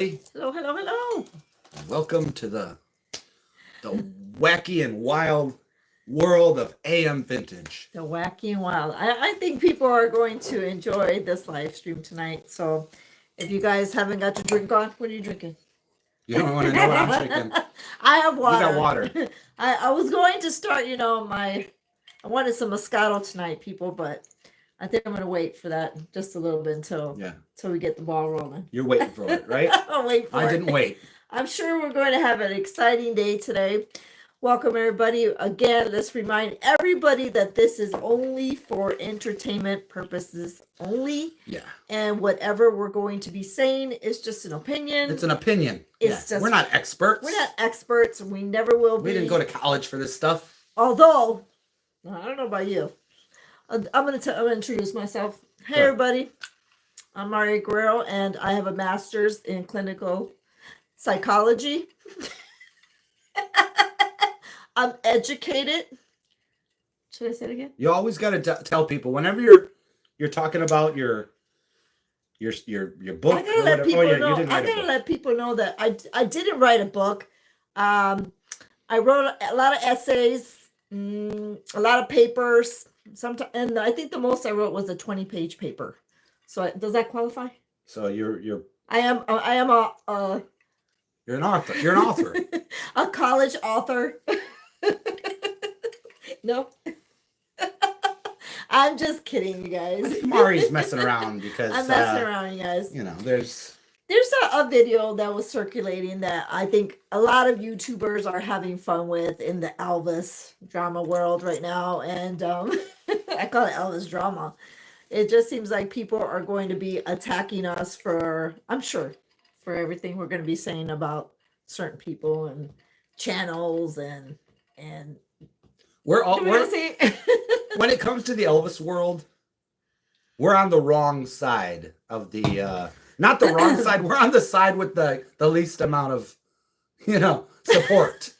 Hello, hello, hello. Welcome to the wacky and wild world of AM vintage. The wacky and wild. I think people are going to enjoy this live stream tonight. So if you guys haven't got your drink on, what are you drinking? You don't want to know what I'm drinking. I have water. You got water. I was going to start, I wanted some Moscato tonight, people, but I think I'm going to wait for that just a little bit until we get the ball rolling. You're waiting for it, right? I'll wait for it. I didn't wait. I'm sure we're going to have an exciting day today. Welcome, everybody. Again, let's remind everybody that this is only for entertainment purposes only. Yeah. And whatever we're going to be saying is just an opinion. It's an opinion. We're not experts. We're not experts. We never will be. We didn't go to college for this stuff. Although, I don't know about you. I'm gonna introduce myself. Hey, sure. Everybody. I'm Maria Guerrero, and I have a master's in clinical psychology. I'm educated. Should I say it again? You always got to tell people whenever you're talking about your book. I gotta let people know. I gotta let people know that I didn't write a book. I wrote a lot of essays, a lot of papers. Sometimes, and I think the most I wrote was a 20-page paper. So does that qualify? So you're. I am a. You're an author. You're an author. A college author. No. I'm just kidding, you guys. I think Mari's messing around because I'm messing around, you guys. There's a video that was circulating that I think a lot of YouTubers are having fun with in the Elvis drama world right now, and I call it Elvis drama. It just seems like people are going to be attacking us for, I'm sure, for everything we're going to be saying about certain people and channels and we're when it comes to the Elvis world, we're on the wrong side of the not the wrong side, we're on the side with the least amount of support.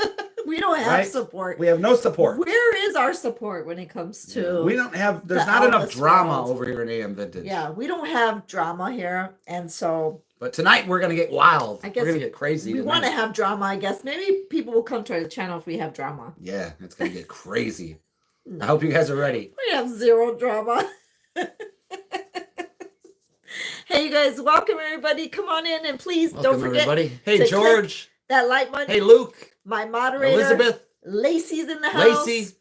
We don't have support. We have no support. Where is our support when it comes to we don't have there's not enough drama over here in AM Vintage. Yeah, we don't have drama here, and so but tonight we're gonna get wild. I guess we're gonna get crazy. We want to have drama, I guess. Maybe people will come to our channel if we have drama. Yeah, it's gonna get crazy. No. I hope you guys are ready. We have zero drama. Hey, you guys, welcome everybody. Come on in and please don't forget. Everybody. Hey, George. That like button. Hey, Luke. My moderator. Elizabeth. Lacey's in the house. Lacey.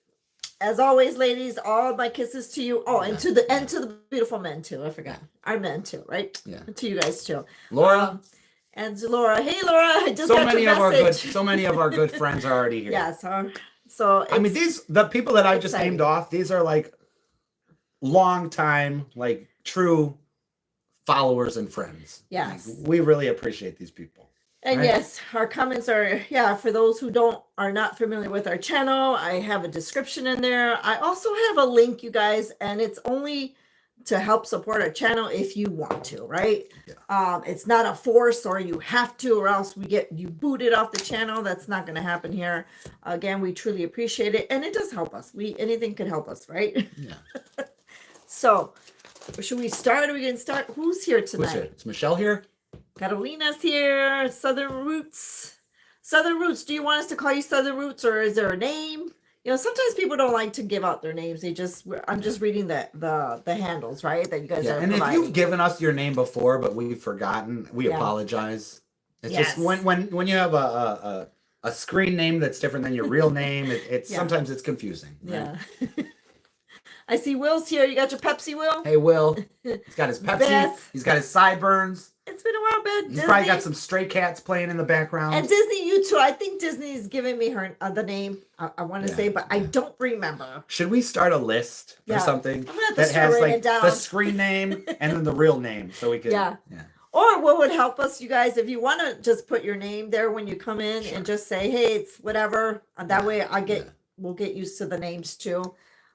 As always, ladies, all my kisses to you. Oh, and to the beautiful men too. I forgot. Our men too, right? Yeah. To you guys too. Laura. And to Laura. Hey, Laura. I just got your message. So many of our good friends are already here. Yes. So I mean, the people that I just named off, these are like long time, like true followers and friends. Yes. Like, we really appreciate these people. And right? Yes, our comments are, for those who are not familiar with our channel, I have a description in there. I also have a link, you guys, and it's only to help support our channel if you want to, right? Yeah. It's not a force or you have to, or else we get you booted off the channel. That's not going to happen here. Again, we truly appreciate it, and it does help us. Anything could help us, right? Yeah. So, should we start? Are we going to start? Who's here tonight? Who's here? Is Michelle here? Carolina's here. Southern Roots. Southern Roots. Do you want us to call you Southern Roots, or is there a name? Sometimes people don't like to give out their names. I'm just reading the handles, right? That you guys are. And providing. If you've given us your name before, but we've forgotten, we apologize. It's just when you have a screen name that's different than your real name, it's sometimes it's confusing. Right? Yeah. I see Will's here. You got your Pepsi, Will? Hey, Will. He's got his Pepsi. Beth. He's got his sideburns. It's been a while, Beth. He's probably got some stray cats playing in the background. And Disney, you too. I think Disney's giving me her the name. I want to say, but I don't remember. Should we start a list or something that has like the screen name and then the real name, so we can yeah. Or what would help us, you guys, if you want to just put your name there when you come in and just say, hey, it's whatever. And that way we'll get used to the names too.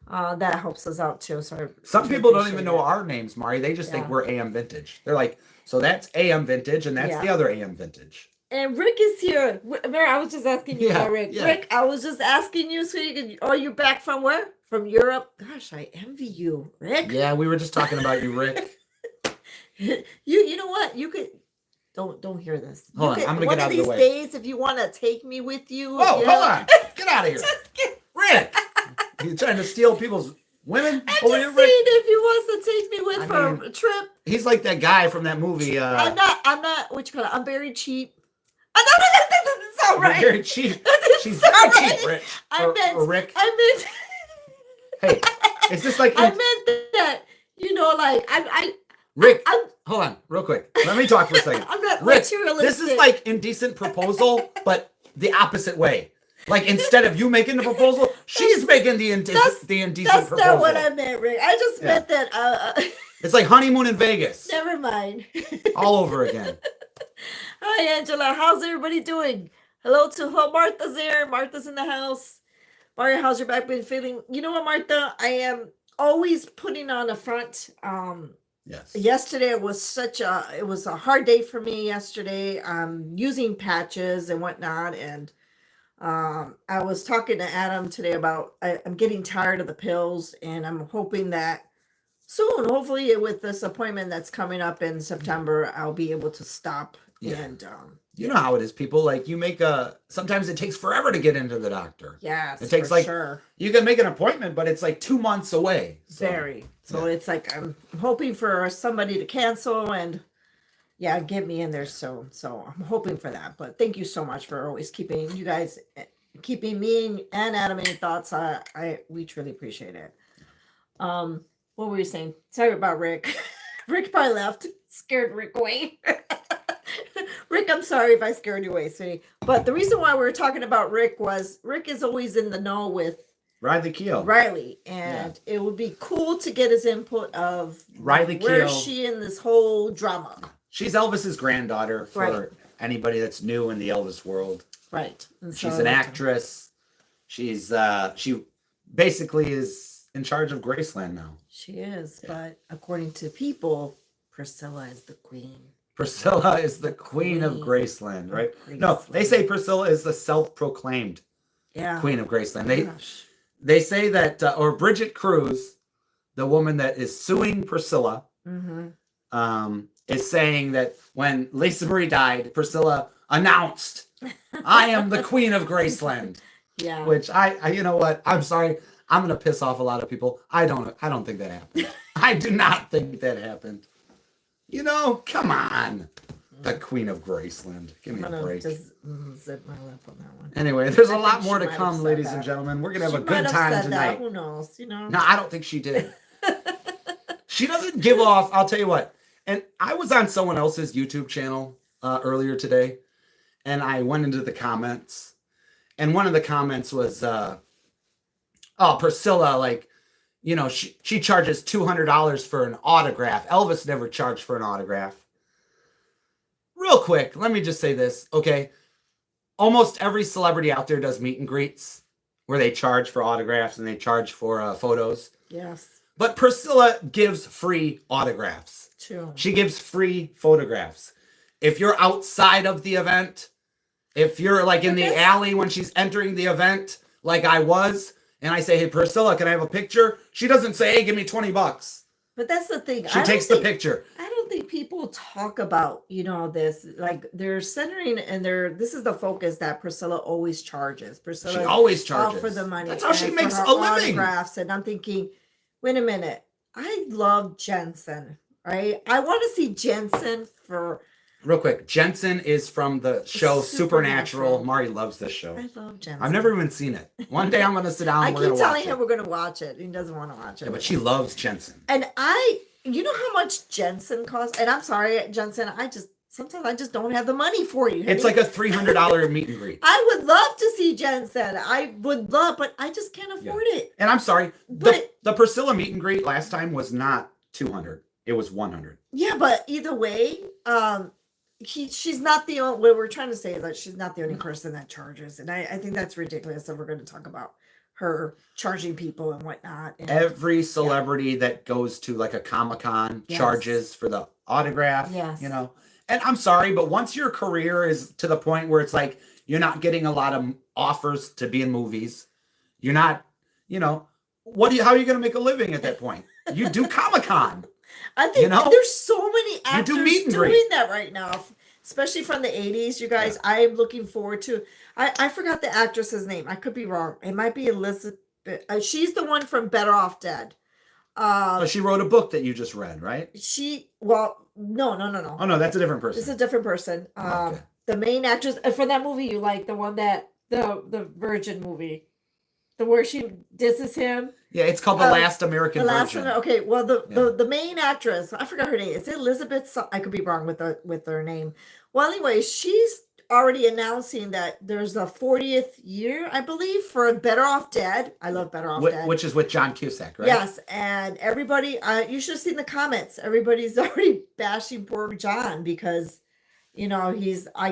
That helps us out too. So some people don't even know our names, Mari. They just think we're AM Vintage. They're like, so that's AM Vintage and that's the other AM Vintage. And Rick is here. Mary, I was just asking you about Rick. Yeah. Rick, I was just asking you so you could. Oh, you're back from where? From Europe? Gosh, I envy you, Rick. Yeah, we were just talking about you, Rick. You know what? You could. Don't hear this. Hold on, I'm gonna get out of the way. One of these days, if you want to take me with you. Whoa, hold on. Get out of here. Rick. You trying to steal people's women? I'm just saying if he wants to take me with for a trip. He's like that guy from that movie. I'm not, what you call it? I'm very cheap. That's all right. Very cheap. She's very cheap, Rich. Rick. I meant. Hey, is this like... I meant that, like, Rick, hold on, real quick. Let me talk for a second. I'm not Rick, materialistic. this is like Indecent Proposal, but the opposite way. Like, instead of you making the proposal, she's making the indecent proposal. That's not what I meant, Rick. I just meant that... It's like honeymoon in Vegas. Never mind. All over again. Hi, Angela. How's everybody doing? Hello, Martha's there. Martha's in the house. Mario, how's your back been feeling? You know what, Martha? I am always putting on a front. Yes. Yesterday it was a hard day for me yesterday. Using patches and whatnot. And I was talking to Adam today about I'm getting tired of the pills, and I'm hoping that soon, hopefully with this appointment that's coming up in September, I'll be able to stop. Yeah. And you know how it is, people. Like, you make sometimes it takes forever to get into the doctor. Yes, it takes sure. You can make an appointment, but it's like 2 months away. So it's like I'm hoping for somebody to cancel and get me in there soon. So I'm hoping for that. But thank you so much for always keeping me and Adam in your thoughts. We truly appreciate it. What were you saying? Sorry about Rick. Rick probably left. Scared Rick away. Rick, I'm sorry if I scared you away, sweetie. But the reason why we were talking about Rick was Rick is always in the know with Riley. And it would be cool to get his input of Riley Keough. Where is she in this whole drama? She's Elvis's granddaughter for anybody that's new in the Elvis world. Right. And she's an actress. She's she basically is in charge of Graceland now. She is, but according to people, Priscilla is the queen. Priscilla is the queen of Graceland, right? No, they say Priscilla is the self-proclaimed queen of Graceland. They say that, or Bridget Cruz, the woman that is suing Priscilla, is saying that when Lisa Marie died, Priscilla announced, "I am the queen of Graceland." Yeah. Which you know what? I'm sorry. I'm gonna piss off a lot of people. I don't think that happened. I do not think that happened. Come on. The Queen of Graceland. Give me a break. Just zip my lip on that one. Anyway, there's a lot more to come, ladies and gentlemen. We're going to have a good time tonight. Who knows? No, I don't think she did. She doesn't give off. I'll tell you what. And I was on someone else's YouTube channel earlier today, and I went into the comments. And one of the comments was, Priscilla, she charges $200 for an autograph. Elvis never charged for an autograph. Real quick, let me just say this, okay? Almost every celebrity out there does meet and greets where they charge for autographs and they charge for photos. Yes. But Priscilla gives free autographs. True. She gives free photographs. If you're outside of the event, if you're like in the alley when she's entering the event, like I was, and I say, "Hey, Priscilla, can I have a picture?" She doesn't say, "Hey, give me $20." But that's the thing. She takes the picture. I don't think people talk about, this. Like, they're centering and this is the focus that Priscilla always charges. Priscilla she always charges for the money. That's how she makes a living. And I'm thinking, wait a minute. I love Jensen, right? I want to see Jensen for... Real quick, Jensen is from the show Supernatural. Mari loves this show. I love Jensen. I've never even seen it. One day I'm going to sit down and we're going to watch it. I keep telling him we're going to watch it. He doesn't want to watch it. Yeah, but she loves Jensen. And you know how much Jensen costs? And I'm sorry, Jensen, sometimes I just don't have the money for you. It's like a $300 meet and greet. I would love to see Jensen. I would love, but I just can't afford it. And I'm sorry, the Priscilla meet and greet last time was not $200. It was $100. Yeah, but either way, she's not the only, what we're trying to say is that she's not the only person that charges. And I think that's ridiculous. So we're going to talk about her charging people and whatnot. And every celebrity that goes to like a Comic-Con charges for the autograph, And I'm sorry, but once your career is to the point where it's like, you're not getting a lot of offers to be in movies, you're not, how are you going to make a living at that point? You do Comic-Con. I think there's so many actors doing that right now. especially from the 80s, you guys. Yeah. I'm looking forward to. I forgot the actress's name. I could be wrong. It might be Elizabeth. She's the one from Better Off Dead. She wrote a book that you just read, right? No. Oh no, that's a different person. It's a different person. Okay. The main actress for that movie, you like the one that the Virgin movie, the where she disses him. Yeah, it's called The Last American Virgin. Okay, well the main actress, I forgot her name. It's Elizabeth. I could be wrong with her name. Well, anyway, she's already announcing that there's a 40th year, I believe, for Better Off Dead. I love Better Off Dead. Which is with John Cusack, right? Yes, and everybody, you should have seen the comments. Everybody's already bashing poor John because, you know, I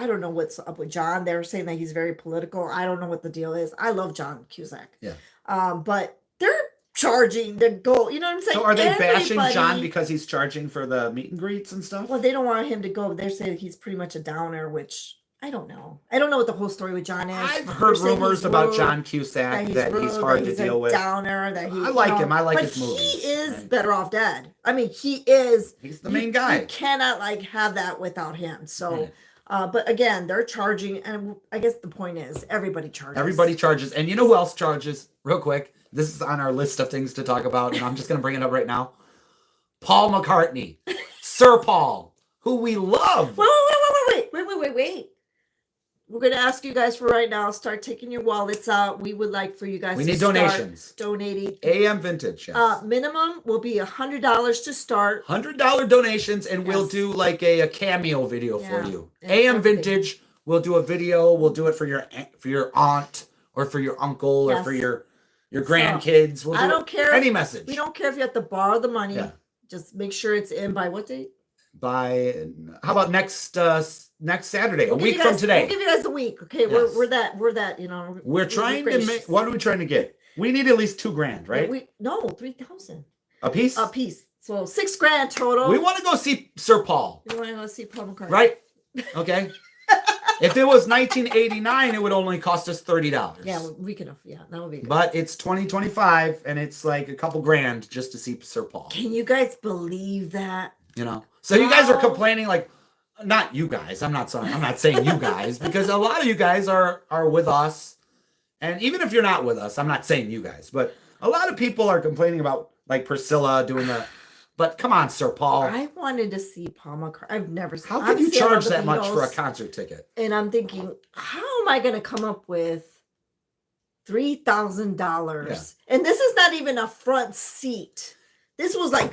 don't know what's up with John. They're saying that he's very political. I don't know what the deal is. I love John Cusack. Yeah. But they're charging the goal. You know what I'm saying? So are they bashing John because he's charging for the meet and greets and stuff? Well, they don't want him to go. They're saying he's pretty much a downer, which I don't know. I don't know what the whole story with John is. I've heard rumors about John Cusack that he's hard to deal with. Downer. I like him. I like his movies. He is Better Off Dead. I mean, he's the main guy. You cannot have that without him. So. But again, they're charging, and I guess the point is everybody charges. Everybody charges, and you know who else charges? Real quick, this is on our list of things to talk about, and I'm just going to bring it up right now. Paul McCartney, Sir Paul, who we love. Wait. We're going to ask you guys for right now. Start taking your wallets out. We would like for you guys. We need donations. Donating. AM Vintage. Yes. Minimum will be $100 to start. $100 donations, and we'll do like a cameo video for you. AM Vintage. We'll do a video. We'll do it for your aunt or for your uncle or for your grandkids. We'll I don't care. Any message. We don't care if you have to borrow the money. Yeah. Just make sure it's in by what date? How about next Saturday, a week from today? We'll give you guys a week. Okay, yes. we're that, you know. We're trying to make. What are we trying to get? We need at least $2,000, right? No, 3,000 a piece. A piece. So $6,000 total. We want to go see Sir Paul. We want to go see Paul McCartney. Right. Okay. If it was 1989, it would only cost us $30. Yeah, we could. Yeah, that would be good. But it's 2025, and it's like a couple grand just to see Sir Paul. Can you guys believe that? You know. So you guys are complaining, like, not you guys. I'm not saying you guys, because a lot of you guys are with us, and even if you're not with us, I'm not saying you guys, but a lot of people are complaining about like Priscilla doing the. But come on, Sir Paul. I wanted to see Paul McCartney. I've never seen. How can you charge that much for a concert ticket? And I'm thinking, how am I going to come up with $3,000? Yeah. And this is not even a front seat. This was like,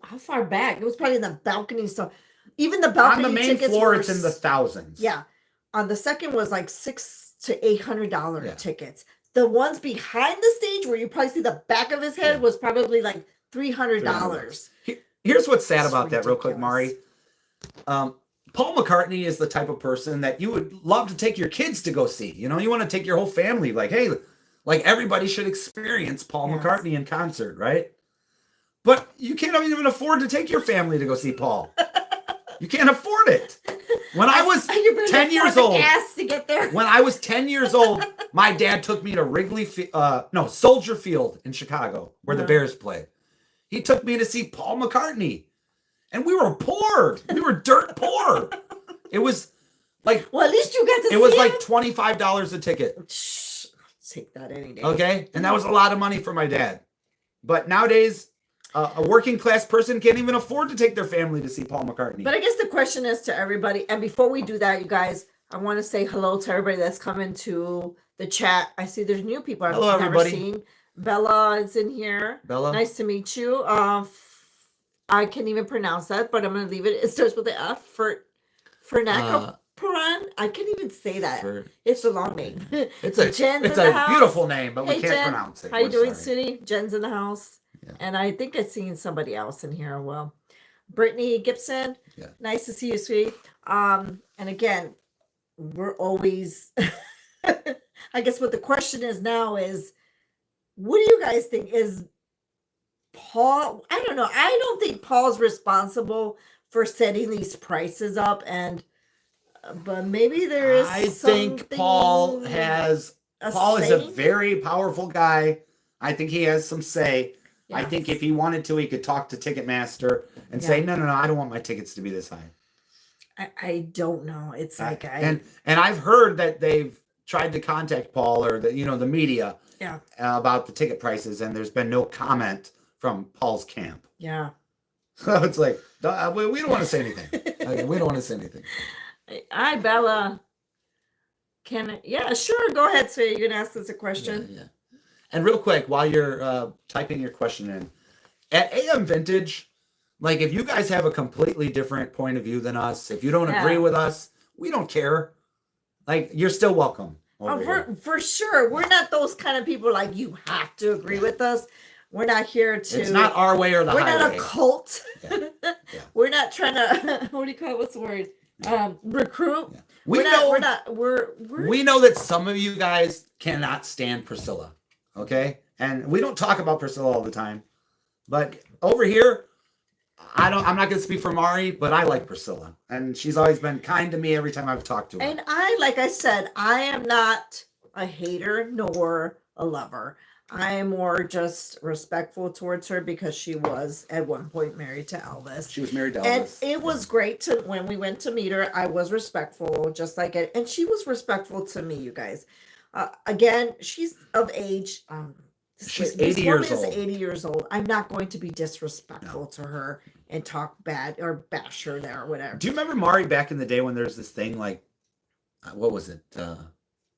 how far back? It was probably in the balcony. So even the balcony on the main floor, it's in the thousands. Yeah. On the second was like $600 to $800 tickets. The ones behind the stage where you probably see the back of his head was probably like $300. Here's what's sad about that, real quick, Mari. Paul McCartney is the type of person that you would love to take your kids to go see. You know, you want to take your whole family. Like, hey, like everybody should experience Paul McCartney in concert, right? But you can't even afford to take your family to go see Paul. You can't afford it. When I was 10 years old, to get there. When I was 10 years old, my dad took me to Soldier Field in Chicago, where the Bears play. He took me to see Paul McCartney. And we were poor. We were dirt poor. It was like... Well, at least you got to see it. It was like $25 a ticket. Shh, take that any day. Okay? And that was a lot of money for my dad. But nowadays, a working class person can't even afford to take their family to see Paul McCartney. But I guess the question is to everybody, and before we do that, you guys, I want to say hello to everybody that's coming to the chat. I see there's new people I've never seen. Bella is in here. Bella. Nice to meet you. I can't even pronounce that, but I'm going to leave it. It starts with the F. Fernacaparan. I can't even say that. It's a long name. It's a beautiful name, but we can't pronounce it. How you doing, Cindy? Jen's in the house. Yeah. And I think I've seen somebody else in here. Well, Brittany Gibson. Yeah. Nice to see you, sweetie. And again, we're always... I guess what the question is now is, what do you guys think? Is Paul, I don't know. I don't think Paul's responsible for setting these prices up, but maybe there is. I think Paul is a very powerful guy. I think he has some say. Yes. I think if he wanted to, he could talk to Ticketmaster and say, no, I don't want my tickets to be this high. I don't know. It's like and I've heard that they've tried to contact Paul or the media about the ticket prices, and there's been no comment from Paul's camp. Yeah. So it's like we don't want to say anything. We don't want to say anything. Hi, Bella. Yeah, sure. Go ahead. So you're gonna ask us a question. Yeah. And real quick, while you're typing your question in, at AM Vintage, like if you guys have a completely different point of view than us, if you don't agree with us, we don't care. Like you're still welcome. For sure. We're not those kind of people like you have to agree with us. We're not here to. It's not our way or the highway. We're not a cult. Yeah. We're not trying to. What do you call it? What's the word? Recruit. Yeah. We know that some of you guys cannot stand Priscilla. Okay, and we don't talk about Priscilla all the time, but over here, I'm not going to speak for Mari, but I like Priscilla, and she's always been kind to me every time I've talked to her. And like I said, I am not a hater nor a lover. I am more just respectful towards her because she was at one point married to Elvis. She was married to Elvis. And it was great when we went to meet her. I was respectful, just like it. And she was respectful to me, you guys. Again, she's of age. She's 80 years old. 80 years old. I'm not going to be disrespectful to her and talk bad or bash her there or whatever. Do you remember Mari back in the day when there's this thing like, what was it?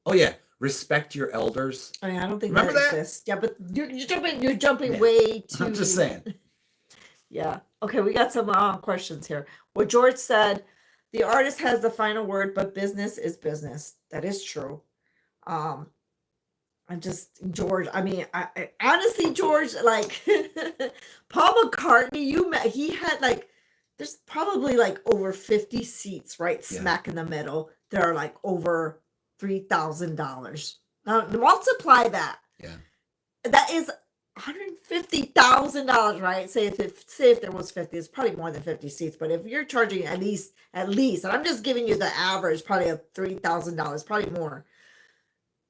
Oh yeah, respect your elders. I mean, I don't think remember that exists. Yeah, but you're jumping way too. I'm just saying. Yeah. Okay, we got some questions here. Well, George said, the artist has the final word, but business is business. That is true. I'm just George. I mean, I honestly, George, like Paul McCartney, he had like, there's probably like over 50 seats right smack in the middle. There are like over $3,000. Now multiply that. Yeah, that is $150,000, right? Say if there was 50, it's probably more than 50 seats. But if you're charging at least, and I'm just giving you the average, probably of $3,000, probably more.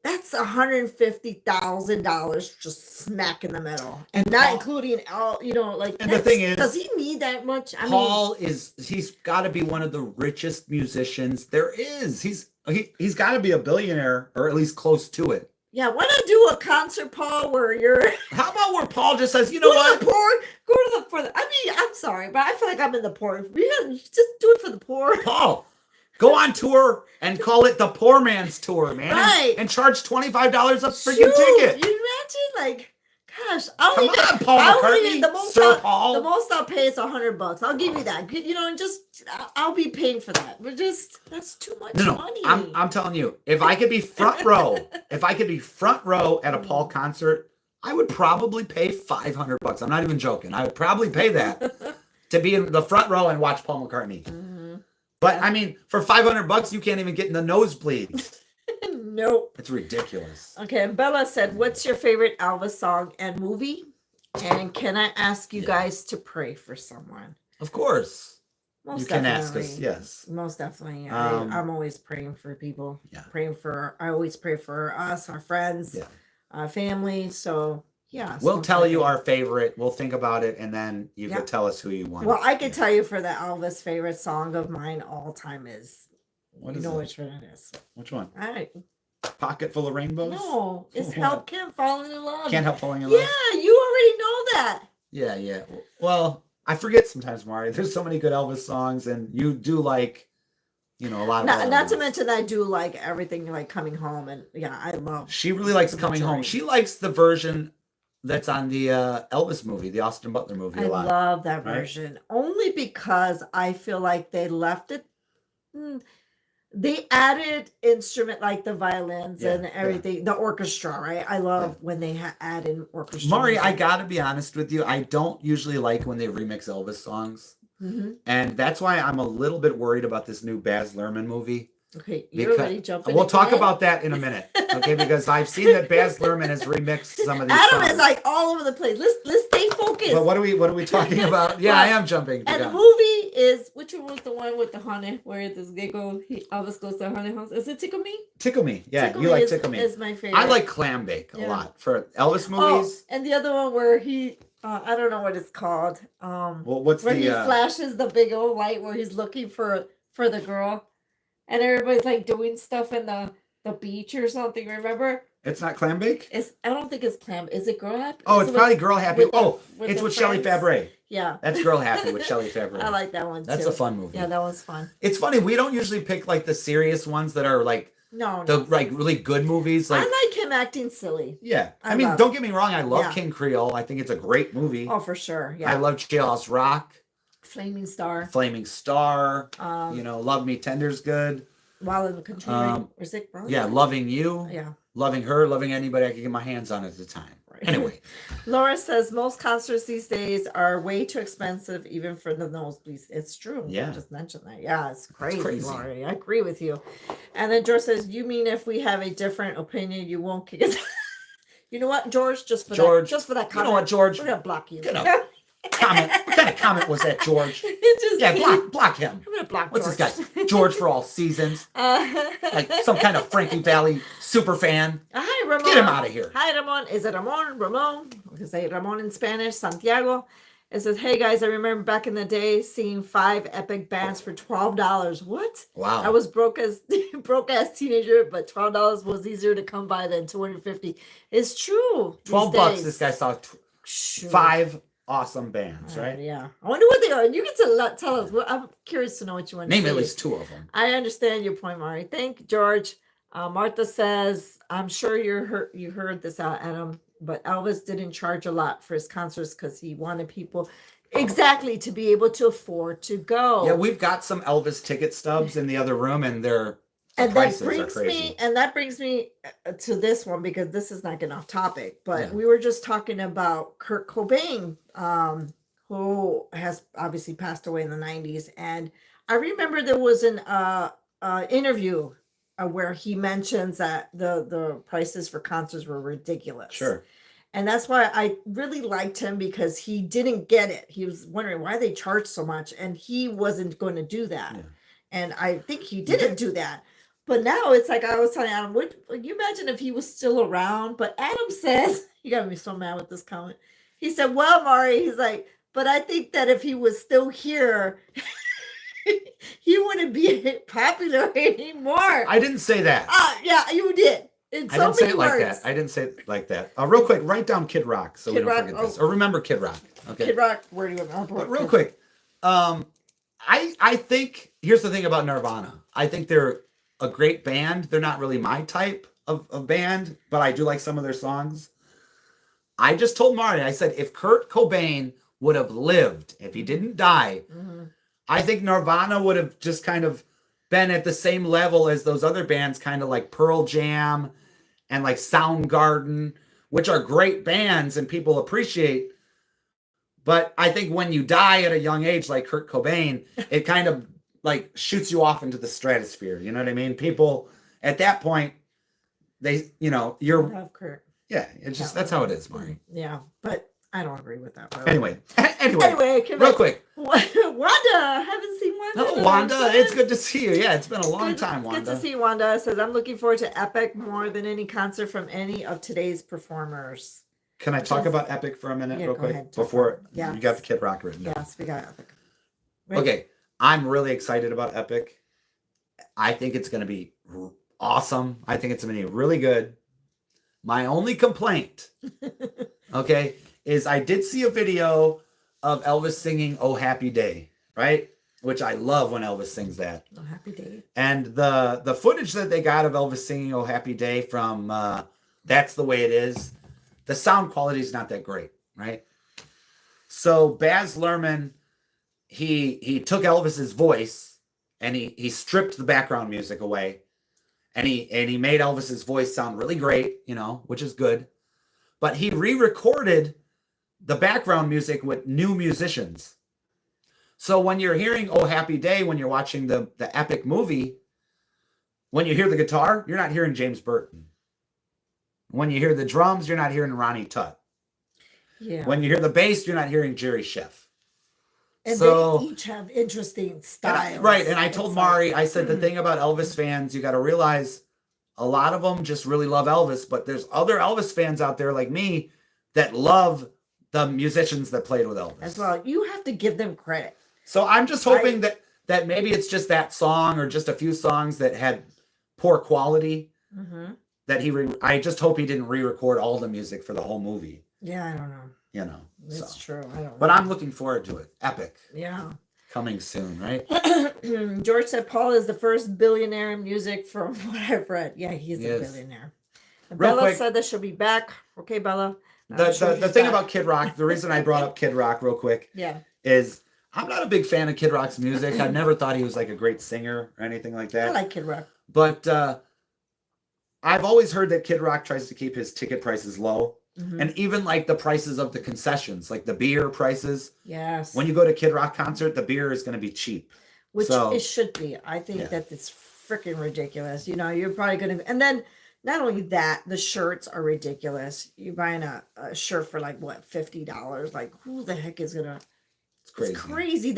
That's $150,000 just smack in the middle, and not including all, like. And the thing is, does he need that much? Paul he's got to be one of the richest musicians there is. He's got to be a billionaire, or at least close to it. Yeah, why not do a concert, Paul, where you're... How about where Paul just says, you know what? Go to the poor. I mean, I'm sorry, but I feel like I'm in the poor. Just do it for the poor. Come on tour and call it the poor man's tour, man. Right. And charge $25 a freaking ticket. You imagine, like, gosh. Come on, Paul McCartney, Sir Paul. The most I'll pay is $100. I'll give you that. And just, I'll be paying for that. But that's too much money. I'm telling you, if I could be front row, at a Paul concert, I would probably pay $500. I'm not even joking. I would probably pay that to be in the front row and watch Paul McCartney. Mm-hmm. But I mean, for $500, you can't even get in the nosebleeds. Nope. It's ridiculous. Okay, and Bella said, what's your favorite Elvis song and movie? And can I ask you guys to pray for someone? Of course. Most can definitely. Ask us, yes. Most definitely. I'm always praying for people. Yeah. I always pray for us, our friends, family. So, yeah. We'll tell you our favorite. We'll think about it, and then you can tell us who you want. Well, I can tell you for the Elvis favorite song of mine all time is. What is which one it is. Which one? All right. Pocket Full of Rainbows? No, it's Can't Fall in Love. Can't Help Falling in Love? Yeah, you already know that. Yeah. Well, I forget sometimes, Mari. There's so many good Elvis songs, and you do like, a lot of not to mention that I do like everything, like Coming Home, and I love. She really likes Coming Home. She likes the version that's on the Elvis movie, the Austin Butler movie, a lot. I love that version, only because I feel like they left it. They added instrument like the violins and everything, the orchestra, right? I love when they add in orchestra. Mari, I gotta be honest with you. I don't usually like when they remix Elvis songs. Mm-hmm. And that's why I'm a little bit worried about this new Baz Luhrmann movie. Okay, you're already jumping. We'll talk about that in a minute, okay? Because I've seen that Baz Luhrmann has remixed some of these songs. Is like all over the place. Let's stay focused. But what are we talking about? Yeah, I am jumping. And the movie is, which one was the one with the honey where Elvis goes to the honey house? Is it Tickle Me? Tickle Me, yeah. Tickle Me Tickle Me. Is my favorite. I like Clam Bake a lot for Elvis movies. And the other one where he. I don't know what it's called. Well, what's where he flashes the big old light where he's looking for for the girl, and everybody's like doing stuff in the beach or something. Remember? It's not clam bake? I don't think it's clam. Is it girl happy? Oh, it's probably girl happy. It's with Shelley friends? Fabre. Yeah. That's Girl Happy with Shelley Fabre. I like that one too. That's a fun movie. Yeah, that one's fun. It's funny. We don't usually pick like the serious ones that are like like really good movies. Like I like him acting silly. Yeah. I mean, don't get me wrong. I love King Creole. I think it's a great movie. Oh, for sure. Yeah. I love Jailhouse Rock. Flaming Star. Love Me Tender's good. Wild in the Country. Or is it wrong? Yeah, Loving You. Yeah. Loving Her, loving anybody I could get my hands on at the time. Right. Anyway. Laura says most concerts these days are way too expensive even for the nosebleeds. It's true. Yeah. I just mentioned that. Yeah, it's crazy, Laura. I agree with you. And then George says, you mean if we have a different opinion, you won't kick us? You know what, George? Just for that comment. You know what, George? We're going to block you. Comment. What kind of comment was that, George? Block him. I'm gonna block What's George. this guy? George for all seasons. Like some kind of Frankie Valli super fan. Hi, Ramon. Get him out of here. Hi, Ramon. Is it Ramon? Ramon. We can say Ramon in Spanish. Santiago. It says, hey guys, I remember back in the day seeing 5 epic bands for $12. What? Wow. I was broke as teenager, but $12 was easier to come by than $250. It's true. $12. This guy saw 5 awesome bands, right? Yeah. I wonder what they are. You can tell us. I'm curious to know what you want to name say. at least 2 of them. I understand your point, Mari. Thank you, George. Martha says, I'm sure you heard this out, Adam, but Elvis didn't charge a lot for his concerts because he wanted people to be able to afford to go. Yeah, we've got some Elvis ticket stubs in the other room, and prices are crazy. That brings me to this one, because this is not getting off topic, but we were just talking about Kurt Cobain, who has obviously passed away in the 90s. And I remember there was an interview where he mentions that the prices for concerts were ridiculous. Sure. And that's why I really liked him, because he didn't get it. He was wondering why they charged so much, and he wasn't going to do that. Yeah. And I think he didn't do that. But now it's like I was telling Adam, would you imagine if he was still around? But Adam says, you got me so mad with this comment. He said, well, Mari, he's like, but I think that if he was still here, he wouldn't be popular anymore. I didn't say that. Yeah, you did. I didn't say it like that. I didn't say it like that. Real quick, write down Kid Rock so we don't forget this. Or remember Kid Rock. Okay. Kid Rock, where do you remember? But real quick, I think, here's the thing about Nirvana. I think they're a great band. They're not really my type of band, but I do like some of their songs. I just told Marty, I said, if Kurt Cobain would have lived, if he didn't die, I think Nirvana would have just kind of been at the same level as those other bands, kind of like Pearl Jam and like Soundgarden, which are great bands and people appreciate. But I think when you die at a young age, like Kurt Cobain, it kind of like shoots you off into the stratosphere. You know what I mean? People at that point, you're. I love Kurt. Yeah, it's just that's how it is, Mari. Yeah, but I don't agree with that. Anyway, real quick. Wanda, I haven't seen Wanda. Hello, Wanda. It's good to see you. Yeah, it's been a long time, Wanda. Good to see you, Wanda. Says, I'm looking forward to Epic more than any concert from any of today's performers. Can I talk about Epic for a minute real quick? Ahead, before you got the Kid Rock written down? Yes, we got Epic. Okay, I'm really excited about Epic. I think it's going to be awesome. I think it's going to be really good. My only complaint, okay, is I did see a video of Elvis singing "Oh Happy Day," right? Which I love when Elvis sings that. Oh Happy Day. And the footage that they got of Elvis singing "Oh Happy Day" from That's the Way It Is, the sound quality is not that great, right? So Baz Luhrmann, he took Elvis's voice and he stripped the background music away. And he made Elvis's voice sound really great, which is good. But he re-recorded the background music with new musicians. So when you're hearing "Oh Happy Day," when you're watching the Epic movie, when you hear the guitar, you're not hearing James Burton. When you hear the drums, you're not hearing Ronnie Tutt. Yeah. When you hear the bass, you're not hearing Jerry Scheff. And they each have interesting styles. And I told Mari, I said, the thing about Elvis fans, you got to realize a lot of them just really love Elvis, but there's other Elvis fans out there like me that love the musicians that played with Elvis. As well. You have to give them credit. So I'm just hoping that maybe it's just that song or just a few songs that had poor quality. Mm-hmm. That I just hope he didn't re-record all the music for the whole movie. Yeah, I don't know. You know, it's true. I don't. But I'm looking forward to it. Epic. Yeah. Coming soon, right? George said Paul is the first billionaire in music from what I've read. Yeah, he's a billionaire. Bella quick, said that she'll be back. Okay, Bella. The thing about Kid Rock, the reason I brought up Kid Rock real quick, is I'm not a big fan of Kid Rock's music. I never thought he was like a great singer or anything like that. I like Kid Rock. But I've always heard that Kid Rock tries to keep his ticket prices low. Mm-hmm. And even like the prices of the concessions, like the beer prices. Yes. When you go to Kid Rock concert, the beer is going to be cheap. Which it should be. I think that it's freaking ridiculous. You know, you're probably going to... And then not only that, the shirts are ridiculous. You're buying a shirt for like, what, $50? Like, who the heck is going to... It's crazy. It's crazy. I'm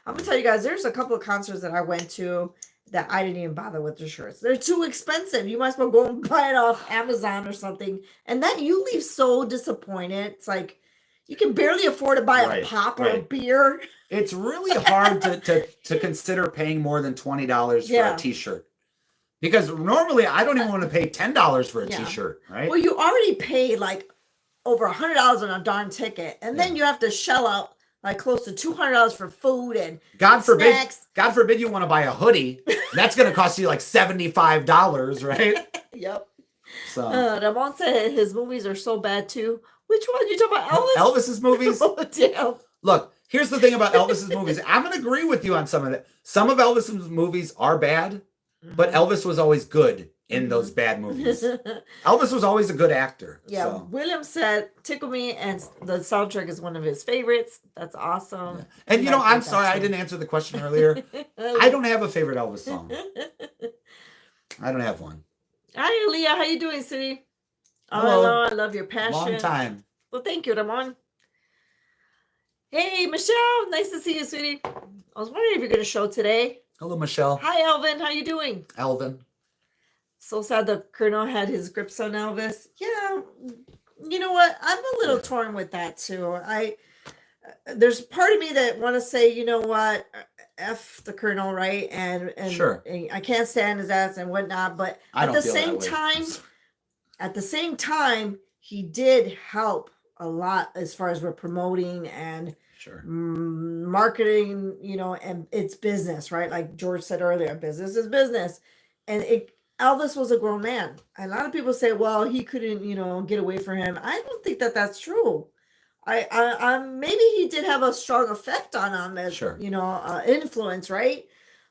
going to tell you guys, there's a couple of concerts that I went to that I didn't even bother with the shirts. They're too expensive. You might as well go and buy it off Amazon or something. And then you leave so disappointed. It's like you can barely afford to buy a pop or a beer. It's really hard to consider paying more than $20 for a t-shirt. Because normally I don't even want to pay $10 for a t-shirt, right? Well, you already paid like over $100 on a darn ticket. And then you have to shell out like close to $200 for food and God forbid, snacks. God forbid you want to buy a hoodie. That's going to cost you like $75, right? Yep. So Ramon said his movies are so bad too. Which one? You talking about Elvis? Elvis's movies? Oh, damn. Look, here's the thing about Elvis's movies. I'm going to agree with you on some of that. Some of Elvis's movies are bad, but Elvis was always good in those bad movies. Elvis was always a good actor. Yeah. So. William said, "Tickle Me," and the soundtrack is one of his favorites. That's awesome. Yeah. And you know, I'm sorry I didn't answer the question earlier. I don't have a favorite Elvis song. I don't have one. Hi, Leah. How you doing, City? Hello. I love your passion. Long time. Well, thank you, Ramon. Hey, Michelle. Nice to see you, sweetie. I was wondering if you're going to show today. Hello, Michelle. Hi, Elvin. How you doing? Elvin. So sad the Colonel had his grips on Elvis. Yeah, you know what? I'm a little torn with that too. There's part of me that want to say, you know what, F the Colonel, right? And sure, and I can't stand his ass and whatnot. But at the same time, he did help a lot as far as we're promoting and marketing, you know, and it's business, right? Like George said earlier, business is business, and Elvis was a grown man. A lot of people say, well, he couldn't, you know, get away from him. I don't think that that's true. I maybe he did have a strong effect on him as, you know, influence, right?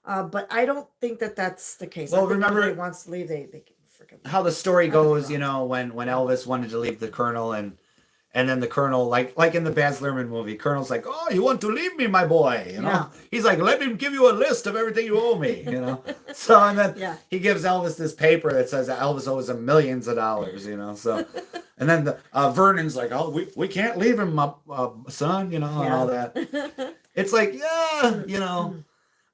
But I don't think that that's the case. Well, remember, if he wants to leave, they can freaking. How the story goes, you know, when Elvis wanted to leave the Colonel and then the Colonel, like in the Baz Luhrmann movie, Colonel's like, "Oh, you want to leave me, my boy?" You know, he's like, "Let me give you a list of everything you owe me." You know, so and then he gives Elvis this paper that says that Elvis owes him millions of dollars. You know, so and then Vernon's like, "Oh, we can't leave him, son." You know, and all that. It's like, you know,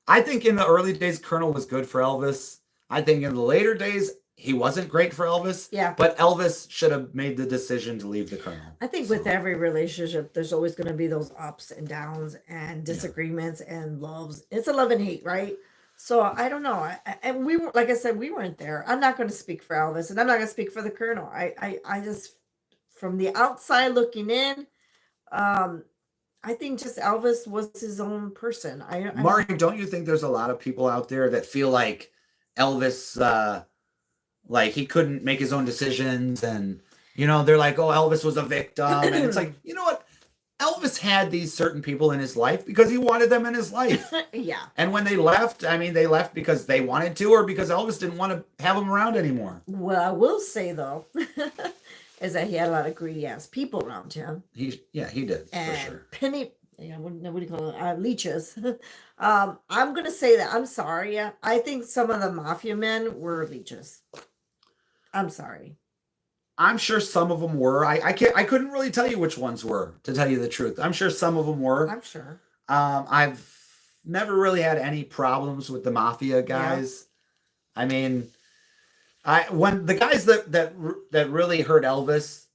I think in the early days, Colonel was good for Elvis. I think in the later days, he wasn't great for Elvis. Yeah. But Elvis should have made the decision to leave the Colonel. I think with every relationship, there's always going to be those ups and downs and disagreements and loves. It's a love and hate, right? So I don't know. And we were, like I said, we weren't there. I'm not going to speak for Elvis, and I'm not going to speak for the Colonel. I just, from the outside looking in, I think just Elvis was his own person. Mari, don't you think there's a lot of people out there that feel like Elvis, like he couldn't make his own decisions, and you know they're like, "Oh, Elvis was a victim," and it's like, you know what? Elvis had these certain people in his life because he wanted them in his life. Yeah. And when they left, I mean, they left because they wanted to, or because Elvis didn't want to have them around anymore. Well, I will say though, is that he had a lot of greedy ass people around him. He did, and for sure. Penny. Yeah, what do you call it? Leeches. I'm gonna say that. I'm sorry. I think some of the mafia men were leeches. I'm sorry. I'm sure some of them were. I couldn't really tell you which ones were, to tell you the truth. I'm sure some of them were. I'm sure. I've never really had any problems with the mafia guys. Yeah. I mean, when the guys that really hurt Elvis,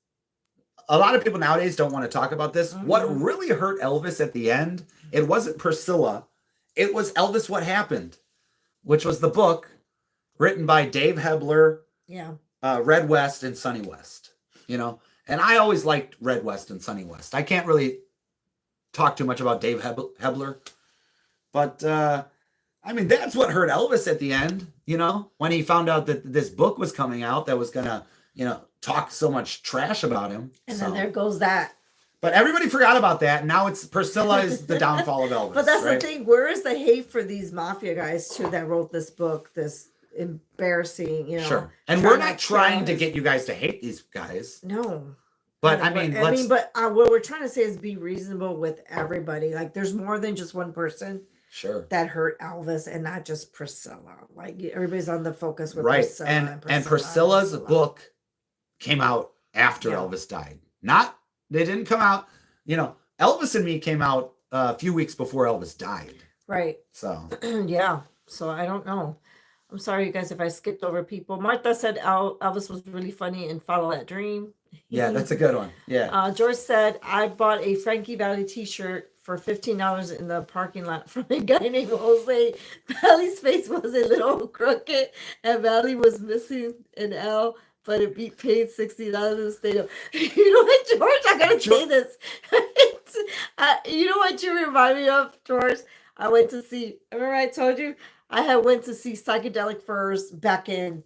a lot of people nowadays don't want to talk about this. Mm-hmm. What really hurt Elvis at the end, it wasn't Priscilla. it was Elvis What Happened, which was the book written by Dave Hebler, Red West, and Sonny West. And I always liked Red West and Sonny West. I can't really talk too much about Dave Hebler, but I mean, that's what hurt Elvis at the end, when he found out that this book was coming out that was gonna, talk so much trash about him. And then there goes that. But everybody forgot about that. Now it's Priscilla is the downfall of Elvis. But that's the thing. Where is the hate for these mafia guys too that wrote this book? This embarrassing, Sure. And we're not trying to get you guys to hate these guys. No. But what we're trying to say is be reasonable with everybody. Like, there's more than just one person. Sure. That hurt Elvis and not just Priscilla. Like, everybody's on the focus with Priscilla. And Priscilla's book came out after Elvis died. They didn't come out, Elvis and Me came out a few weeks before Elvis died. Right. So. Yeah. So I don't know. I'm sorry, you guys, if I skipped over people. Martha said Elvis was really funny and Follow That Dream. Yeah, that's a good one. Yeah. George said, I bought a Frankie Valli t-shirt for $15 in the parking lot from a guy named Jose. Valli's face was a little crooked and Valli was missing an L, but it beat paid $60 instead of. You know what, George? I gotta say this. You know what you remind me of, George? I went to see. Remember I told you I went to see Psychedelic Furs back in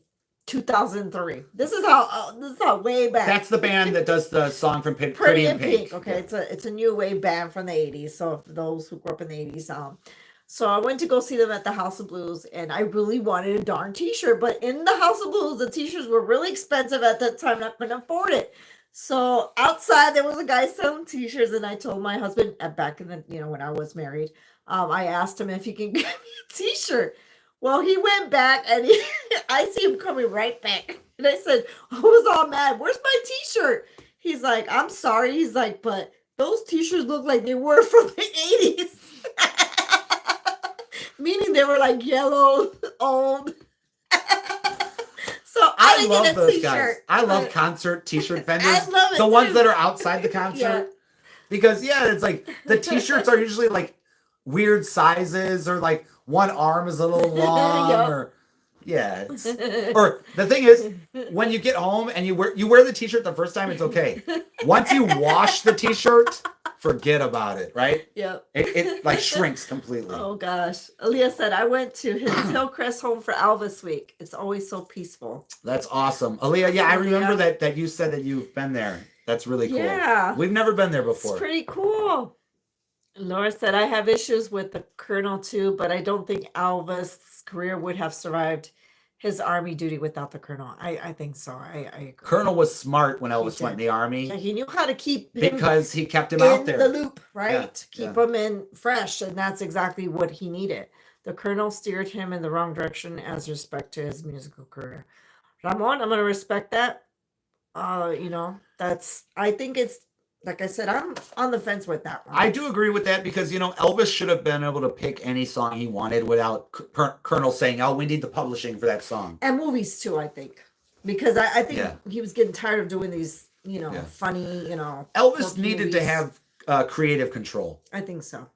2003. This is how way back. That's the band that does the song from Pretty in Pink. Okay, it's a new wave band from the 80s. So for those who grew up in the 80s, so I went to go see them at the House of Blues, and I really wanted a darn t-shirt. But in the House of Blues, the t-shirts were really expensive at that time. I couldn't afford it. So outside there was a guy selling t-shirts, and I told my husband back in the when I was married, I asked him if he can get me a t-shirt. Well, he went back, and I see him coming right back. And I said, I was all mad. Where's my t-shirt? He's like, I'm sorry. He's like, but those t-shirts look like they were from the 80s. Meaning they were like yellow, old. So I love those guys. I love concert t-shirt vendors. I love it the ones that are outside the concert. Yeah. Because, it's like the t-shirts are usually like weird sizes or like one arm is a little long or the thing is when you get home and you wear the t-shirt the first time, it's okay. Once you wash the t-shirt, forget about it, right? Yep. It like shrinks completely. Oh gosh. Aaliyah said, I went to his Hillcrest home for Elvis week. It's always so peaceful. That's awesome. Aaliyah, I remember that you said that you've been there. That's really cool. Yeah. We've never been there before. It's pretty cool. Laura said, I have issues with the Colonel too, but I don't think Elvis' career would have survived his army duty without the Colonel. I think so. I agree. Colonel was smart when Elvis went in the army. Yeah, he knew how to keep him because he kept him out there. The loop, right? Keep him in fresh, and that's exactly what he needed. The Colonel steered him in the wrong direction as respect to his musical career. Ramon, I'm going to respect that. I think it's, like I said, I'm on the fence with that one. I do agree with that because, Elvis should have been able to pick any song he wanted without Colonel saying, oh, we need the publishing for that song. And movies too, I think. Because I think he was getting tired of doing these, funny, Elvis needed to have creative control. I think so.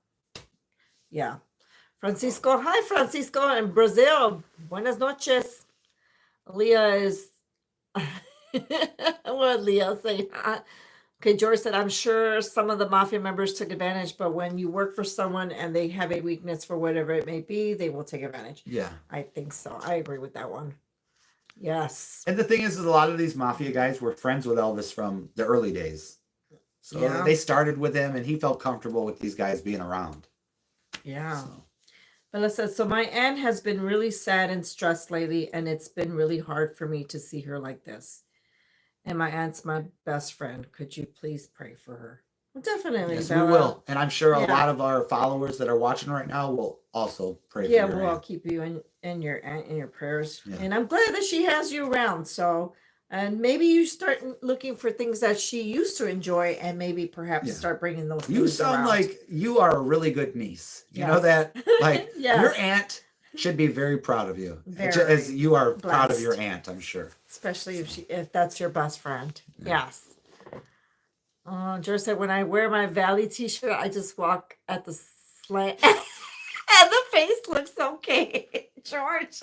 Yeah. Francisco. Hi, Francisco in Brazil. Buenas noches. Leah is... what did Leah say? Okay, George said, I'm sure some of the mafia members took advantage, but when you work for someone and they have a weakness for whatever it may be, they will take advantage. Yeah. I think so. I agree with that one. Yes. And the thing is a lot of these mafia guys were friends with Elvis from the early days. So they started with him and he felt comfortable with these guys being around. Yeah. So. Bella says, so my aunt has been really sad and stressed lately, and it's been really hard for me to see her like this. And my aunt's my best friend. Could you please pray for her? Well, definitely. Yes, Bella. we will. And I'm sure a lot of our followers that are watching right now will also pray for your we'll all keep you in your aunt in your prayers. Yeah. And I'm glad that she has you around. So, and maybe you start looking for things that she used to enjoy and maybe perhaps start bringing those things You sound around. like you are a really good niece. You know that? Like your aunt should be very proud of you. As you are proud of your aunt, I'm sure. Especially if that's your best friend. Yeah. Yes. George said, when I wear my Valley t-shirt, I just walk at the slant. And the face looks okay, George.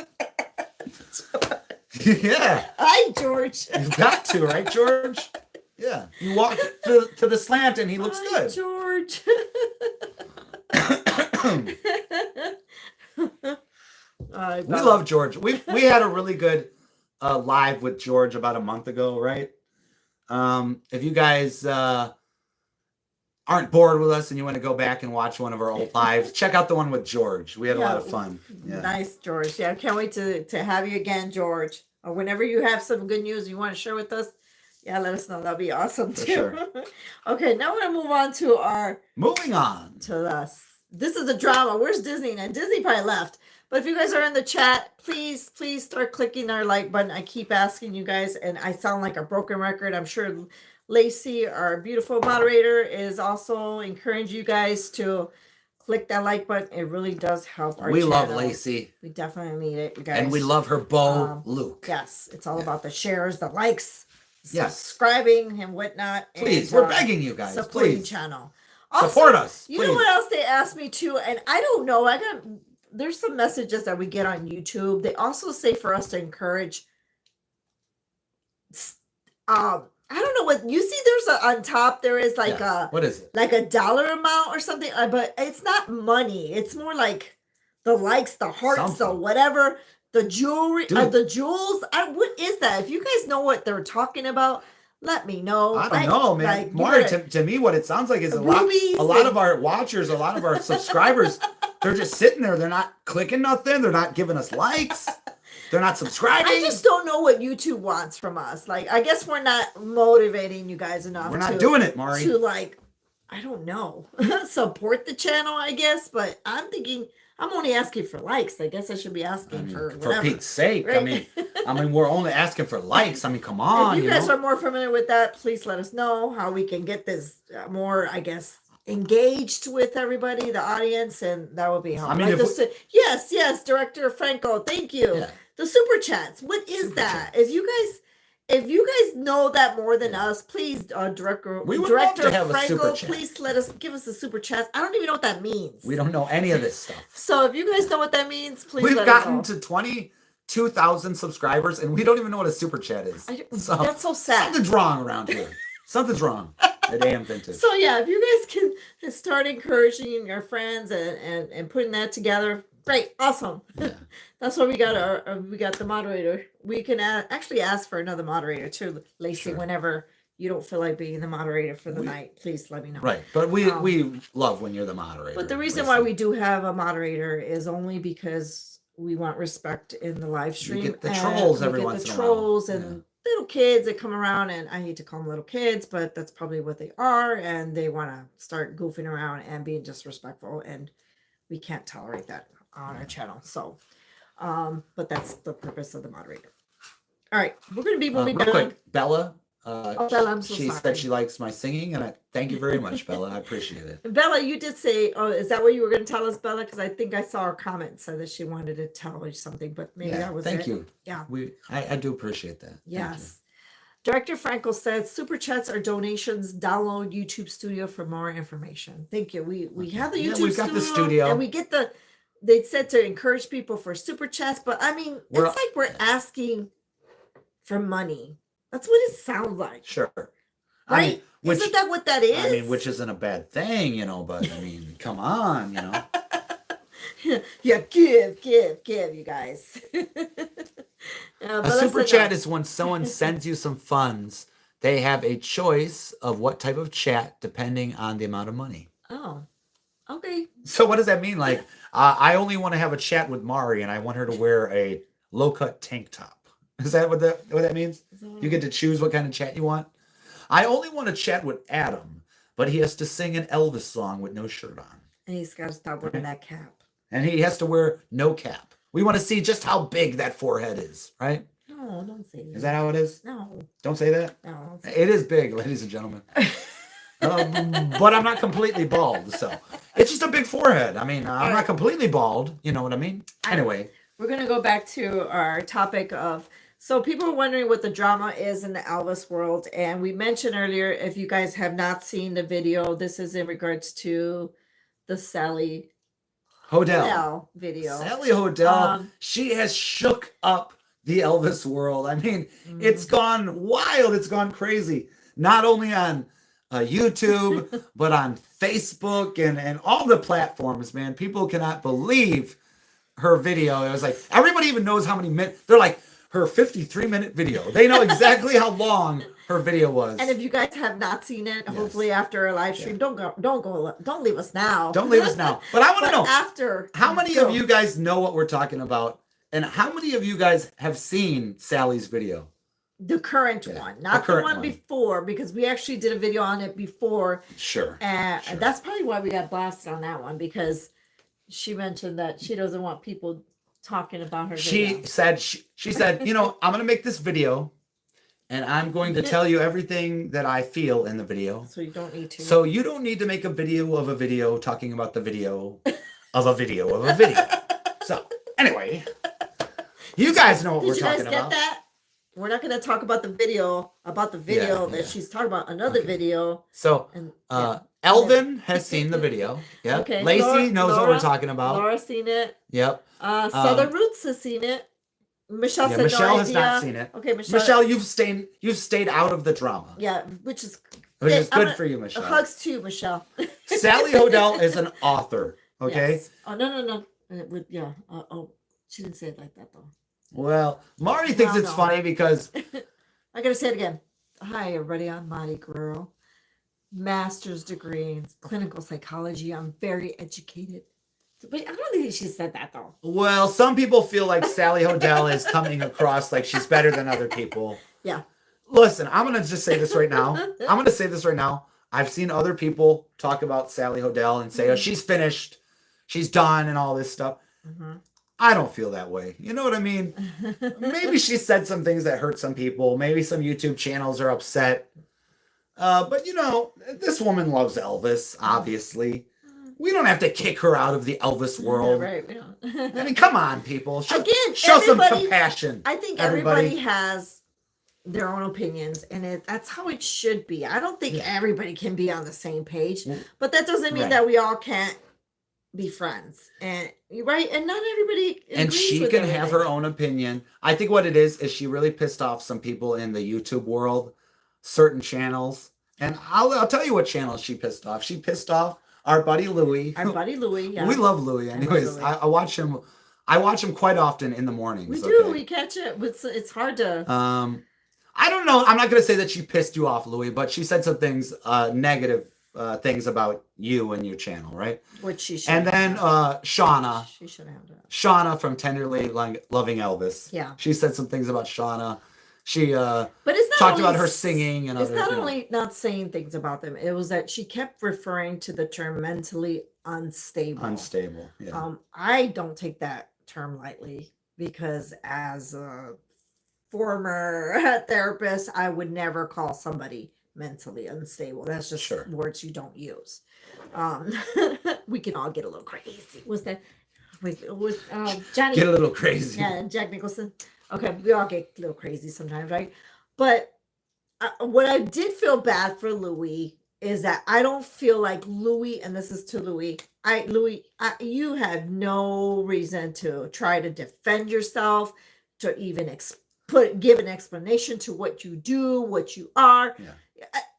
Yeah. Hi, George. You've got to, right, George? Yeah. You walk to the slant and he looks good. George. We love George. We had a really good live with George about a month ago, right? If you guys aren't bored with us and you want to go back and watch one of our old lives, check out the one with George. We had a lot of fun. Yeah. Nice, George. Yeah, I can't wait to have you again, George. Or whenever you have some good news you want to share with us, yeah, let us know. That'd be awesome too. Sure. Okay, now we're gonna move on to our this is a drama. Where's Disney? And Disney probably left. But if you guys are in the chat, please start clicking our like button. I keep asking you guys, and I sound like a broken record. I'm sure Lacey, our beautiful moderator, is also encouraging you guys to click that like button. It really does help our channel. Love Lacey. We definitely need it, you guys. And we love her beau, Luke. Yes, it's all about the shares, the likes, yes, subscribing and whatnot. Please, and, we're begging you guys. Supporting please. Channel. Also, support us. You know what else they asked me too? And I don't know. There's some messages that we get on YouTube. They also say for us to encourage. I don't know what you see. There's on top. There is like what is it? Like a dollar amount or something. But it's not money. It's more like the likes, the hearts, the whatever, the jewelry, the jewels. What is that? If you guys know what they're talking about, let me know. I don't know, man. Like, more to me, what it sounds like is a lot of our watchers, a lot of our subscribers, they're just sitting there. They're not clicking nothing. They're not giving us likes. They're not subscribing. I just don't know what YouTube wants from us. Like, I guess we're not motivating you guys enough. We're not doing it, Mari. To I don't know, support the channel, I guess. But I'm thinking, I'm only asking for likes. I guess I should be asking for whatever. For Pete's sake. Right? I mean, we're only asking for likes. I mean, come on. If you guys are more familiar with that, please let us know how we can get this more, I guess, engaged with everybody, the audience, and that would be helpful. I mean, yes, Director Franco, thank you. Yeah. The super chats. What is that? If you guys know that more than us, please, Director Franco, please give us a super chat. I don't even know what that means. We don't know any of this stuff. So if you guys know what that means, please. We've gotten to 22,000 subscribers, and we don't even know what a super chat is. That's so sad. Something's wrong around here. Something's wrong at AM Vintage. So yeah, if you guys can start encouraging your friends and putting that together, great, awesome. Yeah. That's why we got the moderator. We can actually ask for another moderator too, Lacey. Sure. Whenever you don't feel like being the moderator for the night, please let me know. Right, but we love when you're the moderator. But the reason why we do have a moderator is only because we want respect in the live stream. You get the trolls every once in a while. Trolls and little kids that come around, and I hate to call them little kids, but that's probably what they are, and they want to start goofing around and being disrespectful, and we can't tolerate that on our channel. So, but that's the purpose of the moderator. All right, we're going to be moving real quick. Bella, Bella, I'm so she sorry. said she likes my singing, and I thank you very much, Bella. I appreciate it. Bella, you did say, is that what you were going to tell us, Bella? Because I think I saw her comment said that she wanted to tell us something, but maybe that was thank it. you. Yeah, I do appreciate that. Yes. Director Franco said, super chats are donations. Download YouTube Studio for more information. Thank you. We have the YouTube we've got the studio. And we get they said to encourage people for super chats, but I mean, it's like we're asking for money. That's what it sounds like. Sure. Right? Isn't that what that is? I mean, which isn't a bad thing, but I mean, come on, Yeah, give, you guys. A super chat is when someone sends you some funds. They have a choice of what type of chat depending on the amount of money. Oh, okay. So what does that mean? Like, I only want to have a chat with Mari, and I want her to wear a low-cut tank top. Is that what that means? You get to choose what kind of chat you want? I only want to chat with Adam, but he has to sing an Elvis song with no shirt on. And he's got to stop wearing that cap. And he has to wear no cap. We want to see just how big that forehead is, right? No, don't say that. Is that how it is? No. Don't say that? No. Don't say it is big, ladies and gentlemen. But I'm not completely bald, so it's just a big forehead. I mean, I'm not completely bald. You know what I mean? Anyway. We're going to go back to our topic of... So people are wondering what the drama is in the Elvis world. And we mentioned earlier, if you guys have not seen the video, this is in regards to the Sally Hodel video. Sally Hodel, she has shook up the Elvis world. I mean, it's gone wild. It's gone crazy. Not only on YouTube, but on Facebook and all the platforms, man. People cannot believe her video. It was like, everybody even knows how many minutes. They're like, her 53-minute video. They know exactly how long her video was. And if you guys have not seen it, hopefully after a live stream, don't leave us now. Don't leave us now. But I want to know, after, how many of you guys know what we're talking about? And how many of you guys have seen Sally's video? The current one, not the one before, because we actually did a video on it before. Sure. And that's probably why we got blasted on that one, because she mentioned that she doesn't want people talking about her video. She said, you know, I'm going to make this video and I'm going to tell you everything that I feel in the video. So you don't need to. So you don't need to make a video of a video talking about the video of a video of a video. So anyway, you guys know what we're talking about. Did you guys get that? We're not going to talk about the video that she's talking about, another video. So, Elvin has seen the video. Yeah. Okay. Lacey knows what we're talking about. Laura's seen it. Yep. Southern Roots has seen it. Michelle said Michelle no has not seen it. Okay, Michelle, you've stayed out of the drama. Yeah, which is good for you, Michelle. Hugs to you, Michelle. Sally Hodel is an author. Okay. Yes. Oh no. She didn't say it like that though. Well, Marty thinks it's funny because I gotta say it again. Hi everybody, I'm Marty Guerrero. Master's degree in clinical psychology. I'm very educated. But I don't think she said that though. Well, some people feel like Sally Hodel is coming across like she's better than other people. Yeah. Listen, I'm gonna just say this right now. I've seen other people talk about Sally Hodel and say, oh, she's finished, she's done, and all this stuff. I don't feel that way. You know what I mean? Maybe she said some things that hurt some people. Maybe some YouTube channels are upset. But, you know, this woman loves Elvis, obviously. We don't have to kick her out of the Elvis world. Yeah, right. Yeah. I mean, come on, people. Show some compassion. I think everybody has their own opinions, and that's how it should be. I don't think everybody can be on the same page. But that doesn't mean that we all can't be friends, and and not everybody agrees and she can have her own opinion. I think what it is she really pissed off some people in the YouTube world, certain channels, and I'll tell you what channel she pissed off. She pissed off our buddy Louie. Yeah. We love Louie. Anyways, I watch him. I watch him quite often in the mornings. We do. We catch it. It's hard to. I don't know. I'm not going to say that she pissed you off, Louie, but she said some things negative. Things about you and your channel, right? Which she should. And then Shauna. She should have that. Shauna from Tenderly Loving Elvis. Yeah. She said some things about Shauna. She but it's not talked about her singing and it's not only not saying things about them. It was that she kept referring to the term mentally unstable. Unstable. Yeah. I don't take that term lightly because as a former therapist, I would never call somebody mentally unstable. That's just words you don't use. We can all get a little crazy. Was that with Johnny? Get a little crazy. Yeah, Jack Nicholson. Okay, we all get a little crazy sometimes, right? But what I did feel bad for Louie is that I don't feel like Louie, and this is to Louie. You had no reason to try to defend yourself, to even give an explanation to what you do, what you are. Yeah.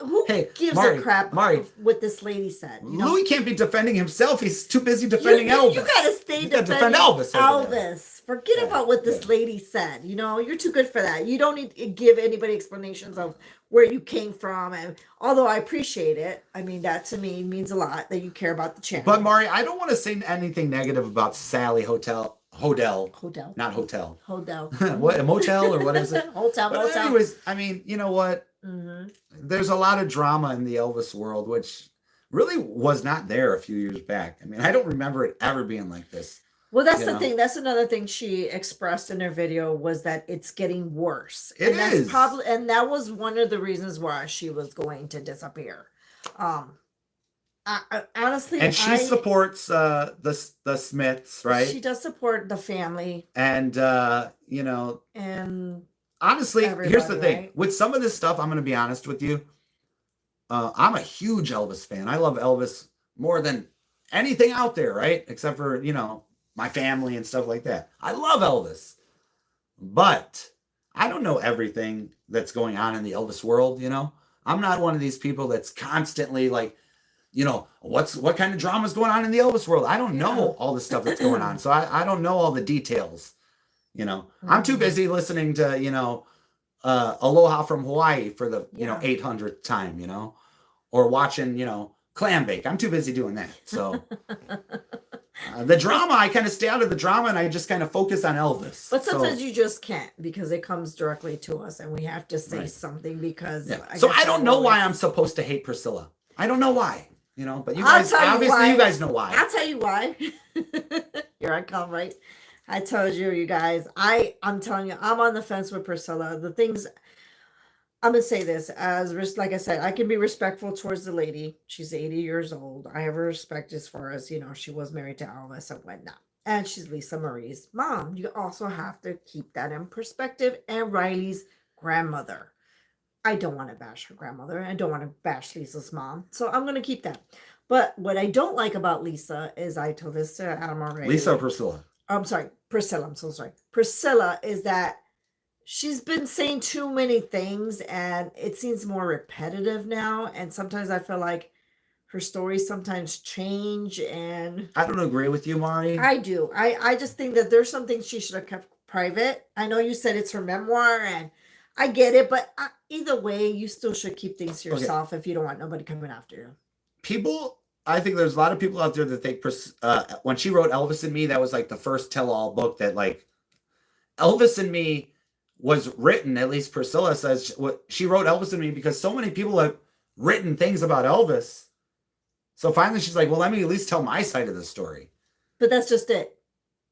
Who gives a crap what this lady said? You know? Louis can't be defending himself. He's too busy defending Elvis. You gotta defend Elvis. Forget about what this lady said. You know, you're too good for that. You don't need to give anybody explanations of where you came from. And although I appreciate it, I mean, that to me means a lot that you care about the channel. But Mari, I don't want to say anything negative about Sally Hodel. Not hotel. Hodel. What, a motel or what is it? Motel. Anyways, I mean, you know what? Mm-hmm. There's a lot of drama in the Elvis world, which really was not there a few years back. I mean, I don't remember it ever being like this. Well, that's the thing. That's another thing she expressed in her video was that it's getting worse. That's probably, and that was one of the reasons why she was going to disappear. Honestly, and she supports the Smiths, right? She does support the family, and and honestly, here's the thing: with some of this stuff, I'm going to be honest with you. I'm a huge Elvis fan. I love Elvis more than anything out there, right? Except for, my family and stuff like that. I love Elvis, but I don't know everything that's going on in the Elvis world, I'm not one of these people that's constantly like, what kind of drama is going on in the Elvis world? I don't know all the stuff that's going on. So I don't know all the details, I'm too busy listening to, Aloha from Hawaii for the, 800th time, or watching, clam bake. I'm too busy doing that. So the drama, I kind of stay out of the drama and I just kind of focus on Elvis. But sometimes you just can't because it comes directly to us and we have to say something because. Yeah. I don't know why I'm supposed to hate Priscilla. I don't know why, but you guys, obviously you guys know why. I'll tell you why. Here I come, right? I told you guys, I'm telling you, I'm on the fence with Priscilla. The things, I'm going to say this, like I said, I can be respectful towards the lady. She's 80 years old. I have her respect as far as, she was married to Elvis and whatnot. And she's Lisa Marie's mom. You also have to keep that in perspective. And Riley's grandmother. I don't want to bash her grandmother. I don't want to bash Lisa's mom. So I'm going to keep that. But what I don't like about Lisa is, I told this to Adam already. Lisa or Priscilla? I'm sorry, Priscilla. I'm so sorry. Priscilla is that she's been saying too many things and it seems more repetitive now. And sometimes I feel like her stories sometimes change and... I don't agree with you, Mari. I do. I just think that there's some things she should have kept private. I know you said it's her memoir and I get it, but either way, you still should keep things to yourself if you don't want nobody coming after you. I think there's a lot of people out there that think when she wrote Elvis and Me, that was like the first tell-all book that like Elvis and Me was written, at least Priscilla says she wrote Elvis and Me because so many people have written things about Elvis. So finally she's like, well, let me at least tell my side of the story. But that's just it.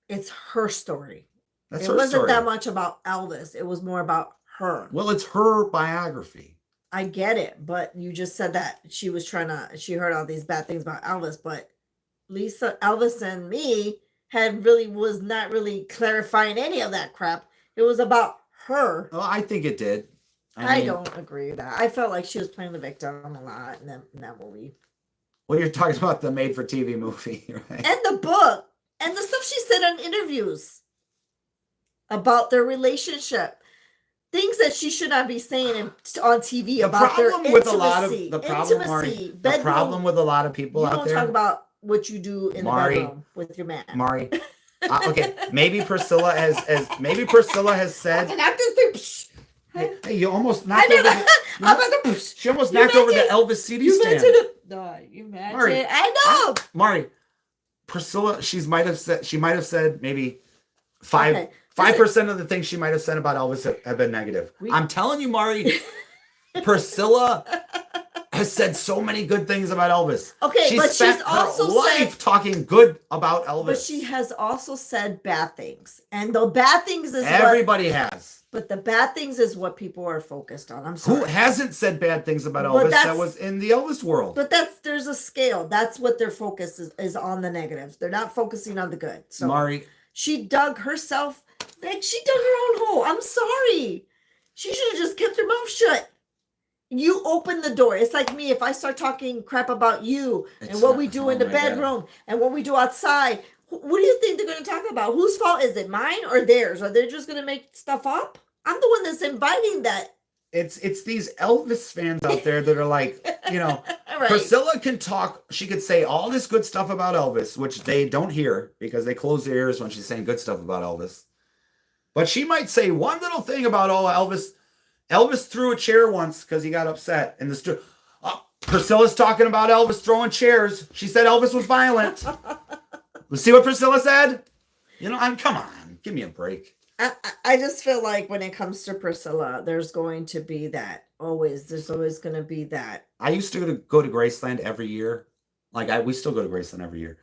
It's her story. It wasn't that much about Elvis. It was more about her. Well, it's her biography. I get it, but you just said that she heard all these bad things about Elvis, but Elvis and Me was not really clarifying any of that crap. It was about her. Well, I think it did. I don't agree with that. I felt like she was playing the victim a lot in that movie. Well, you're talking about the made-for-TV movie, right? And the book. And the stuff she said on interviews about their relationship. Things that she should not be saying on TV about their intimacy. The problem with a lot of people out there. You don't talk about what you do in the bedroom with your man. Mari. Okay, maybe Priscilla has said. Hey, you almost knocked over. She almost knocked over the Elvis CD stand. You imagine? Mari, I know. Mari, Priscilla, she might have said maybe 5% of the things she might have said about Elvis have been negative. I'm telling you, Mari, Priscilla has said so many good things about Elvis. Okay, but she's also said talking good about Elvis. But she has also said bad things. And the bad things is everybody has. But the bad things is what people are focused on. I'm sorry. Who hasn't said bad things about Elvis that was in the Elvis world? But there's a scale. That's what their focus is on, the negatives. They're not focusing on the good. So Mari, she dug herself, like she dug her own hole. I'm sorry. She should have just kept her mouth shut. You open the door. It's like me. If I start talking crap about you and what we do in the bedroom and what we do outside, what do you think they're going to talk about? Whose fault is it? Mine or theirs? Are they just going to make stuff up? I'm the one that's inviting that. It's these Elvis fans out there that are like, Right. Priscilla can talk. She could say all this good stuff about Elvis, which they don't hear because they close their ears when she's saying good stuff about Elvis. But she might say one little thing about Elvis. Elvis threw a chair once because he got upset in the studio. Priscilla's talking about Elvis throwing chairs. She said Elvis was violent. Let's see what Priscilla said. Come on, give me a break. I just feel like when it comes to Priscilla, there's going to be that always. There's always going to be that. I used to go to Graceland every year. We still go to Graceland every year.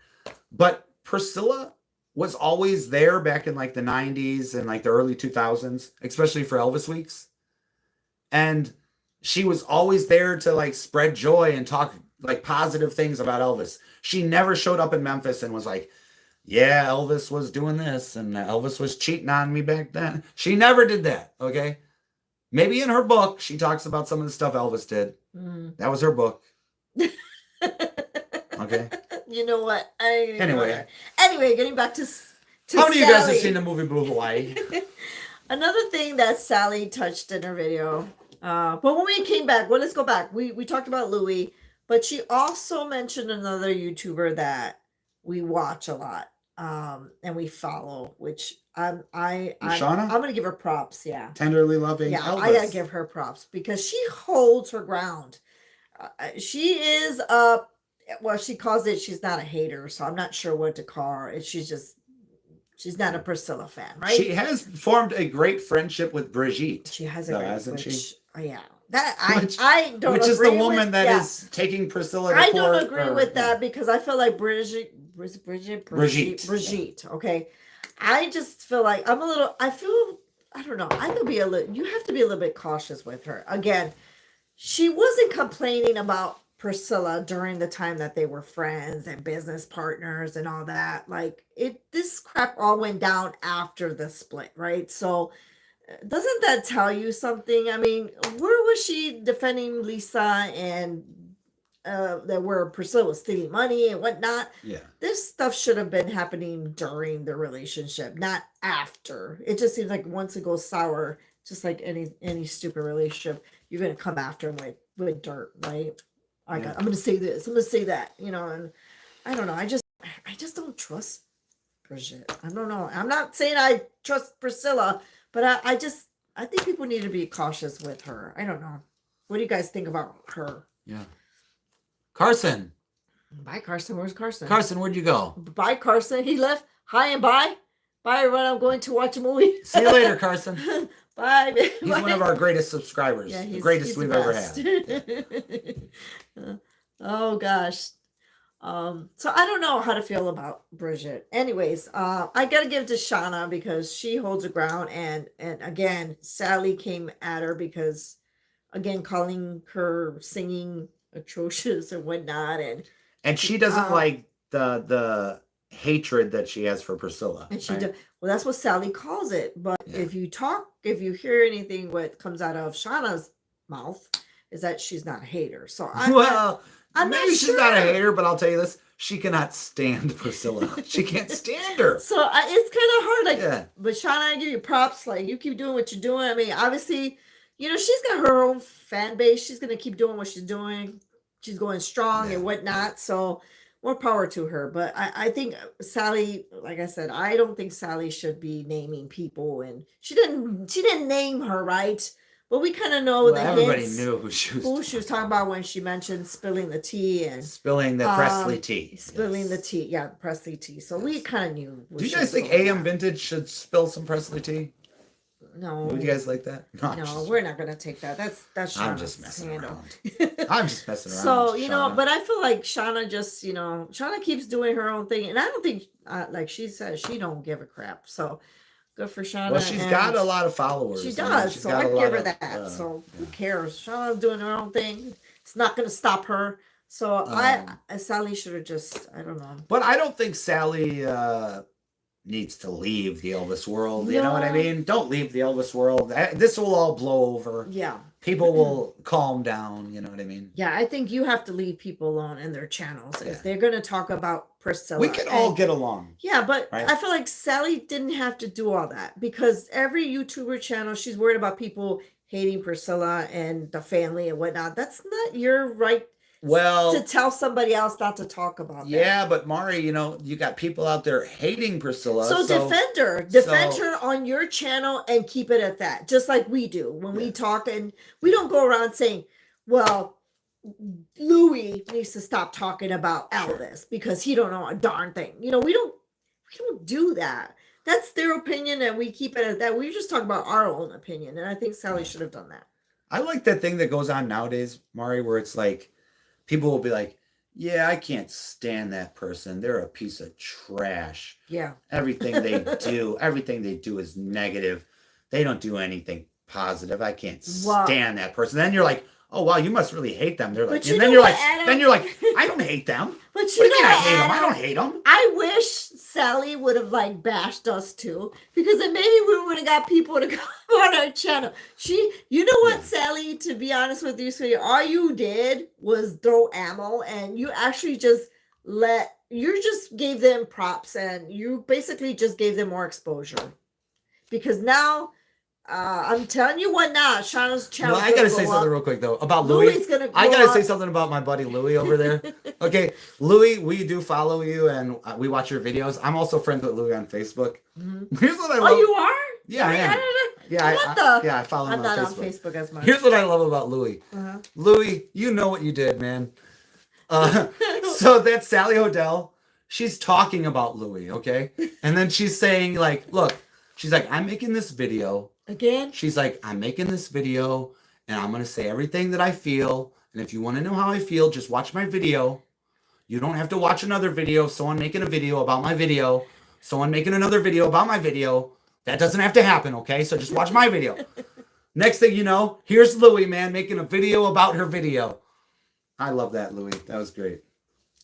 But Priscilla was always there back in like the 90s and like the early 2000s, especially for Elvis weeks. And she was always there to like spread joy and talk like positive things about Elvis. She never showed up in Memphis and was like, yeah, Elvis was doing this and Elvis was cheating on me back then. She never did that, okay? Maybe in her book, she talks about some of the stuff Elvis did. That was her book. Okay. You know what? Anyway, getting back to how many of you guys have Sally. seen the movie Blue Hawaii? Another thing that Sally touched in her video. But when we came back, well, let's go back. We talked about Louie, but she also mentioned another YouTuber that we watch a lot, and we follow, which I'm gonna give her props. Yeah, Tenderly loving. yeah, Elvis. I gotta give her props because she holds her ground. She is well, she calls it. She's not a hater, so I'm not sure what to call her. She's not a Priscilla fan, right? She has formed a great friendship with Brigitte. She has a great, hasn't she? Yeah, that I don't. Which agree is the woman with, that yeah. is taking Priscilla. To I court, don't agree with that because I feel like Brigitte. Okay, I just feel like I'm a little. I don't know. I could be a little. You have to be a little bit cautious with her. Again, she wasn't complaining about Priscilla during the time that they were friends and business partners and all that. Like this crap all went down after the split, right? So doesn't that tell you something? I mean, where was she defending Lisa and that where Priscilla was stealing money and whatnot? Yeah. This stuff should have been happening during the relationship, not after. It just seems like once it goes sour, just like any stupid relationship, you're gonna come after him with dirt, right? I'm gonna say this, I'm gonna say that, and I don't know. I just don't trust Brigitte. I don't know. I'm not saying I trust Priscilla, but I think people need to be cautious with her. I don't know. What do you guys think about her? Yeah. Carson. Bye, Carson. Where's Carson? Carson, where'd you go? Bye, Carson. He left. Hi and bye. Bye, everyone. I'm going to watch a movie. See you later, Carson. Bye. He's one of our greatest subscribers. Yeah, the greatest we've ever had. Oh, gosh. So I don't know how to feel about Brigitte. Anyways, I gotta give it to Shauna because she holds her ground, and again, Sally came at her because, again, calling her singing atrocious and whatnot, and she doesn't like the hatred that she has for Priscilla. And she well, that's what Sally calls it. But if you hear anything, what comes out of Shauna's mouth is that she's not a hater. So I'm maybe not she's sure. not a hater, but I'll tell you this: she cannot stand Priscilla. She can't stand her. So it's kind of hard. But Shauna, I give you props. Like, you keep doing what you're doing. I mean, obviously, she's got her own fan base. She's gonna keep doing what she's doing. She's going strong and whatnot. So more power to her. But I think Sally, like I said, I don't think Sally should be naming people. And she didn't name her, right? But we kind of know that everybody knew who she was talking about when she mentioned spilling the tea and spilling the Presley tea. Spilling the tea, yeah, Presley tea. So we kind of knew. Do you guys think AM Vintage should spill some Presley tea? No. Would you guys like that? No, we're not gonna take that. That's I'm just messing around. So but I feel like Shauna just, Shauna keeps doing her own thing, and I don't think, like she says, she don't give a crap. So. Good for Shauna. Well, she's got a lot of followers. She does, so I give her that. So who cares? Shauna's doing her own thing. It's not going to stop her. So Sally should have just, I don't know. But I don't think Sally needs to leave the Elvis world. No. You know what I mean? Don't leave the Elvis world. This will all blow over. Yeah. People will calm down. You know what I mean? Yeah, I think you have to leave people alone in their channels. If they're going to talk about Priscilla. We can all get along. Yeah, but I feel like Sally didn't have to do all that because every YouTuber channel, she's worried about people hating Priscilla and the family and whatnot. That's not your right. Well, to tell somebody else not to talk about that. Yeah, but Mari, you got people out there hating Priscilla. So defend her on your channel and keep it at that, just like we do when we talk, and we don't go around saying, well, Louis needs to stop talking about Elvis because he don't know a darn thing. We don't do that. That's their opinion, and we keep it at that. We just talk about our own opinion, and I think Sally should have done that. I like that thing that goes on nowadays, Mari, where it's like people will be like, yeah, I can't stand that person. They're a piece of trash. Yeah. Everything they do is negative. They don't do anything positive. I can't stand that person. Then you're like, oh wow, you must really hate them. They're like, and then you're like, I don't hate them. But what do you mean I hate them? I don't hate them. I wish Sally would have bashed us too, because then maybe we would have got people to come on our channel. Sally, to be honest with you, sweetie, all you did was throw ammo, and you actually just you just gave them props, and you basically just gave them more exposure, because now I'm telling you what, now Shauna's channel. Well, I gotta say something real quick though about Louis. I gotta say something about my buddy Louis over there. Okay, Louis, we do follow you and we watch your videos. I'm also friends with Louis on Facebook. Mm-hmm. Here's what I love. Oh, you are? Yeah, I am. I follow him I'm not on Facebook as much. Here's what I love about Louis. Louis, you know what you did, man. So that's Sally Hodell. She's talking about Louis, okay? And then she's saying, like, look, she's like, I'm making this video. Again? She's like, I'm making this video, and I'm going to say everything that I feel. And if you want to know how I feel, just watch my video. You don't have to watch another video. Someone making a video about my video. Someone making another video about my video. That doesn't have to happen, okay? So just watch my video. Next thing you know, here's Louis, man, making a video about her video. I love that, Louis. That was great.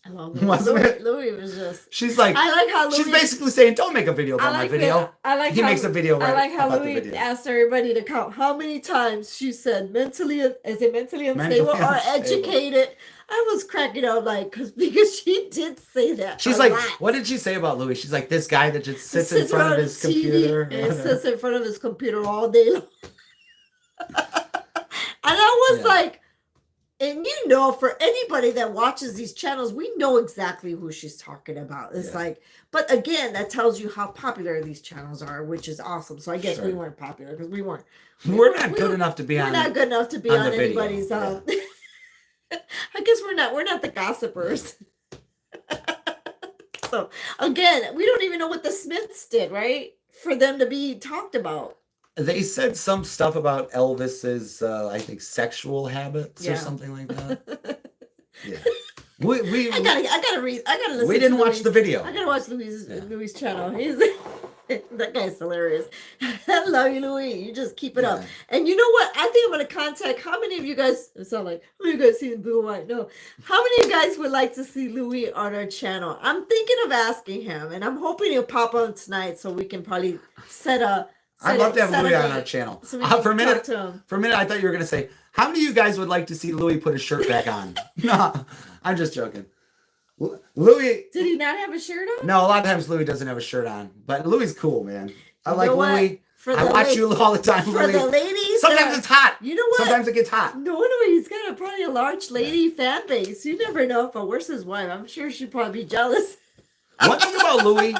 I love it. Louis was just... She's like... I like how Louis... She's basically saying, don't make a video about my video. He makes a video right I like how Louis asked everybody to count how many times she said mentally unstable or educated. I was cracking up, like, because she did say that. She's like, what did she say about Louis? She's like, this guy that just sits in front of his computer. And sits in front of his computer all day long. And I was like... And you know, for anybody that watches these channels, we know exactly who she's talking about. It's like, but again, that tells you how popular these channels are, which is awesome. So I guess we weren't popular because we weren't. We're not good enough to be on. We're not good enough to be on anybody's. I guess we're not. We're not the gossipers. So again, we don't even know what the Smiths did, right? For them to be talked about. They said some stuff about Elvis's, I think, sexual habits or something like that. Yeah. I gotta read. I gotta listen. We didn't watch the video. I gotta watch Louis' channel. That guy's hilarious. I love you, Louis. You just keep it up. And you know what? I think I'm gonna contact. How many of you guys? It sounds like, who you guys see in blue and white? No. How many of you guys would like to see Louis on our channel? I'm thinking of asking him, and I'm hoping he'll pop on tonight so we can probably set a. I'd love to have Louis on our channel. So for a minute, I thought you were going to say, how many of you guys would like to see Louis put his shirt back on? No, I'm just joking. Louis. Did he not have a shirt on? No, a lot of times Louis doesn't have a shirt on. But Louis is cool, man. I like Louis. I watch you all the time, for Louis. The ladies. Sometimes it's hot. You know what? Sometimes it gets hot. No, he's got probably a large lady fan base. You never know. But where's his wife? I'm sure she'd probably be jealous. One thing about Louis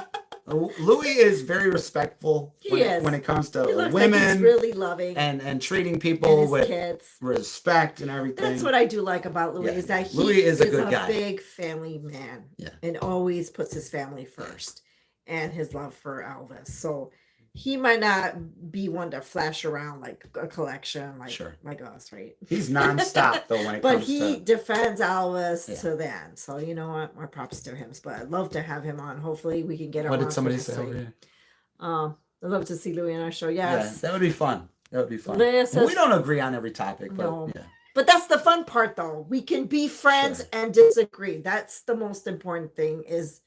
is very respectful when it comes to women. Like he's really loving and treating people and with kids. Respect and everything. That's what I do like about Louis is that Louis is a good guy. Big family man and always puts his family first and his love for Elvis. So he might not be one to flash around like a collection like us, right? He's nonstop though when it comes to... But he defends Elvis to the end. So you know what? More props to him. But I'd love to have him on. Hopefully we can get him on. What did somebody say over here? I'd love to see Louis on our show. Yes. Yeah, that would be fun. We don't agree on every topic, but no. But that's the fun part though. We can be friends and disagree. That's the most important thing is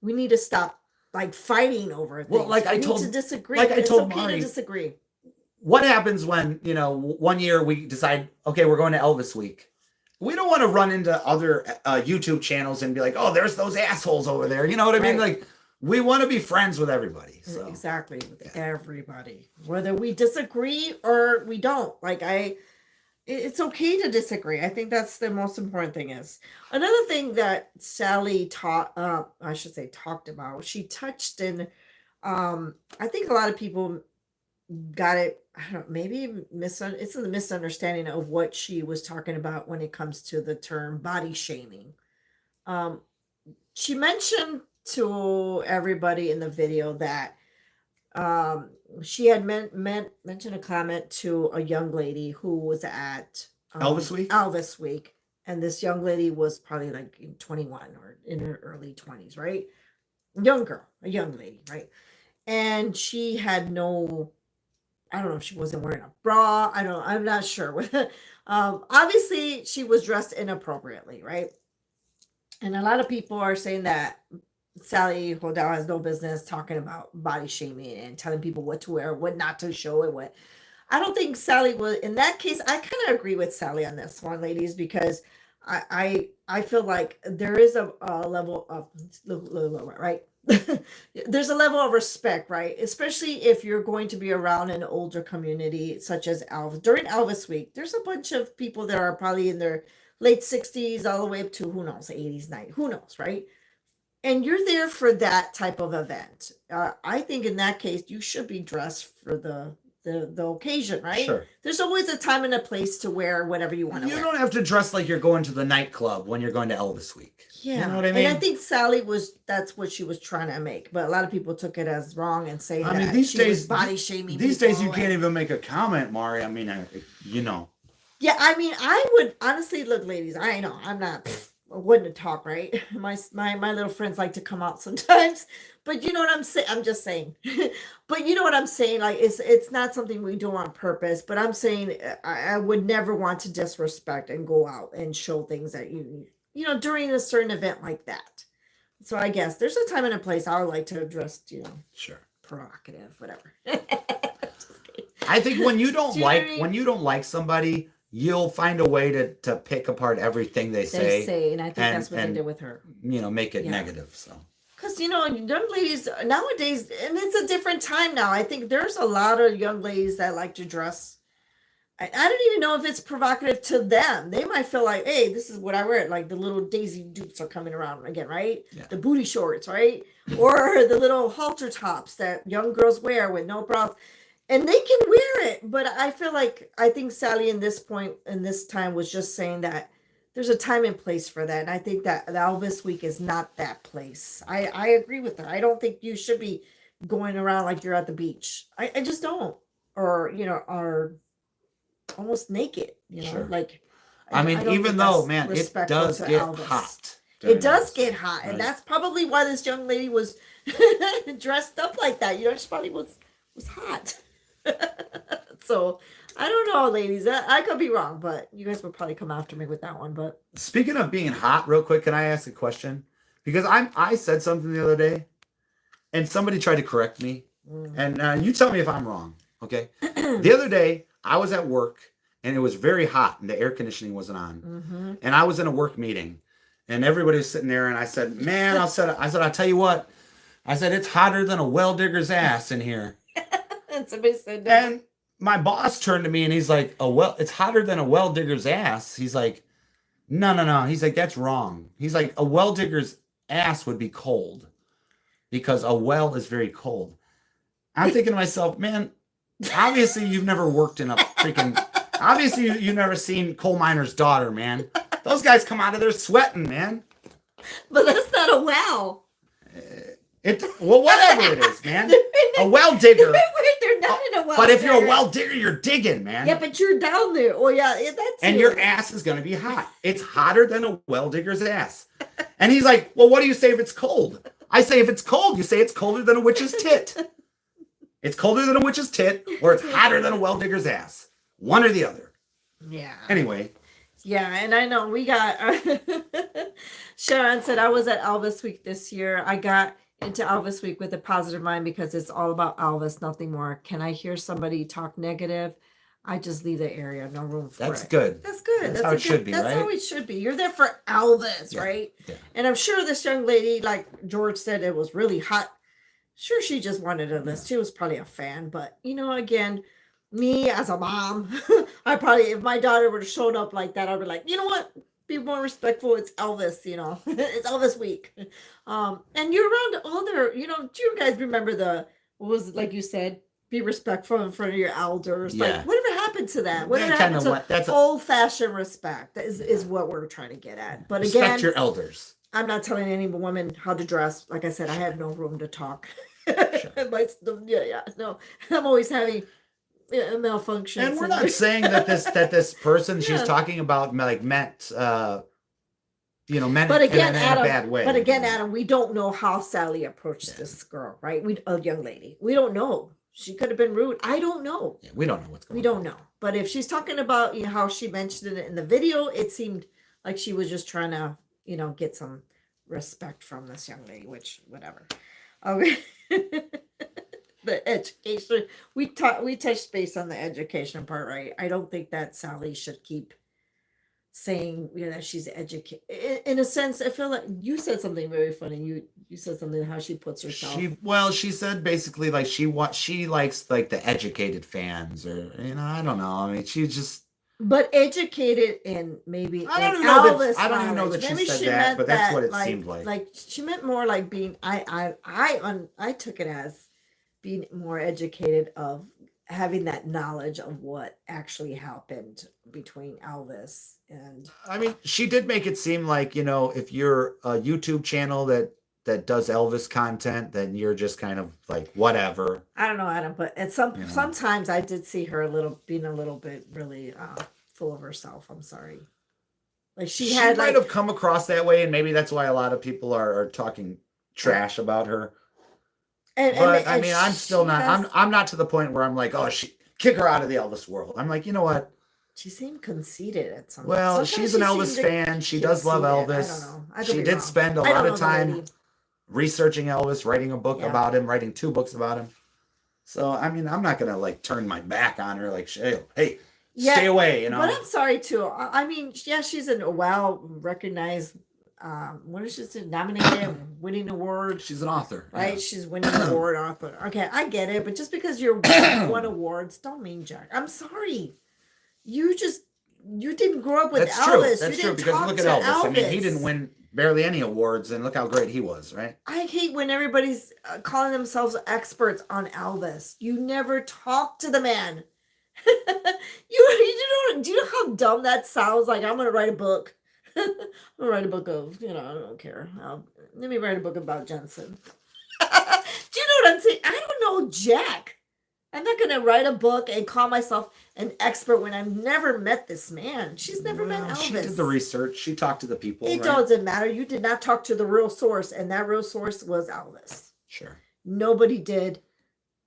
we need to stop like fighting over things. Well, like I told, to disagree. Like I told okay Mari, to disagree. What happens when, one year we decide, okay, we're going to Elvis week. We don't want to run into other YouTube channels and be like, oh, there's those assholes over there. You know what I mean? Like, we want to be friends with everybody. So. Exactly. With everybody. Whether we disagree or we don't. It's okay to disagree. I think that's the most important thing is. Another thing that Sally talked about, she touched in, I think a lot of people got it, I don't know, maybe it's a misunderstanding of what she was talking about when it comes to the term body shaming. She mentioned to everybody in the video that she had mentioned a comment to a young lady who was at Elvis Week, and this young lady was probably like 21 or in her early 20s, right? A young lady, right? And she had I don't know if she wasn't wearing a bra. I'm not sure. Obviously, she was dressed inappropriately, right? And a lot of people are saying that Sally Hodell has no business talking about body shaming and telling people what to wear, what not to show, and what. I don't think Sally was in that case. I kind of agree with Sally on this one, ladies, because I feel like there is a level of right. There's a level of respect, right? Especially if you're going to be around an older community such as Elvis. During Elvis week, there's a bunch of people that are probably in their late 60s all the way up to who knows, 80s, 90s, who knows, right? And you're there for that type of event. I think in that case, you should be dressed for the occasion, right? Sure. There's always a time and a place to wear whatever you want to wear. You don't have to dress like you're going to the nightclub when you're going to Elvis week. Yeah. You know what I mean? And I think Sally that's what she was trying to make, but a lot of people took it as wrong and saying that these she days was body shaming. These days you can't even make a comment, Mari. I mean, you know. Yeah, I mean, I would honestly look, ladies. I know I'm not. I wouldn't talk, right? My little friends like to come out sometimes, but you know what I'm saying. I'm just saying, but you know what I'm saying. Like it's not something we do on purpose. But I'm saying I would never want to disrespect and go out and show things that you know during a certain event like that. So I guess there's a time and a place I would like to address. You know, sure, provocative, whatever. I think when you don't when you don't like somebody, you'll find a way to pick apart everything they say. And I think that's what they did with her. You know, make it negative. So, because you know, young ladies nowadays, and it's a different time now. I think there's a lot of young ladies that like to dress. I don't even know if it's provocative to them. They might feel like, hey, this is what I wear. Like the little Daisy Dukes are coming around again, right? Yeah. The booty shorts, right? Or the little halter tops that young girls wear with no bras. And they can wear it, but I feel like I think Sally in this time was just saying that there's a time and place for that. And I think that the Elvis week is not that place. I agree with her. I don't think you should be going around like you're at the beach. I just don't. Or, you know, are almost naked, you know, like. I mean, even though, man, it does get hot. It does get hot. Right? And that's probably why this young lady was dressed up like that. You know, she probably was hot. So I don't know, ladies. I could be wrong, but you guys would probably come after me with that one. But speaking of being hot, real quick, can I ask a question? Because I said something the other day, and somebody tried to correct me, and you tell me if I'm wrong. Okay. The other day I was at work and it was very hot and the air conditioning wasn't on, and I was in a work meeting, and everybody was sitting there, and I said, "Man," I said, "I'll tell you what," I said, "it's hotter than a well digger's ass in here." And somebody said that. And my boss turned to me and he's like, it's hotter than a well digger's ass. He's like, no. He's like, that's wrong. He's like, a well digger's ass would be cold because a well is very cold. I'm thinking to myself, man, obviously you've never worked in a freaking, obviously you've never seen Coal Miner's Daughter, man. Those guys come out of there sweating, man. But that's not a well. Well, whatever it is, man. A well digger. They're not in a well. But if you're a well digger, you're digging, man. Yeah, but you're down there. Oh, yeah, that's. And your ass is gonna be hot. It's hotter than a well digger's ass. And he's like, "Well, what do you say if it's cold?" I say, "If it's cold, you say it's colder than a witch's tit. It's colder than a witch's tit, or it's hotter than a well digger's ass. One or the other." Yeah. Anyway. Yeah, and I know we got. Sharon said I was at Elvis Week this year. I got into Elvis Week with a positive mind because it's all about Elvis, nothing more. Can I hear somebody talk negative? I just leave the area, no room for That's it. Good. That's good. That's how it should be, right? That's how it should be. You're there for Elvis, right? Yeah. And I'm sure this young lady, like George said, it was really hot. Sure, she just wanted a list. She was probably a fan, but you know, again, me as a mom, I probably, if my daughter would have shown up like that, I'd be like, you know what? Be more respectful. It's Elvis, you know. It's Elvis week. And you're around older, you know, do you guys remember what was it, like you said, be respectful in front of your elders? Yeah. Like, whatever happened to that? Whatever happened to that's old-fashioned respect is what we're trying to get at. But respect again, your elders. I'm not telling any woman how to dress. Like I said, I have no room to talk. Sure. No, I'm always having malfunctions. And we're not saying that this person she's talking about like meant meant but again, in Adam, a bad way. But again, Adam, we don't know how Sally approached this girl, right? A young lady. We don't know. She could have been rude. I don't know. Yeah, we don't know what's going on. We don't know. But if she's talking about how she mentioned it in the video, it seemed like she was just trying to, get some respect from this young lady, which whatever. Okay. The education. We touched base on the education part, right? I don't think that Sally should keep saying, that she's educated. In a sense, I feel like you said something very funny. You said something how she puts herself. She said basically like she likes like the educated fans, or I don't know. I mean, she just. But educated in maybe I don't even know that maybe she said that, but that's what it seemed like. Like she meant more like being. I took it as being more educated of having that knowledge of what actually happened between Elvis and. I mean, she did make it seem like if you're a YouTube channel that does Elvis content, then you're just kind of like whatever. I don't know, Adam, but at sometimes I did see her being a little bit really full of herself. I'm sorry. Like she might have come across that way, and maybe that's why a lot of people are talking trash about her. But I mean, I'm still not. I'm not to the point where I'm like, oh, kick her out of the Elvis world. I'm like, you know what? She seemed conceited at some. Well, sometimes she's an Elvis fan. She does love Elvis. I don't know. She did spend a lot of time researching Elvis, writing a book about him, writing 2 books about him. So I mean, I'm not gonna like turn my back on her. Like, hey, stay away. But I'm sorry too. I mean, she's a well-recognized. What is she nominated, winning award? She's an author, right? Yeah. She's winning an award author. Okay, I get it, but just because you're won awards, don't mean jack. I'm sorry. You didn't grow up with Elvis. That's true because look at Elvis. I mean, he didn't win barely any awards, and look how great he was, right? I hate when everybody's calling themselves experts on Elvis. You never talk to the man. Do you know how dumb that sounds? Like, I'm gonna write a book. I'm gonna write a book of, I don't care. Let me write a book about Jensen. Do you know what I'm saying? I don't know jack. I'm not going to write a book and call myself an expert when I've never met this man. She's never met Elvis. She did the research. She talked to the people. It doesn't matter. You did not talk to the real source, and that real source was Elvis. Sure. Nobody did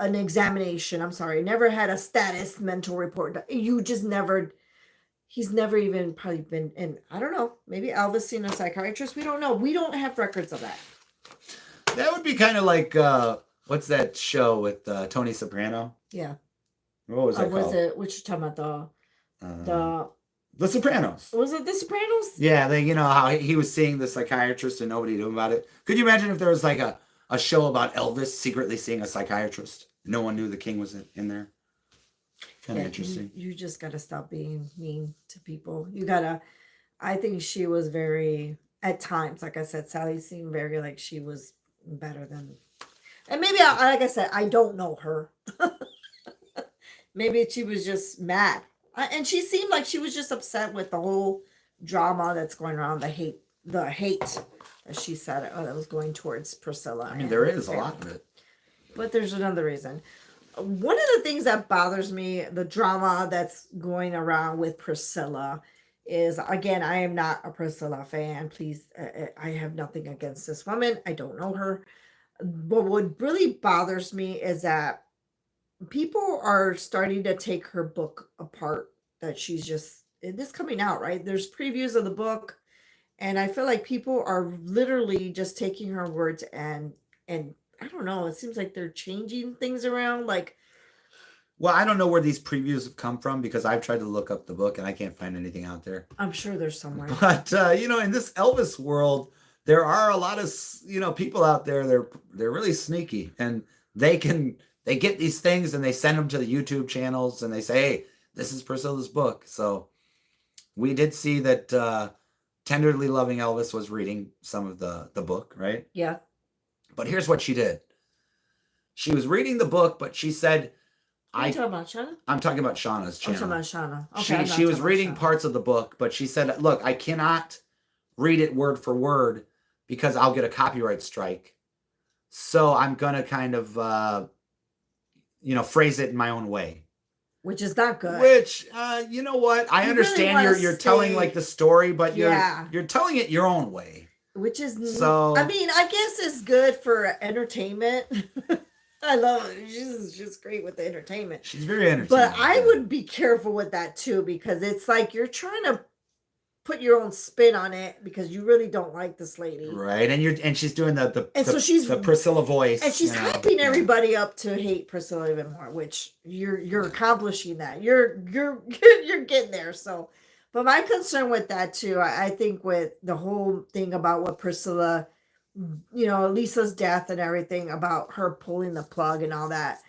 an examination. I'm sorry. Never had a status mental report. You just never. He's never even probably been in. I don't know. Maybe Elvis seen a psychiatrist. We don't know. We don't have records of that. That would be kind of like. What's that show with Tony Soprano? Yeah. What was that called? Was it? Which you're talking about? The Sopranos. Was it The Sopranos? Yeah, how he was seeing the psychiatrist and nobody knew about it. Could you imagine if there was like a show about Elvis secretly seeing a psychiatrist? No one knew the king was in there. Kind of interesting. You just got to stop being mean to people. I think she was very, at times, like I said, Sally seemed very like she was better than. And maybe, like I said, I don't know her. Maybe she was just mad. And she seemed like she was just upset with the whole drama that's going around, the hate, as she said, that was going towards Priscilla. I mean, there is a lot of it. But there's another reason. One of the things that bothers me, the drama that's going around with Priscilla, is, again, I am not a Priscilla fan. Please, I have nothing against this woman. I don't know her. But what really bothers me is that people are starting to take her book apart. That she's just, it is coming out, right? There's previews of the book, and I feel like people are literally just taking her words and I don't know. It seems like they're changing things around. Like, well, I don't know where these previews have come from because I've tried to look up the book and I can't find anything out there. I'm sure there's somewhere. But in this Elvis world, there are a lot of people out there. They're really sneaky, and they get these things and they send them to the YouTube channels and they say, "Hey, this is Priscilla's book." So we did see that Tenderly Loving Elvis was reading some of the book, right? Yeah. But here's what she did. She was reading the book, but she said, Are you talking about Shauna? I'm talking about Shauna's channel. I'm talking about Shauna. Okay, she was reading parts of the book, but she said, "Look, I cannot read it word for word because I'll get a copyright strike. So I'm going to kind of, phrase it in my own way." Which is not good. Which, you know what? I understand really you're telling like the story, but you're telling it your own way. Which is, so, I mean, I guess it's good for entertainment. I love it. She's just great with the entertainment. She's very entertaining. But I would be careful with that too, because it's like you're trying to put your own spin on it because you really don't like this lady. Right. And she's doing the Priscilla voice. And she's hyping everybody up to hate Priscilla even more, which you're accomplishing that. You're getting there. So, But my concern with that too, I think with the whole thing about what Priscilla, Lisa's death and everything about her pulling the plug and all that.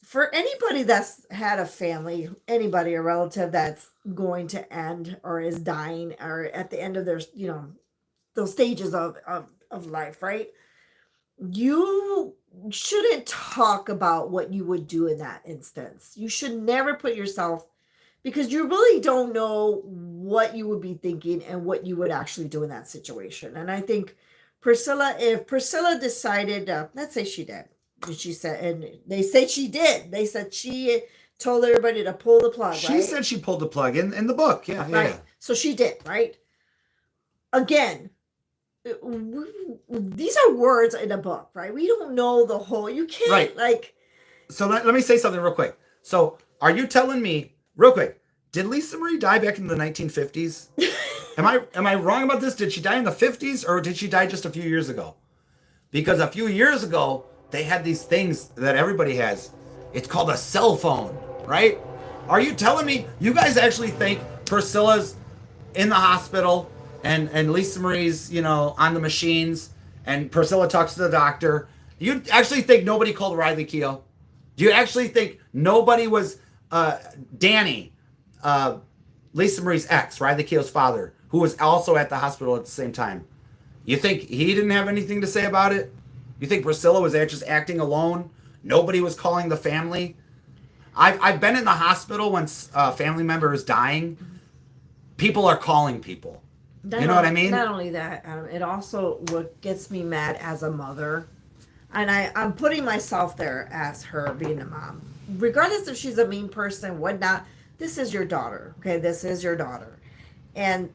For anybody that's had a family, anybody, a relative that's going to end or is dying or at the end of their, those stages of life, right? You shouldn't talk about what you would do in that instance. You should never put yourself, because you really don't know what you would be thinking and what you would actually do in that situation. And I think if Priscilla decided, let's say she did, she said, and they say she did, they said she told everybody to pull the plug, She right? said she pulled the plug in the book. Yeah, right. Yeah. So she did, right? Again, these are words in a book, right? We don't know the whole, you can't right. So let me say something real quick. So are you telling me, real quick, did Lisa Marie die back in the 1950s? Am I wrong about this? Did she die in the 50s or did she die just a few years ago? Because a few years ago, they had these things that everybody has. It's called a cell phone, right? Are you telling me you guys actually think Priscilla's in the hospital and Lisa Marie's, on the machines and Priscilla talks to the doctor? Do you actually think nobody called Riley Keough? Do you actually think nobody was Danny, Lisa Marie's ex, Riley Keough's father, who was also at the hospital at the same time? You think he didn't have anything to say about it? You think Priscilla was just acting alone? Nobody was calling the family? I've been in the hospital when a family member is dying. People are calling people. You know what I mean? Not only that, it also, what gets me mad as a mother, and I'm putting myself there as her being a mom, regardless if she's a mean person, whatnot, this is your daughter, okay? This is your daughter. And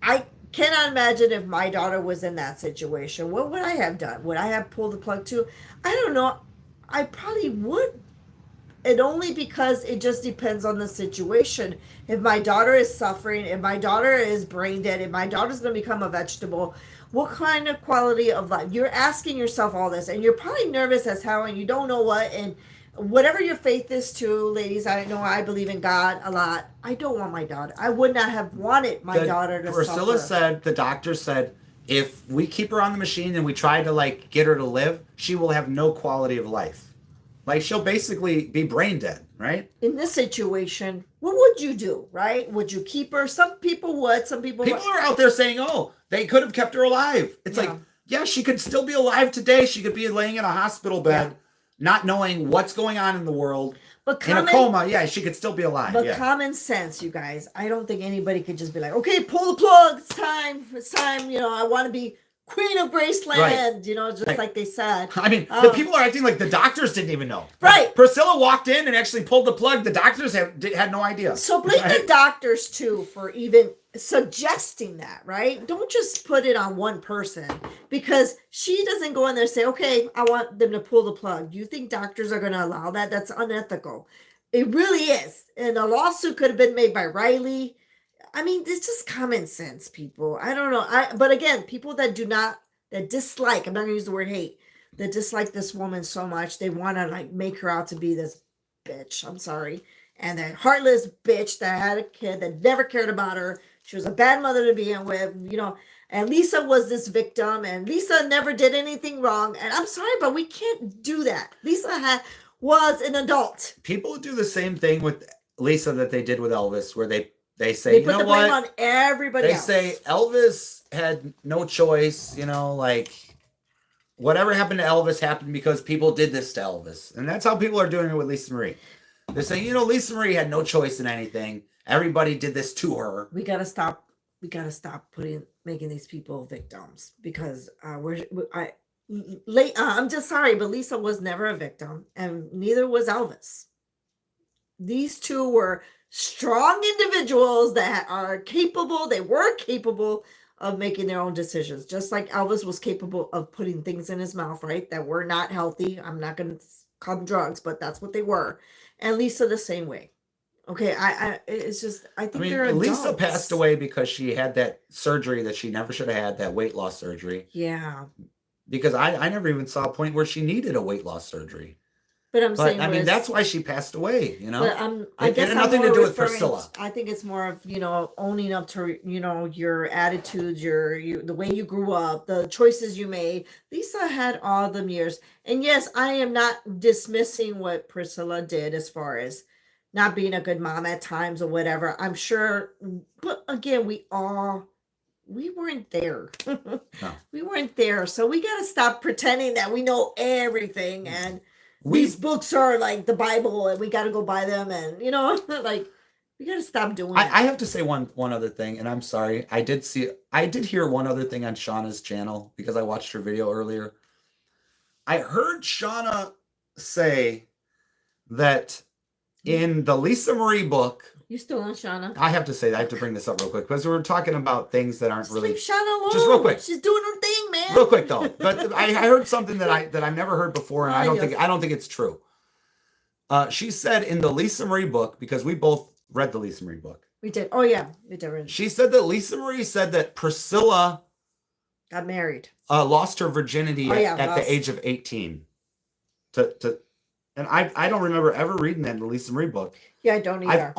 I cannot imagine if my daughter was in that situation. What would I have done? Would I have pulled the plug too? I don't know. I probably would. And only because it just depends on the situation. If my daughter is suffering, if my daughter is brain dead, if my daughter's going to become a vegetable, what kind of quality of life? You're asking yourself all this, and you're probably nervous as hell, and you don't know what. And whatever your faith is too, ladies, I know I believe in God a lot. I don't want my daughter. I would not have wanted my daughter to Priscilla suffer. said, the doctor said, if we keep her on the machine and we try to get her to live, she will have no quality of life. She'll basically be brain dead, right? In this situation, what would you do, right? Would you keep her? Some people would. Some people are out there saying, oh, they could have kept her alive. It's she could still be alive today. She could be laying in a hospital bed, not knowing what's going on in the world. But in a coma, she could still be alive. But common sense, you guys. I don't think anybody could just be like, okay, pull the plug. It's time. It's time. I want to be Queen of Graceland, right. Like they said. I mean, the people are acting like the doctors didn't even know. Right. Priscilla walked in and actually pulled the plug. The doctors had no idea. So blame the doctors, too, for even suggesting that, right? Don't just put it on one person, because she doesn't go in there and say, okay, I want them to pull the plug. Do you think doctors are going to allow that? That's unethical. It really is. And a lawsuit could have been made by Riley. I mean, it's just common sense, people. I don't know. But again, people that dislike, I'm not going to use the word hate, that dislike this woman so much, they want to make her out to be this bitch. I'm sorry. And that heartless bitch that had a kid that never cared about her. She was a bad mother to be in with, and Lisa was this victim, and Lisa never did anything wrong. And I'm sorry, but we can't do that. Lisa was an adult. People do the same thing with Lisa that they did with Elvis, where they say, put the blame on everybody else. They say Elvis had no choice, whatever happened to Elvis happened because people did this to Elvis. And that's how people are doing it with Lisa Marie. They're saying, Lisa Marie had no choice in anything. Everybody did this to her. We got to stop. We got to stop making these people victims, because I'm just sorry, but Lisa was never a victim, and neither was Elvis. These two were strong individuals that are capable. They were capable of making their own decisions, just like Elvis was capable of putting things in his mouth, right, that were not healthy. I'm not going to call them drugs, but that's what they were. And Lisa the same way. Okay, it's just, I think they're adults. Lisa passed away because she had that surgery that she never should have had, that weight loss surgery. Yeah. Because I never even saw a point where she needed a weight loss surgery. I'm saying, I mean, that's why she passed away, you know. But I guess it had nothing to do with Priscilla. I think it's more of, owning up to, your attitudes, the way you grew up, the choices you made. Lisa had all them years. And yes, I am not dismissing what Priscilla did as far as not being a good mom at times or whatever. I'm sure, but again, we weren't there. No. We weren't there. So we got to stop pretending that we know everything, and these books are like the Bible and we got to go buy them, and like we got to stop doing that. I have to say one other thing, and I'm sorry. I did hear one other thing on Shauna's channel because I watched her video earlier. I heard Shauna say that in the Lisa Marie book. You still on Shauna? I have to say that. I have to bring this up real quick because we're talking about things that aren't really. Leave Shauna alone. Just real quick. She's doing her thing, man. Real quick though, but I heard something that I've never heard before, and I don't think it's true. She said in the Lisa Marie book, because we both read the Lisa Marie book. We did. Oh yeah, we did. She said that Lisa Marie said that Priscilla got married, lost her virginity at the age of 18. And I don't remember ever reading that in the Lisa Marie book. Yeah, I don't either.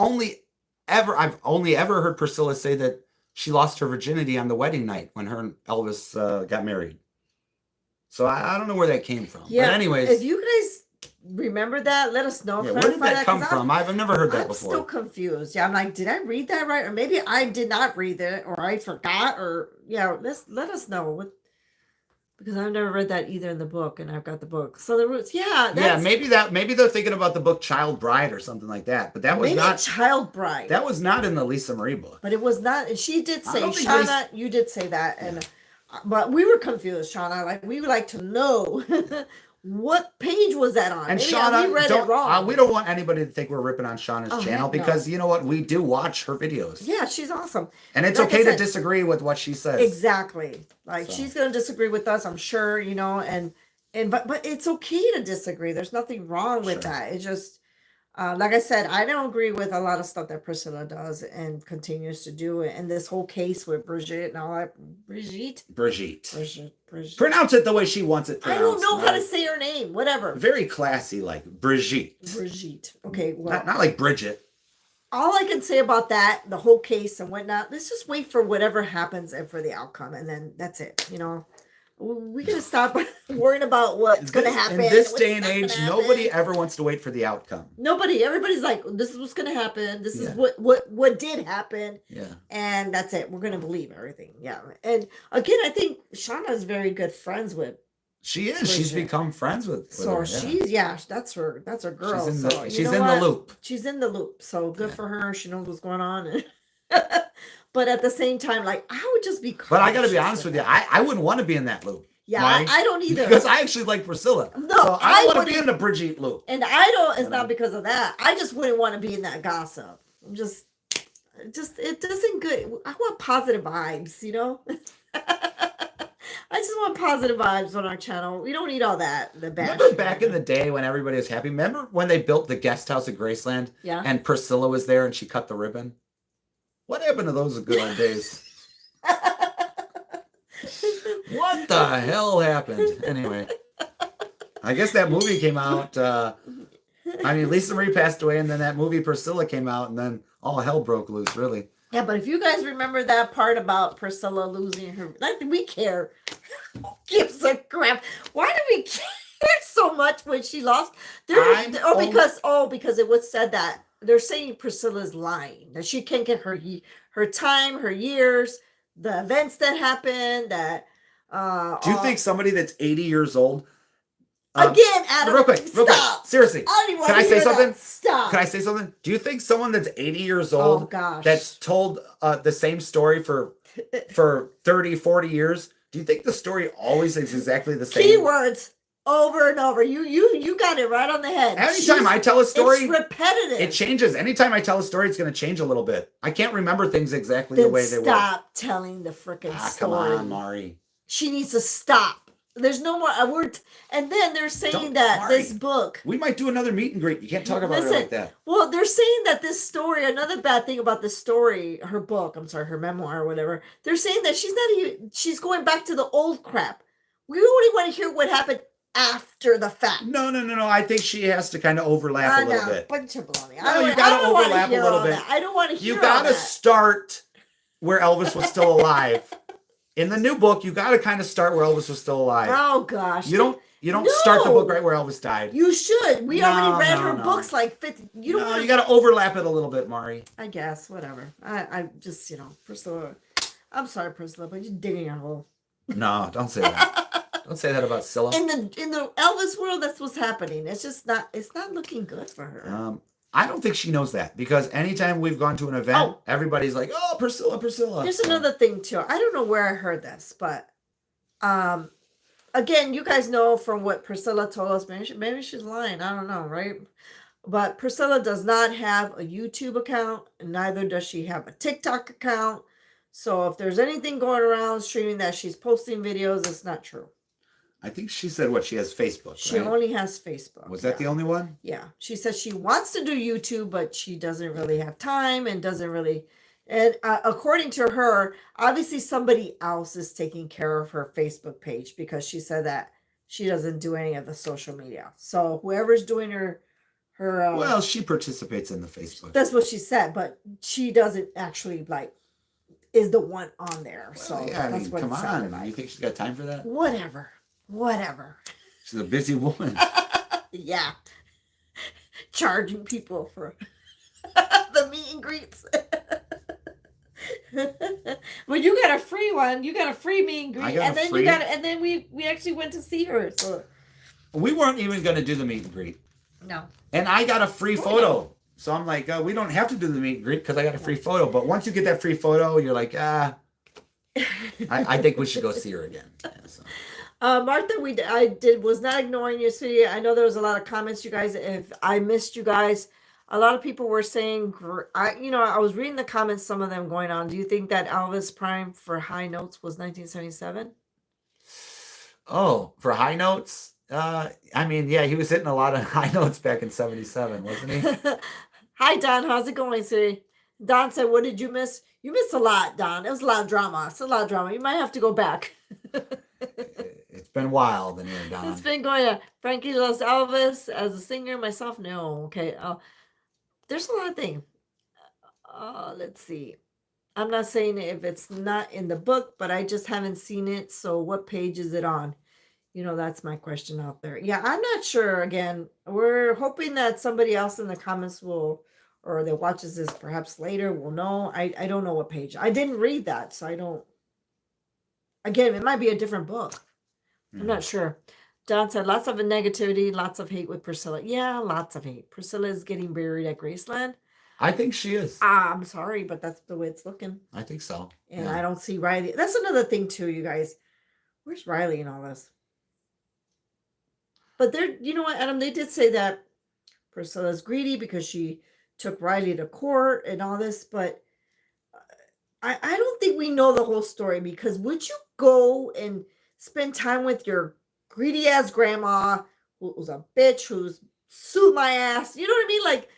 I've only ever heard Priscilla say that she lost her virginity on the wedding night when her and Elvis got married. So I don't know where that came from. Yeah. But anyways, if you guys remember that, let us know. Yeah, where did that come from? I've never heard that before. I'm still confused. Yeah, I'm like, did I read that right? Or maybe I did not read it, or I forgot, or let us know. Because I've never read that either in the book, and I've got the book. So the roots, maybe they're thinking about the book Child Bride or something like that. But that was not Child Bride. That was not in the Lisa Marie book. But it was not. And she did say, Shauna, you did say that, and but we were confused, Shauna. Like we would like to know what page was that on. And maybe Shauna, we read it wrong. We don't want anybody to think we're ripping on Shauna's channel because you know what? We do watch her videos. Yeah, she's awesome. And it's okay to disagree with what she says. Exactly. Like she's going to disagree with us, I'm sure, but it's okay to disagree. There's nothing wrong with that. It's just, like I said, I don't agree with a lot of stuff that Priscilla does and continues to do. And this whole case with Brigitte and all that. Brigitte. Pronounce it the way she wants it pronounced. I don't know how to say her name. Whatever. Very classy, like Brigitte. Okay, well. Not like Bridget. All I can say about that, the whole case and whatnot, let's just wait for whatever happens and for the outcome. And then that's it. We got to stop worrying about what's going to happen. In this day and age, nobody ever wants to wait for the outcome. Nobody. Everybody's like, this is what's going to happen. This is what did happen. Yeah. And that's it. We're going to believe everything. Yeah. And again, I think Shauna is very good friends with. She is. She's become friends with her. That's her girl. She's in the loop. She's in the loop. So good for her. She knows what's going on. But at the same time, like, I would just be cautious. But I got to be honest with you. I wouldn't want to be in that loop. Yeah, I don't either. Because I actually like Priscilla. No, so I don't want to be in the Brigitte loop. And I don't, it's not because of that. I just wouldn't want to be in that gossip. It doesn't good. I want positive vibes, I just want positive vibes on our channel. We don't need all that. Remember back in the day when everybody was happy? Remember when they built the guest house at Graceland? Yeah. And Priscilla was there and she cut the ribbon? What happened to those good old days? What the hell happened? Anyway, I guess that movie came out. Lisa Marie passed away, and then that movie Priscilla came out, and then all hell broke loose, really. Yeah, but if you guys remember that part about Priscilla losing her, like, we care. Who gives a crap? Why do we care so much when she lost? Because it was said that they're saying Priscilla's lying, that she can't get her time, her years, the events that happened. That do you think somebody that's 80 years old? Again, Adam, real quick. Seriously, can I say something? Stop. Can I say something? Do you think someone that's 80 years old, that's told the same story for 30, 40 years, do you think the story always is exactly the same? Keywords over and over. You got it right on the head. Anytime I tell a story, it's repetitive. It changes. Anytime I tell a story, it's going to change a little bit. I can't remember things exactly the way they were. Stop telling the freaking story. Come on, Mari. She needs to stop. There's no more a word. And then they're saying this book. We might do another meet and greet. You can't talk about it like that. Well, they're saying that this story, another bad thing about this story, her memoir or whatever, they're saying that she's going back to the old crap. We only want to hear what happened after the fact. No. I think she has to kind of overlap a little bit. Bunch of baloney. No, you got to overlap a little bit. I don't want to hear You got to start where Elvis was still alive. In the new book, you got to kind of start where Elvis was still alive. Oh gosh. You don't start the book right where Elvis died. You should. We already read her books like 50. You got to overlap it a little bit, Mari. I guess, whatever. I just, Priscilla. I'm sorry, Priscilla, but you're digging a hole. No, don't say that. Don't say that about Scylla. In the Elvis world, that's what's happening. It's just not looking good for her. I don't think she knows that, because anytime we've gone to an event, everybody's like, "Oh, Priscilla." There's another thing too. I don't know where I heard this, but again, you guys know from what Priscilla told us. Maybe she's lying. I don't know, right? But Priscilla does not have a YouTube account, and neither does she have a TikTok account. So if there's anything going around streaming that she's posting videos, it's not true. I think she said she has Facebook. She only has Facebook. Was that the only one? Yeah. She says she wants to do YouTube, but she doesn't really have time and doesn't really. And according to her, obviously somebody else is taking care of her Facebook page, because she said that she doesn't do any of the social media. So whoever's doing her well, she participates in the Facebook. That's what she said, but she doesn't actually is the one on there. Well, so yeah, that's what come it sounded on. like. You think she's got time for that? Whatever. She's a busy woman. Yeah. Charging people for the meet and greets. Well, you got a free one. You got a free meet and greet. And then we actually went to see her. So we weren't even going to do the meet and greet. No. And I got a free photo. So I'm like, we don't have to do the meet and greet because I got a free photo. But once you get that free photo, you're like, I think we should go see her again. Yeah, so. Martha, was not ignoring you, sweetie. I know there was a lot of comments, you guys. If I missed you guys, a lot of people were saying, I was reading the comments, some of them going on. Do you think that Elvis Prime for High Notes was 1977? Oh, for High Notes? He was hitting a lot of high notes back in 77, wasn't he? Hi, Don. How's it going, sweetie? Don said, what did you miss? You missed a lot, Don. It was a lot of drama. It's a lot of drama. You might have to go back. It's been wild in here, Don. It's been going on. Frankie loves Elvis as a singer. Myself, no. Okay. There's a lot of things. Let's see. I'm not saying if it's not in the book, but I just haven't seen it. So what page is it on? That's my question out there. Yeah, I'm not sure. Again, we're hoping that somebody else in the comments or that watches this perhaps later will know. I don't know what page. I didn't read that, so I don't. Again, it might be a different book. I'm not sure. Don said lots of negativity, lots of hate with Priscilla. Yeah, lots of hate. Priscilla is getting buried at Graceland. I think she is. I'm sorry, but that's the way it's looking. I think so. And I don't see Riley. That's another thing too, you guys. Where's Riley in all this? But you know what, Adam? They did say that Priscilla's greedy because she took Riley to court and all this, but I don't think we know the whole story, because would you go and spend time with your greedy ass grandma who's a bitch, who's sued my ass? You know what I mean? Like,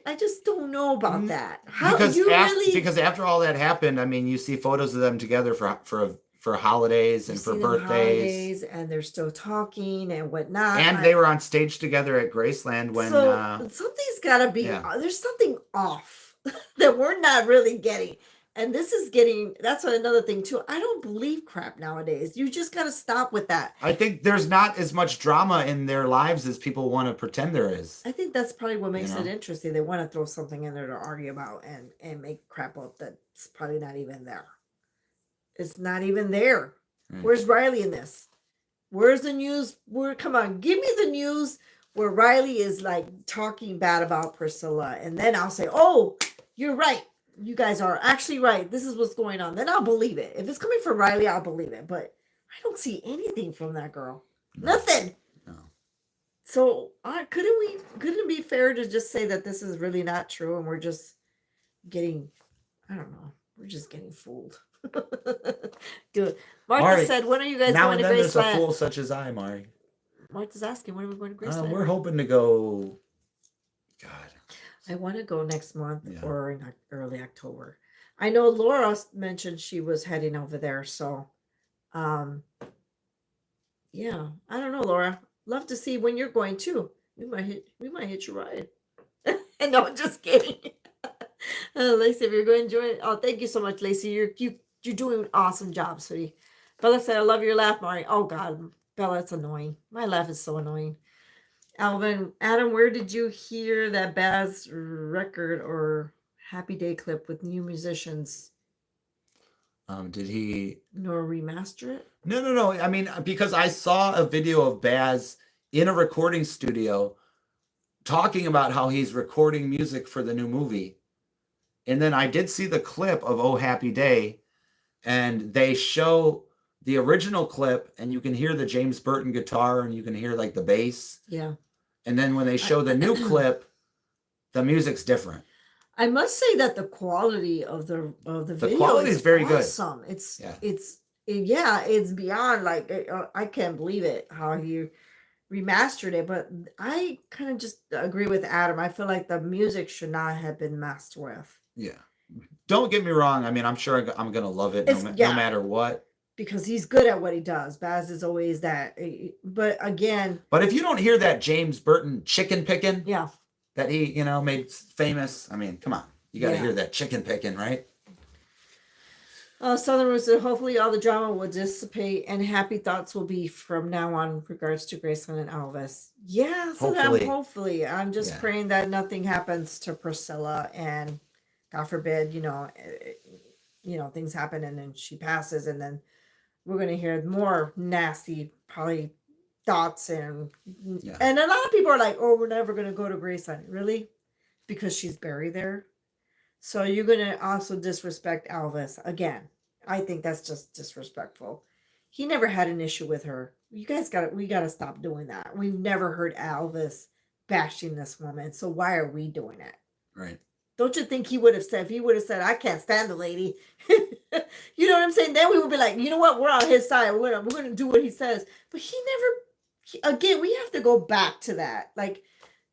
I just don't know about that. How because after all that happened, you see photos of them together for holidays and for birthdays, and they're still talking and whatnot. And they were on stage together at Graceland when. So something's got to be. Yeah. There's something off that we're not really getting, and this is getting. That's another thing too. I don't believe crap nowadays. You just got to stop with that. I think there's not as much drama in their lives as people want to pretend there is. I think that's probably what makes it interesting. They want to throw something in there to argue about and make crap up that's probably not even there. It's not even there. Where's Riley in this? Where's the news? Come on, give me the news where Riley is talking bad about Priscilla. And then I'll say, oh, you're right. You guys are actually right. This is what's going on. Then I'll believe it. If it's coming from Riley, I'll believe it. But I don't see anything from that girl. Nothing. No. So couldn't it be fair to just say that this is really not true and we're just getting, I don't know, we're just getting fooled. Good. Martha said, when are you guys going to Graceland? Now and then there's a fool such as I, Mari. Martha's asking, when are we going to Graceland? We're hoping to go. God. I want to go next month or in early October. I know Laura mentioned she was heading over there, so Yeah, I don't know, Laura. Love to see when you're going too. We might hit you right. And no, just kidding. Lacey, if you're going to join, oh, thank you so much, Lacey. You're doing an awesome job, sweetie. Bella said, "I love your laugh, Mari." Oh God, Bella, it's annoying. My laugh is so annoying. Alvin, Adam, where did you hear that Baz record or Happy Day clip with new musicians? Did he Nor remaster it? No. I mean, because I saw a video of Baz in a recording studio talking about how he's recording music for the new movie. And then I did see the clip of Oh Happy Day, and they show the original clip, and you can hear the James Burton guitar, and you can hear like the bass. Yeah. And then when they show the new clip, the music's different. I must say that the quality of the video quality is very awesome. good. It's beyond like I can't believe it how he remastered it. But I kind of just agree with Adam. I feel like the music should not have been messed with. Yeah, don't get me wrong. I mean, I'm sure I'm gonna love it no matter what. Because he's good at what he does. Baz is always that. But again, but if you don't hear that James Burton chicken picking, yeah, that he made famous. I mean, come on, you got to hear that chicken picking, right? Southern Roots said, hopefully all the drama will dissipate and happy thoughts will be from now on in regards to Graceland and Elvis. Yeah, so hopefully. I'm just praying that nothing happens to Priscilla and God forbid, things happen and then she passes and then we're going to hear more nasty probably thoughts and a lot of people are like, oh, we're never going to go to Graceland. Really? Because she's buried there? So you're going to also disrespect Elvis again. I think that's just disrespectful. He never had an issue with her. We got to stop doing that. We've never heard Elvis bashing this woman. So why are we doing it? Right. Don't you think he would have said, I can't stand the lady. You know what I'm saying? Then we would be like, you know what? We're on his side. We're going to do what he says. But again, we have to go back to that. Like,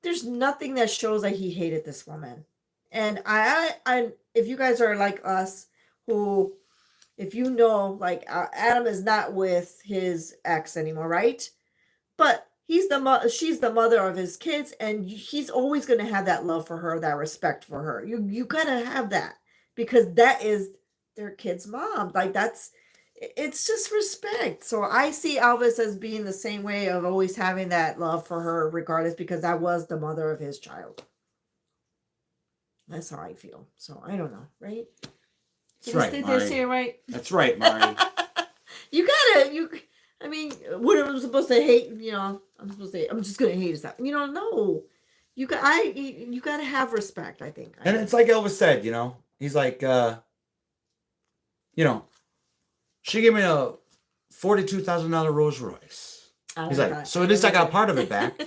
there's nothing that shows that he hated this woman. And I if you guys are like us, who, if you know, like Adam is not with his ex anymore, right? But she's the mother of his kids, and he's always going to have that love for her, that respect for her. You gotta have that because that is their kid's mom. Like it's just respect. So I see Elvis as being the same way of always having that love for her, regardless, because that was the mother of his child. That's how I feel. So I don't know, right? That's right, Mari. Right? That's right, Mari. I mean, what am I supposed to hate? I'm just gonna hate his stuff. No. You got to have respect, I think. And it's like Elvis said, he's like, she gave me a $42,000 Rolls Royce. He's like, so at least I got part of it back,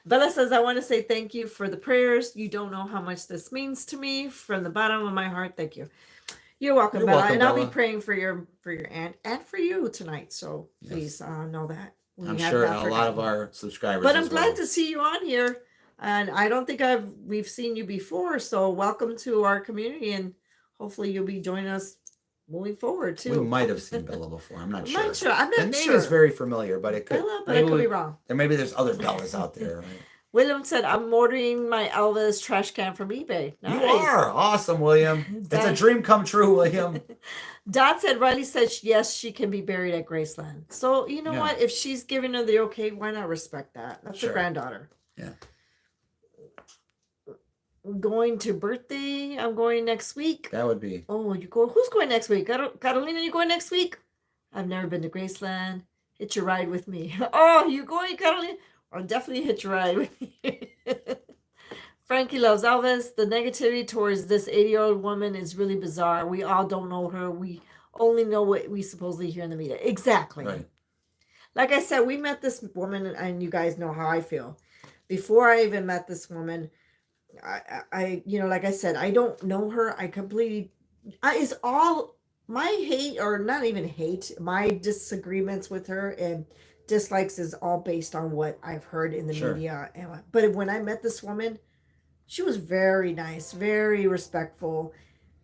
Bella says, I want to say thank you for the prayers. You don't know how much this means to me from the bottom of my heart. Thank you. You're welcome, Bella. And I'll be praying for your aunt and for you tonight. So please know that. I'm sure a lot of our subscribers. But I'm glad to see you on here. And I don't think we've seen you before. So welcome to our community. And hopefully you'll be joining us moving forward too. We might have seen Bella before. I'm not sure. I'm not sure. The name is very familiar, but it could. Bella, but I could be wrong. And maybe there's other Bellas out there. Right? William said, "I'm ordering my Elvis trash can from eBay." Nice. You are awesome, William. It's a dream come true, William. Dot said, Riley said yes, she can be buried at Graceland. So you know what? If she's giving her the okay, why not respect that? That's her granddaughter. Yeah. Going to birthday. I'm going next week. That would be. Oh, you go. Who's going next week? Carolina, you going next week? I've never been to Graceland. Hitch a ride with me. Oh, you going, Carolina? I'll definitely hitch a ride with you. Frankie loves Elvis. The negativity towards this 80-year-old woman is really bizarre. We all don't know her. We only know what we supposedly hear in the media. Exactly. Right. Like I said, we met this woman, and you guys know how I feel. Before I even met this woman, I like I said, I don't know her. It's all my hate, or not even hate, my disagreements with her and dislikes is all based on what I've heard in the media. But when I met this woman, she was very nice, very respectful,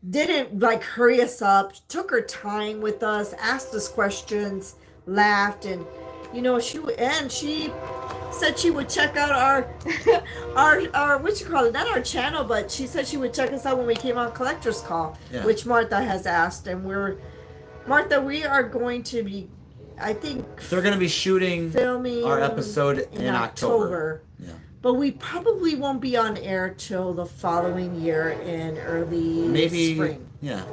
didn't hurry us up, took her time with us, asked us questions, laughed, and she said she would check out our our what you call it, not our channel, but she said she would check us out when we came on Collector's Call, which Martha has asked, and we are going to be, I think they're going to be filming our episode in October. Yeah. But we probably won't be on air till the following year in early spring. Yeah.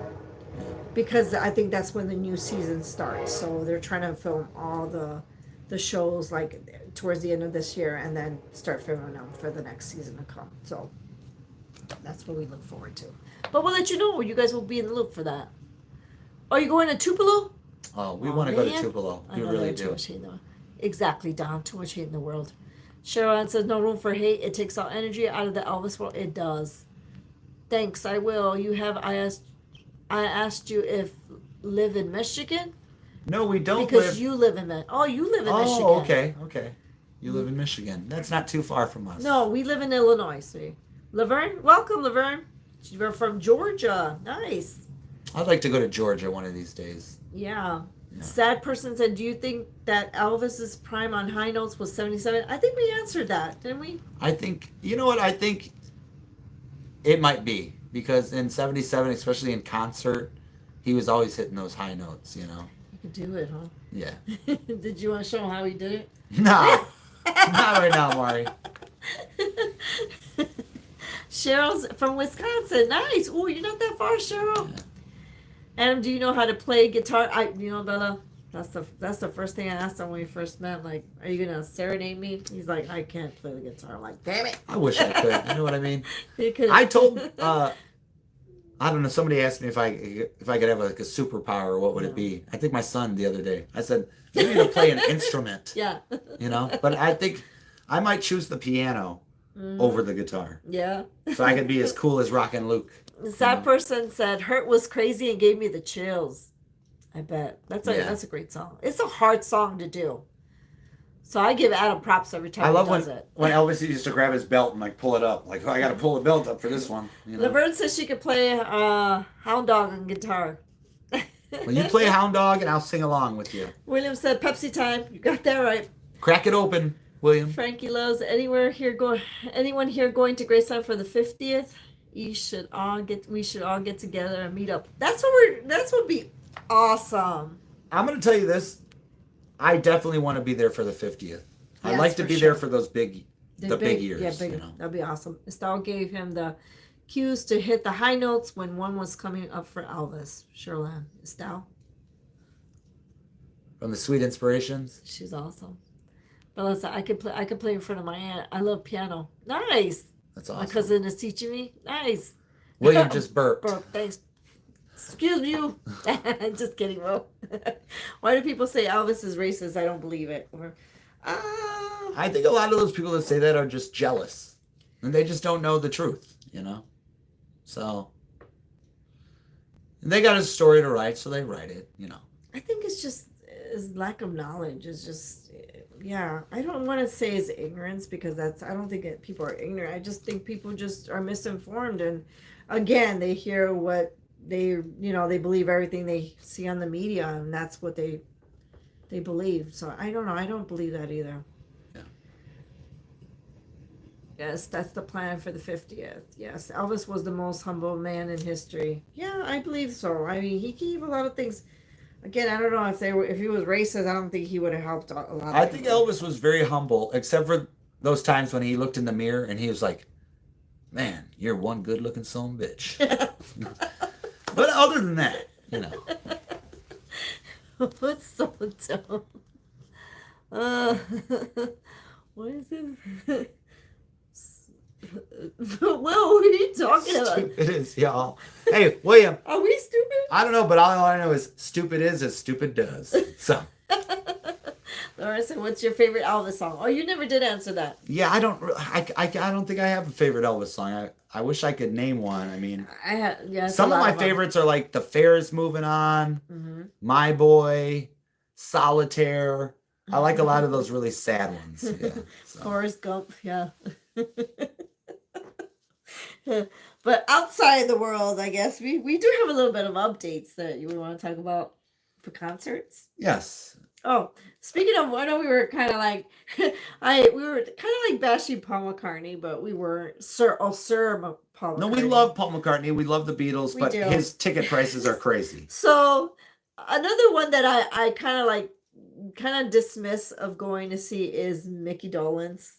Because I think that's when the new season starts. So they're trying to film all the shows like towards the end of this year, and then start filming them for the next season to come. So that's what we look forward to. But we'll let you know. You guys will be in the loop for that. Are you going to Tupelo? Oh, we want to go to Tupelo. We really do. Exactly, Don. Too much hate in the world. Cheryl says, no room for hate. It takes all energy out of the Elvis world. It does. Thanks, I will. I asked you if live in Michigan? No, we don't. Because you live in Michigan. Oh, you live in Michigan. Oh, okay. You live in Michigan. That's not too far from us. No, we live in Illinois. See, Laverne, welcome, Laverne. You're from Georgia. Nice. I'd like to go to Georgia one of these days. Yeah. Sad person said, do you think that Elvis's prime on high notes was 77? I think we answered that, didn't we? I think, you know what? I think it might be. Because in 77, especially in concert, he was always hitting those high notes, you know? You could do it, huh? Yeah. Did you want to show him how he did it? No. Not right now, Mari. Cheryl's from Wisconsin. Nice. Oh, you're not that far, Cheryl. Yeah. Adam, do you know how to play guitar? Bella, that's the first thing I asked him when we first met. Like, are you gonna serenade me? He's like, I can't play the guitar. I'm like, damn it. I wish I could. You know what I mean? I told I don't know. Somebody asked me if I could have like a superpower, what would it be? I think my son the other day. I said, you need to play an instrument. Yeah. You know, but I think I might choose the piano over the guitar. Yeah. So I could be as cool as Rockin' Luke. That person said, "Hurt was crazy and gave me the chills." I bet that's a great song. It's a hard song to do, so I give Adam props every time. I love when Elvis used to grab his belt and like pull it up. Like, oh, I got to pull the belt up for this one. You know? Laverne says she could play Hound Dog on guitar. Well, you play Hound Dog and I'll sing along with you. William said, "Pepsi time." You got that right. Crack it open, William. Frankie loves anyone here going to Graceland for the 50th. We should all get together and meet up. That would be awesome. I'm going to tell you this. I definitely want to be there for the 50th. I'd like to be there for those big years. Yeah, big. You know? That'd be awesome. Estelle gave him the cues to hit the high notes when one was coming up for Elvis. Sherlan. Estelle. From the Sweet Inspirations. She's awesome. But listen, I could play in front of my aunt. I love piano. Nice. That's awesome. My cousin is teaching me. Nice. William just burped. Thanks. Excuse you. Just kidding, Will. Why do people say Elvis is racist? I don't believe it. I think a lot of those people that say that are just jealous. And they just don't know the truth, you know? So, they got a story to write, so they write it, you know? I think it's just lack of knowledge. It's just... Yeah, I don't want to say it's ignorance because I don't think people are ignorant. I just think people just are misinformed. And again, they hear what they believe everything they see on the media, and that's what they believe. So I don't know. I don't believe that either. Yeah. Yes, that's the plan for the 50th. Yes, Elvis was the most humble man in history. Yeah, I believe so. I mean, he gave a lot of things. Again, I don't know if he was racist. I don't think he would have helped a lot. I think Elvis was very humble, except for those times when he looked in the mirror and he was like, "Man, you're one good-looking son of a bitch." But other than that, you know, what's so dumb? What is it? Will, what are you talking about? Stupid is, y'all. Hey, William. Are we stupid? I don't know, but all I know is stupid is as stupid does. So. Laura said, "What's your favorite Elvis song?" Oh, you never did answer that. Yeah, I don't think I have a favorite Elvis song. I wish I could name one. I mean, some of my favorites are like "The Fair Is Moving On," "My Boy," "Solitaire." I like a lot of those really sad ones. Yeah, so. Forrest Gump, yeah. But outside the world, I guess we do have a little bit of updates that you want to talk about for concerts. Yes. Oh, speaking of, I know we were kind of like, we were kind of like bashing Paul McCartney, but we were Paul McCartney. No, we love Paul McCartney. We love the Beatles, We but do. his ticket prices are crazy. So another one that I kind of dismiss of going to see is Mickey Dolenz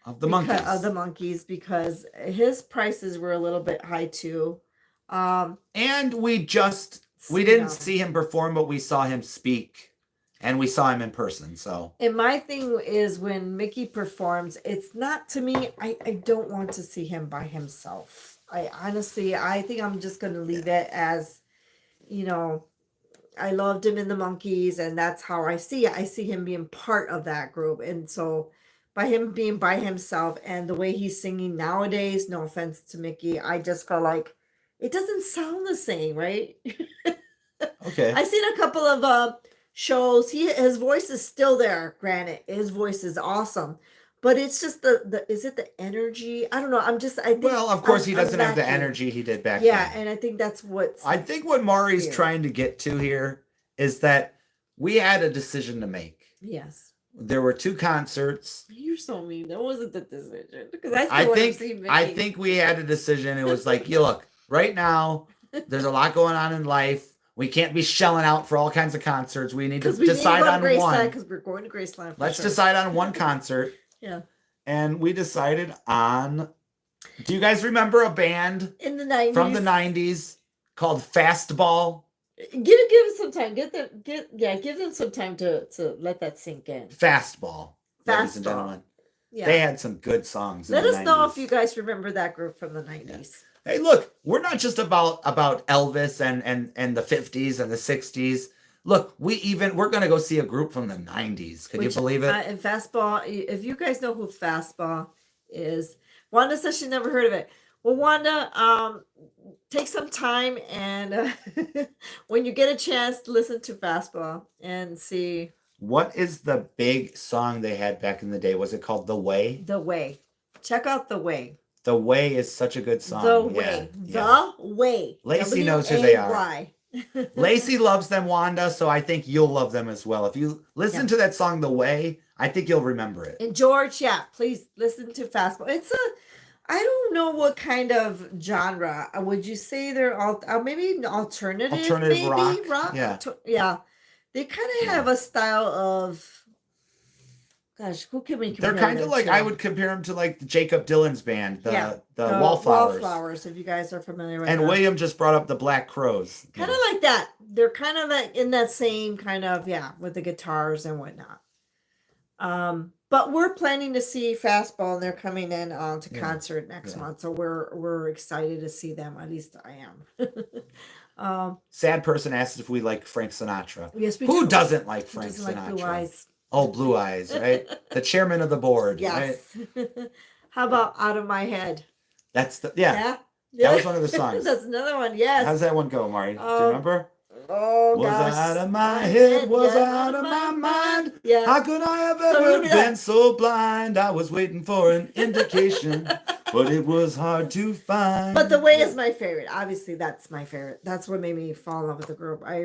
Of the Monkees. Of the Monkees, because his prices were a little bit high too. And we didn't see him perform, but we saw him speak. And we saw him in person, so. And my thing is, when Mickey performs, it's not, to me, I don't want to see him by himself. I think I'm just going to leave it as, I loved him in the Monkees, and that's how I see it. I see him being part of that group. And so by him being by himself and the way he's singing nowadays, no offense to Mickey, I just feel like it doesn't sound the same, right? Okay. I've seen a couple of shows. His voice is still there. Granted, his voice is awesome, but it's just is it the energy? I don't know. I think, well, of course, he doesn't have the energy he did back then. Yeah, and I think that's I think what Maury's trying to get to here is that we had a decision to make. Yes. There were 2 concerts. You're so mean. That wasn't the decision, because I think we had a decision. It was like, look, right now there's a lot going on in life. We can't be shelling out for all kinds of concerts. We need to decide on one. Because we're going to Graceland. Let's decide on one concert. Yeah. And we decided on. Do you guys remember a band in the 90s from the 90s called Fastball? Give them some time. Give them some time to let that sink in. Fastball, ladies and gentlemen. Yeah. They had some good songs. Let us know if you guys remember that group from the 90s. Yeah. Hey, look, we're not just about Elvis and the 50s and the 60s. Look, we're going to go see a group from the 90s. Can you believe it? And Fastball, if you guys know who Fastball is, Wanda says she never heard of it. Well, Wanda, take some time, and when you get a chance, listen to Fastball and see. What is the big song they had back in the day? Was it called The Way? The Way. Check out The Way. The Way is such a good song. The Way. The Way. Lacey knows who they are. Lacey loves them, Wanda, so I think you'll love them as well. If you listen to that song, The Way, I think you'll remember it. And George, please listen to Fastball. I don't know what kind of genre. Would you say they're maybe alternative rock? Yeah. They kind of have a style of. Gosh, who can we compare? They're kind of like, I would compare them to like Jacob Dylan's band, the Wallflowers. Wallflowers, if you guys are familiar with them. And William just brought up the Black Crowes. Kind of like that. They're kind of like in that same kind of, with the guitars and whatnot. But we're planning to see Fastball, and they're coming in to concert next month. So we're excited to see them. At least I am. Sad person asked if we like Frank Sinatra. Yes, we do. Who doesn't like Frank Sinatra? Like Blue Eyes. Oh, Blue Eyes, right? The chairman of the board. Yes. Right? How about Out of My Head? That's that was one of the songs. That's another one. Yes. How's that one go, Mari? Do you remember? Oh, was gosh. Out of my head, was out of my mind. Yeah. How could I have ever been so blind? I was waiting for an indication, but it was hard to find. But The Way is my favorite. Obviously, that's my favorite. That's what made me fall in love with the group. I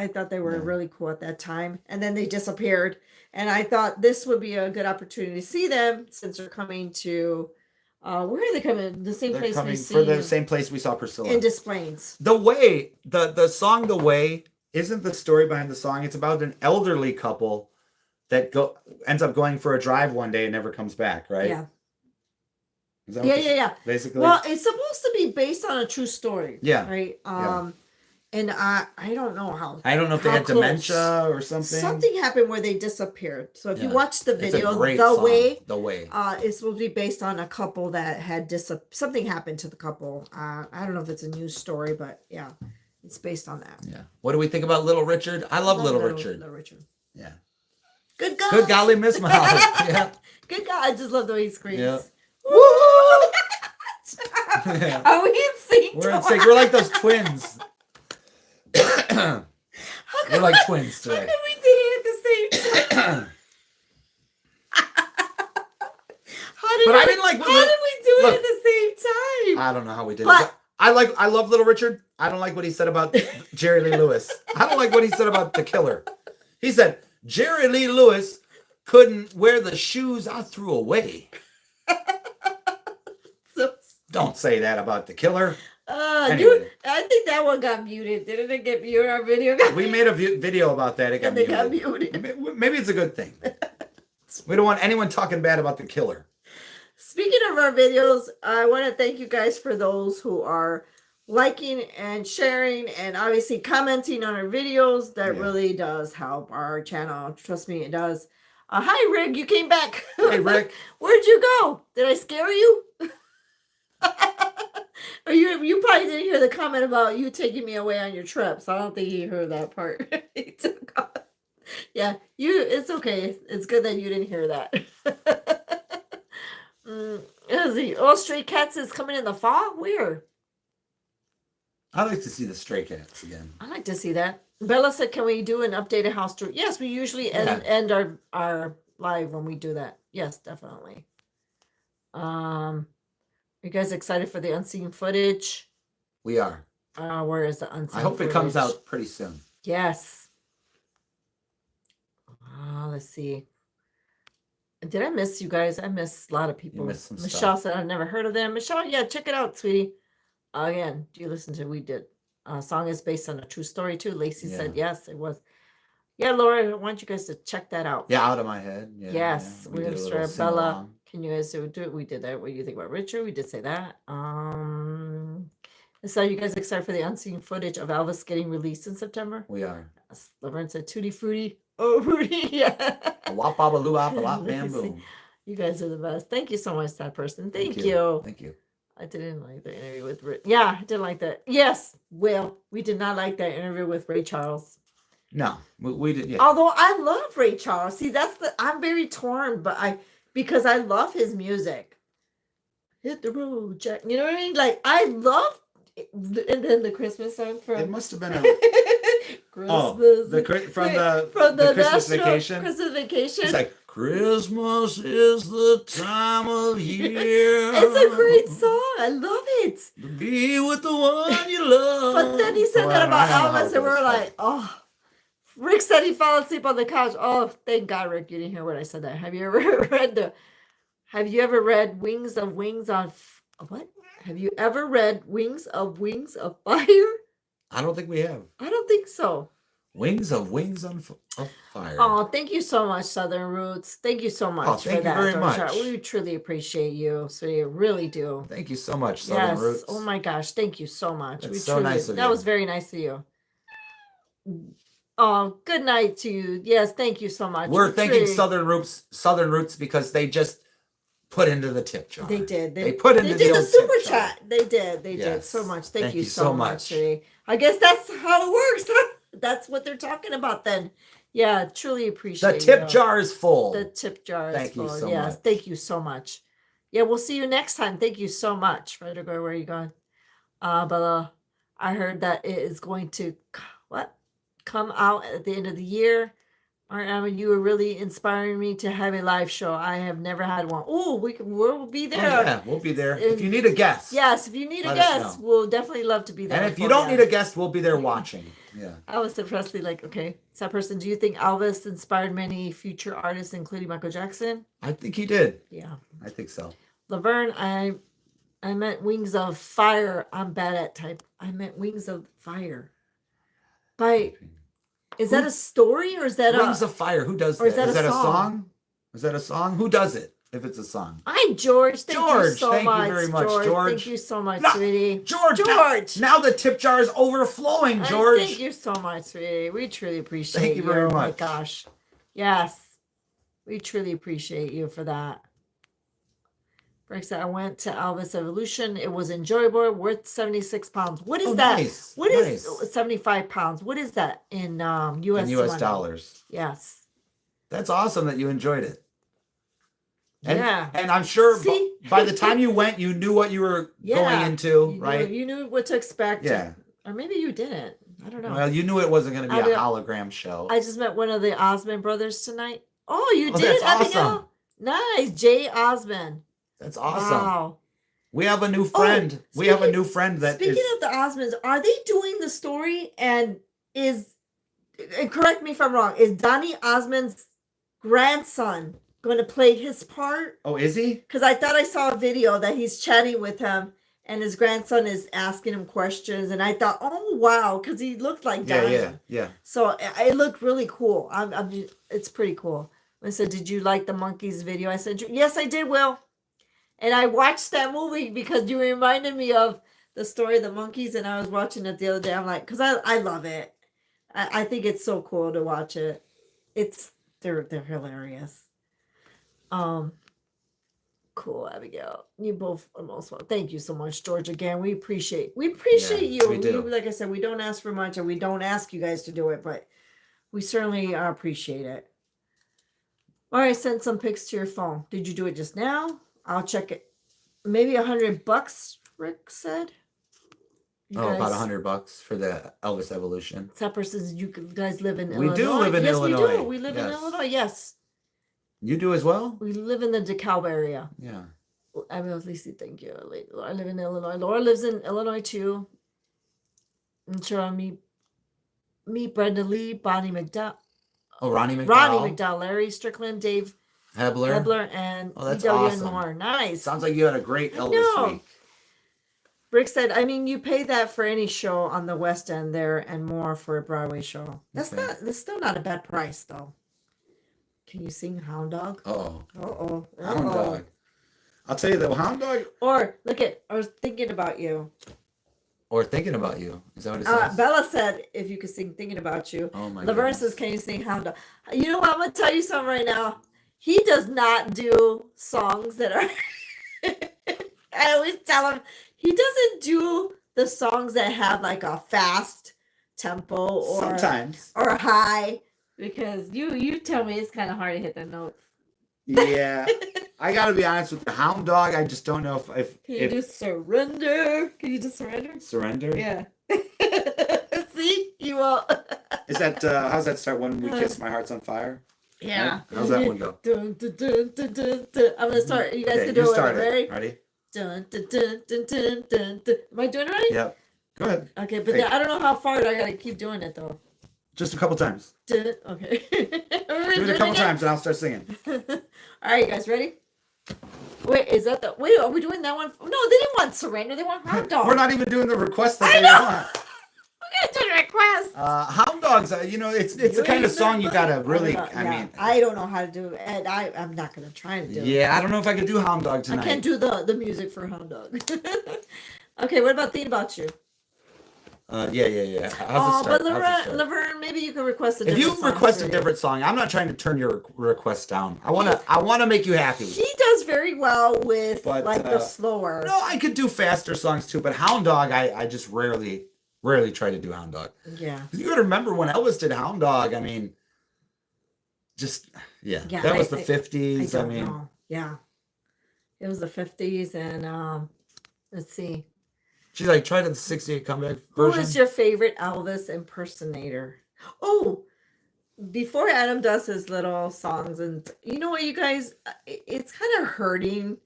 thought they were really cool at that time, and then they disappeared. And I thought this would be a good opportunity to see them, since they're coming to. Where are they coming? The same place we see. For the same place we saw Priscilla. In Des Plaines. The Way, the song The Way isn't the story behind the song. It's about an elderly couple that ends up going for a drive one day and never comes back, right? Yeah. Yeah. Basically. Well, it's supposed to be based on a true story. Yeah. Right? And I don't know how. I don't know if they had dementia or something. Something happened where they disappeared. So if you watch the video, The Way, it's supposed to be based on a couple that had something happened to the couple. I don't know if it's a news story, but yeah, it's based on that. Yeah. What do we think about Little Richard? I love Little Richard. Little Richard. Yeah. Good God. Good golly, Miss Molly. Yeah. Good God. I just love the way he screams. Yeah. Woo! Yeah. Are we in sync? We're in sync. We're like those twins. We're like twins today. How can we do it at the same time? How did we do it at the same time? I don't know how we did it. I love Little Richard. I don't like what he said about Jerry Lee Lewis. I don't like what he said about The Killer. He said, Jerry Lee Lewis couldn't wear the shoes I threw away. Don't say that about the killer. Anyway. I think that one got muted. Didn't it get muted? Our video got We made a video about that. It got muted. Maybe it's a good thing. We don't want anyone talking bad about the killer. Speaking of our videos, I want to thank you guys for those who are liking and sharing and obviously commenting on our videos. That really does help our channel. Trust me, it does. Hi, Rick. You came back. Hey, Rick. Where'd you go? Did I scare you? Or you probably didn't hear the comment about you taking me away on your trips. I don't think he heard that part. He took off. Yeah, it's okay. It's good that you didn't hear that. Stray Cats is coming in the fall? Where? I like to see the Stray Cats again. I like to see that. Bella said, can we do an updated house tour? Yes, we usually end our live when we do that. Yes, definitely. You guys excited for the unseen footage? We are. Where is the unseen I hope footage? it comes out pretty soon. Yes. Let's see. Did I miss you guys? I missed a lot of people. Michelle said, I've never heard of them. Michelle, yeah, check it out, sweetie. Again, do you listen to We Did? Song is based on a true story, too. Lacey said, yes, it was. Yeah, Laura, I want you guys to check that out. Yeah, Out of My Head. Yeah, yes. We did Bella. Can you guys do it? We did that. What do you think about Richard? We did say that. So you guys excited for the unseen footage of Elvis getting released in September? We are. Yes. Laverne said, Tutti Frutti. Oh, Rudy, yeah. Wop, baba, loo, bop, bop, bam, boom. You guys are the best. Thank you so much, that person. Thank you. Thank you. I didn't like the interview with Ray. Yeah, I didn't like that. Yes, Will. We did not like that interview with Ray Charles. No, we did. Yeah. Although I love Ray Charles. See, I'm very torn, but because I love his music. Hit the road, Jack. You know what I mean? Like I love. And then the Christmas song from. It must have been a. Christmas. From the Christmas Vacation. Christmas Vacation. It's like Christmas is the time of year. It's a great song. I love it. To be with the one you love. But then he said that about Elvis, and we're like, oh. Rick said he fell asleep on the couch. Oh, thank God, Rick, you didn't hear what I said. That. Have you ever read Wings of what? Have you ever read Wings of Fire? I don't think we have. I don't think so. Wings of Fire. Oh, thank you so much, Southern Roots. Thank you so much for that. Thank you very much. We truly appreciate you. So you really do. Thank you so much, Southern Roots. Oh my gosh, thank you so much. That's so nice of you. That was very nice of you. Oh, good night to you. Yes, thank you so much. We're thanking Southern Roots because they just put into the tip jar. They did. They put into the super chat. They did so much. Thank you so much. I guess that's how it works. Huh? That's what they're talking about then. Yeah, truly appreciate it. The tip jar is full. The tip jar is full. Thank you so much. Thank you so much. Yeah, we'll see you next time. Thank you so much. Where are you going? But I heard that it is going to come out at the end of the year. You were really inspiring me to have a live show. I have never had one. Oh, we'll be there. Oh, yeah, we'll be there. If you need a guest. Yes, if you need a guest, we'll definitely love to be there. And if you don't need a guest, we'll be there watching. Yeah. I was said Presley, like, okay, so that person, do you think Elvis inspired many future artists, including Michael Jackson? I think he did. Yeah. I think so. Laverne, I meant Wings of Fire. I'm bad at type. I meant Wings of Fire. Is that a story or is that Wings of Fire? Who does that? Is that a song? Is that a song? Who does it? If it's a song. Hi, George. Thank you so much. Thank you very much, George. Thank you so much, sweetie. George. Now the tip jar is overflowing, George. Thank you so much, sweetie. We truly appreciate you. Thank you very much. Oh my gosh. Yes. We truly appreciate you for that. Rick said, I went to Elvis Evolution. It was enjoyable, worth 76 pounds. What is that? Nice. What is 75 pounds? What is that in U.S. In U.S. dollars. Yes. That's awesome that you enjoyed it. And, yeah. And I'm sure by the time you went, you knew what you were going into, right? You knew what to expect. Yeah. Or maybe you didn't. I don't know. Well, you knew it wasn't going to be a hologram show. I just met one of the Osmond brothers tonight. Oh, you did? That's awesome. Nice. Jay Osmond. That's awesome. Wow. We have a new friend. We have a new friend that Speaking of the Osmonds, are they doing the story and is and correct me if I'm wrong, is Donny Osmond's grandson going to play his part? Oh, is he? Because I thought I saw a video that he's chatting with him and his grandson is asking him questions. And I thought, oh, wow, because he looked like Donny. Yeah. So it looked really cool. It's pretty cool. I said, did you like the Monkees video? I said, yes, I did, Will. And I watched that movie because you reminded me of the story of the Monkees, and I was watching it the other day. I'm like, because I love it. I think it's so cool to watch it. They're hilarious. Cool, Abigail. You both are most welcome. Thank you so much, George. Again, we appreciate you. We do. Like I said, we don't ask for much, and we don't ask you guys to do it, but we certainly appreciate it. All right, send some pics to your phone. Did you do it just now? I'll check it. Maybe $100, Rick said. About $100 for the Elvis Evolution. Tepper says you guys live in Illinois. We do live in Illinois. Yes, we do. We live in Illinois, yes. You do as well? We live in the DeKalb area. Yeah. I mean, Lisa, thank you. I live in Illinois. Laura lives in Illinois too. And sure, meet Brenda Lee, Bonnie McDowell. Oh, Ronnie McDowell. Ronnie McDowell, Larry Strickland, Dave Hebler, and that's EW awesome. and more. Nice. Sounds like you had a great Elvis week. Rick said, I mean, you pay that for any show on the West End there and more for a Broadway show. That's still not a bad price though. Can you sing Hound Dog? Uh-oh. Hound Dog. I'll tell you the Hound Dog. Or Thinking About You. Or Thinking About You. Is that what it says? Bella said, if you could sing Thinking About You. Oh my Laverne says, can you sing Hound Dog? You know what? I'm going to tell you something right now. He does not do songs that are... I always tell him, he doesn't do the songs that have like a fast tempo or sometimes or high, because you tell me it's kind of hard to hit the notes. Yeah. I gotta be honest with the Hound Dog. I just don't know if Can you just surrender? Can you just surrender? Surrender? Yeah. See, you will. Is that how's that start? When we kiss, my heart's on fire. Yeah. Right? How's that one go? Dun, dun, dun, dun, dun, dun. I'm gonna start. You guys can do it. Ready? Dun, dun, dun, dun, dun, dun, dun. Am I doing it right? Yep. Go ahead. Okay, but I don't know how far I gotta keep doing it though. Just a couple times. Okay. Give it a couple times and I'll start singing. All right, you guys ready? Wait, is that wait, are we doing that one? No, they didn't want Surrender. They want Hound Dog. We're not even doing the request that they want. We're going to do the request. Hound Dogs, it's the kind of song you got to really, I don't know how to do it. And I'm not going to try to do it. Yeah, I don't know if I could do Hound Dog tonight. I can't do the music for Hound Dog. Okay, what about Thinking About You? Yeah. How's it start? Laverne, maybe you can request a different song. If you request a different song, I'm not trying to turn your request down. I want to make you happy. He does very well with the slower. No, I could do faster songs too, but Hound Dog, I just rarely try to do Hound Dog. Yeah. You got to remember when Elvis did Hound Dog. I mean, that was the 50s. I mean, know. Yeah, it was the 50s, and let's see. She's like, try to the 68 comeback version. Who is your favorite Elvis impersonator? Oh, before Adam does his little songs, and you know what, you guys, it's kind of hurting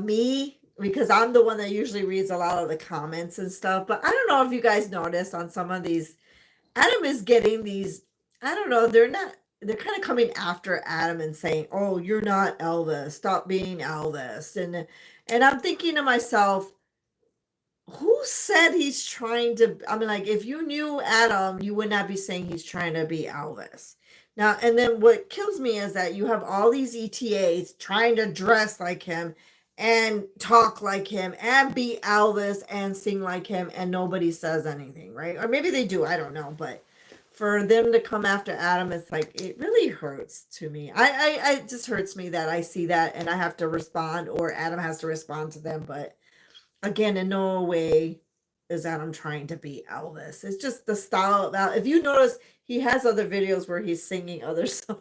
me because I'm the one that usually reads a lot of the comments and stuff. But I don't know if you guys noticed on some of these, Adam is getting these, I don't know, they're kind of coming after Adam and saying, oh, you're not Elvis. Stop being Elvis. And I'm thinking to myself, who said he's trying to, I mean, like, if you knew Adam, you would not be saying he's trying to be Elvis. Now, and then what kills me is that you have all these ETAs trying to dress like him and talk like him and be Elvis and sing like him, and nobody says anything, right? Or maybe they do, I don't know. But for them to come after Adam, it's like, it really hurts to me. It just hurts me that I see that and I have to respond, or Adam has to respond to them. But again, in no way is Adam trying to be Elvis. It's just the style of If you notice, he has other videos where he's singing other songs.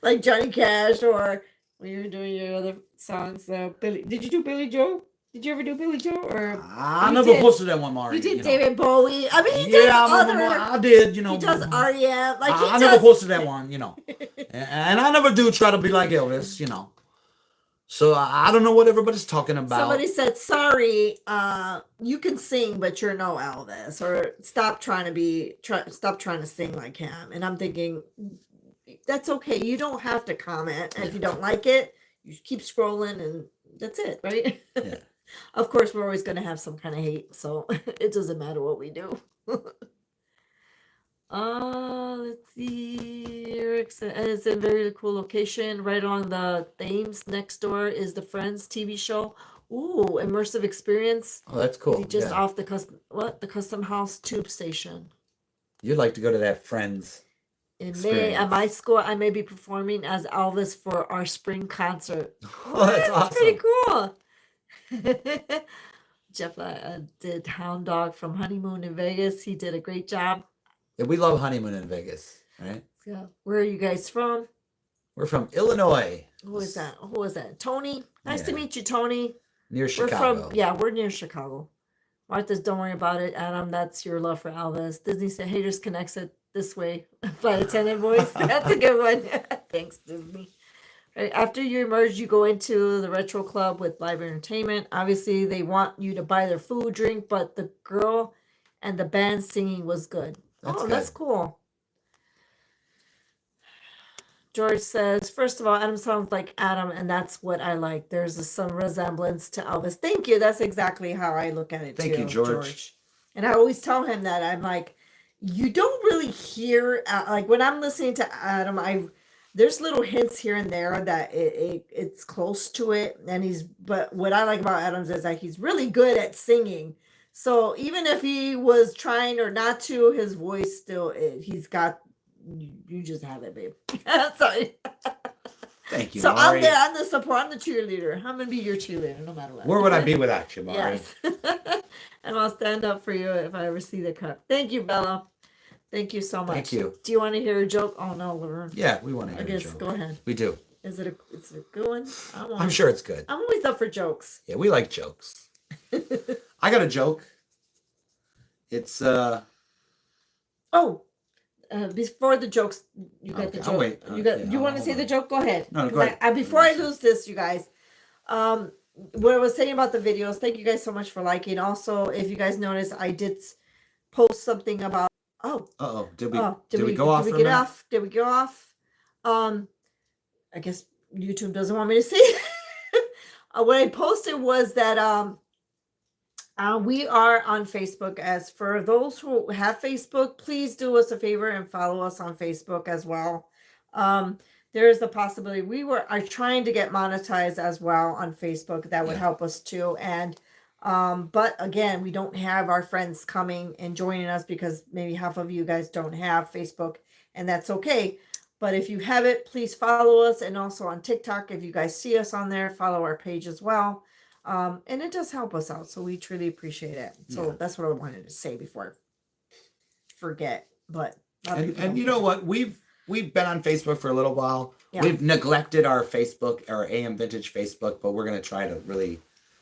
Like Johnny Cash, or when you were doing your other songs. Did you do Billy Joe? Did you ever do Billy Joe? Or I never posted that one, Mari. You did David Bowie. I mean, he does I did, He does R.E.M. I never posted that one, And I never do try to be like Elvis, So I don't know what everybody's talking about. Somebody said, sorry, you can sing, but you're no Elvis, or stop trying to sing like him. And I'm thinking, that's okay. You don't have to comment. If you don't like it, you keep scrolling and that's it, right? Yeah. Of course, we're always going to have some kind of hate, so it doesn't matter what we do. Let's see. Eric said it's a very cool location. Right along the Thames next door is the Friends TV show. Ooh, immersive experience. Oh, that's cool. Just off the Custom House tube station. You'd like to go to that Friends. In May, at my school, I may be performing as Elvis for our spring concert. Oh, that's awesome. Pretty cool. Jeff did Hound Dog from Honeymoon in Vegas. He did a great job. Yeah, we love Honeymoon in Vegas, right? Yeah. Where are you guys from? We're from Illinois. Who is that? Tony? Nice to meet you, Tony. Near Chicago. We're near Chicago. Martha's, don't worry about it, Adam. That's your love for Elvis. Disney said haters connects it this way. Flight attendant voice. That's a good one. Thanks, Disney. Right after you emerge, you go into the retro club with live entertainment. Obviously, they want you to buy their food, drink, but the girl and the band singing was good. That's cool. George says, first of all, Adam sounds like Adam, and that's what I like. There's some resemblance to Elvis. Thank you. That's exactly how I look at it, too. Thank you, George. And I always tell him that. I'm like, you don't really hear, like when I'm listening to Adam, there's little hints here and there that it's close to it. But what I like about Adams is that he's really good at singing. So even if he was trying or not to, his voice still, he's got, you just have it, babe. Sorry. Thank you, So Mari. I'm the support, I'm the cheerleader. I'm going to be your cheerleader no matter what. Where would I be without you, Mari? Yes. And I'll stand up for you if I ever see the cup. Thank you, Bella. Thank you so much. Thank you. Do you want to hear a joke? Oh, no, Laverne. Yeah, we want to hear a joke. Go ahead. We do. Is it a good one? I'm sure it's good. I'm always up for jokes. Yeah, we like jokes. I got a joke. It's before the jokes, you got the joke. I'll wait. You want to say the joke? Go ahead. No, go ahead. Before I lose this, you guys, what I was saying about the videos, thank you guys so much for liking. Also, if you guys notice, I did post something about did we go off? Did we go off? I guess YouTube doesn't want me to see. What I posted was that we are on Facebook. As for those who have Facebook, please do us a favor and follow us on Facebook as well. There is the possibility we are trying to get monetized as well on Facebook. That would help us too. And but again, we don't have our friends coming and joining us because maybe half of you guys don't have Facebook, and that's okay. But if you have it, please follow us. And also on TikTok, if you guys see us on there, follow our page as well. And it does help us out. So we truly appreciate it. So that's what I wanted to say before I forget. But and you know what? We've been on Facebook for a little while. Yeah. We've neglected our Facebook, our AM Vintage Facebook, but we're going to try to really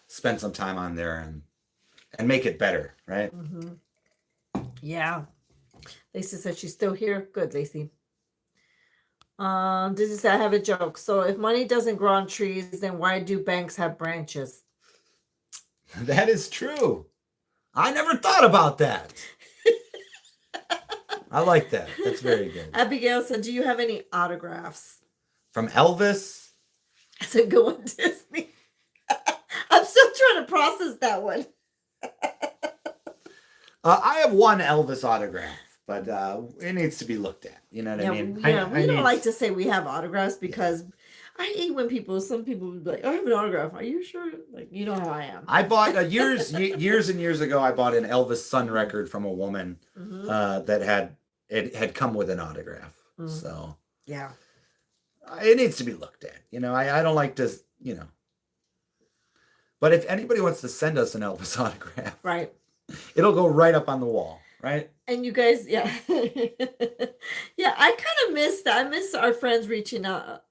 spend some time on there and make it better, right? Mm-hmm. Yeah. Lacey said she's still here. Good, Lacey. This is I have a joke. So if money doesn't grow on trees, then why do banks have branches? That is true. I never thought about that. I like that. That's very good. Abigail said, do you have any autographs? From Elvis? That's a good one, Disney. I'm still trying to process that one. I have one Elvis autograph, but it needs to be looked at. You know what I mean? We don't like to say we have autographs because I hate when some people would be like, I have an autograph. Are you sure? Like, you know how I am. I bought years and years ago, I bought an Elvis Sun record from a woman that had come with an autograph. Mm-hmm. So yeah, it needs to be looked at. You know, I don't like to, you know. But if anybody wants to send us an Elvis autograph, right, it'll go right up on the wall, right? And you guys, yeah, yeah, I kind of miss that. I miss our friends reaching out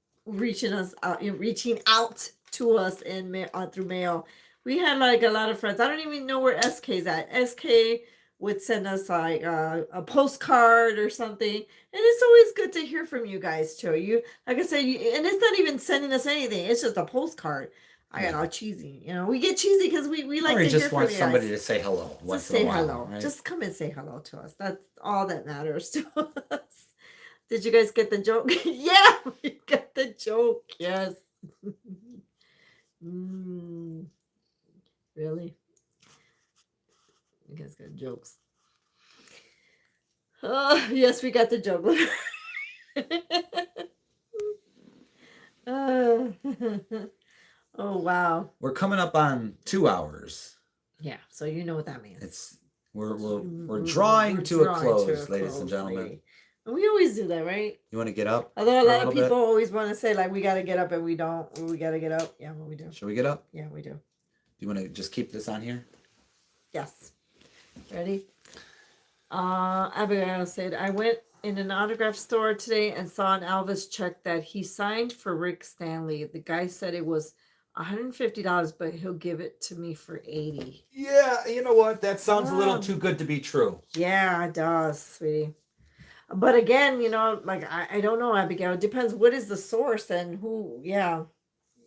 to us through mail. We had like a lot of friends. I don't even know where SK's at. SK would send us like a postcard or something. And it's always good to hear from you guys too. You, like I said, and it's not even sending us anything. It's just a postcard. I got all cheesy. We get cheesy because we like to hear from you guys. Just want somebody to say hello. Just say hello. Right? Just come and say hello to us. That's all that matters to us. Did you guys get the joke? Yeah, we got the joke. Yes. Really? You guys got jokes. Oh, yes, we got the joke. Oh, wow. We're coming up on 2 hours. Yeah, so you know what that means. We're drawing to a close, ladies and gentlemen. And we always do that, right? You want to get up? Although a lot of people always want to say, like, we got to get up, and we don't. Or we got to get up. Yeah, well, we do. Should we get up? Yeah, we do. Do you want to just keep this on here? Yes. Ready? Abigail said, I went in an autograph store today and saw an Elvis check that he signed for Rick Stanley. The guy said it was $150, but he'll give it to me for $80. Yeah, you know what? That sounds a little too good to be true. Yeah, it does, sweetie. But again, like, I don't know, Abigail. It depends. What is the source and who,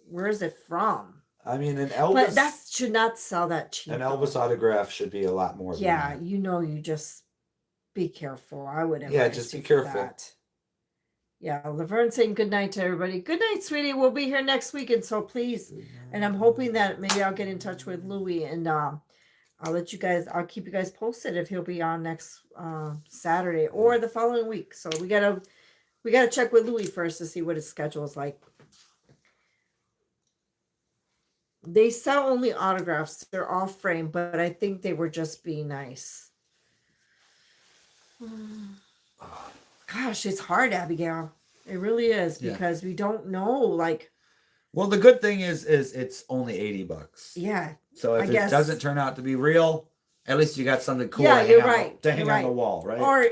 where is it from? I mean, an Elvis... But that should not sell that cheap. An Elvis autograph should be a lot more than that. You just be careful. I would advise Yeah, just be careful. That. Yeah, Laverne saying good night to everybody. Good night, sweetie. We'll be here next week, and so please. And I'm hoping that maybe I'll get in touch with Louie, and I'll keep you guys posted if he'll be on next Saturday or the following week. So we gotta check with Louie first to see what his schedule is like. They sell only autographs. They're all framed, but I think they were just being nice. Gosh, it's hard, Abigail. It really is, because we don't know, like... Well, the good thing is it's only $80. Yeah. So if it doesn't turn out to be real, at least you got something cool to hang on the wall, right? Or,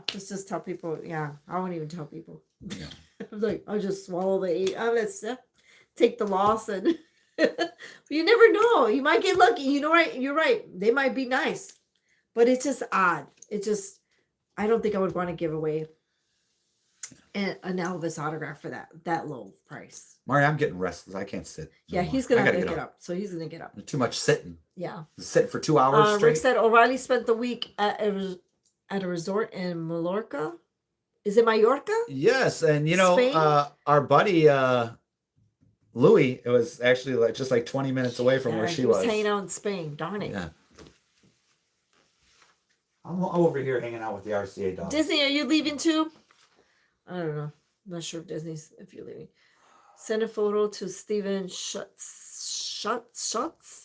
just tell people, I won't even tell people. Yeah. Like, I'll just swallow the 8. Let's take the loss and... You never know. You might get lucky. You're right. They might be nice. But it's just odd. I don't think I would want to give away an Elvis autograph for that low price. Mari, I'm getting restless. I can't sit. He's going to have to get up. So he's going to get up. Too much sitting. Yeah. Sitting for 2 hours straight. Rick said O'Reilly spent the week at a resort in Mallorca. Is it Mallorca? Yes. And, our buddy... Louie, it was actually just 20 minutes away from where she was. Hanging out in Spain. Darn it. Yeah. I'm over here hanging out with the RCA dog. Disney, are you leaving too? I don't know. I'm not sure if you're leaving. Send a photo to Steven Schutz.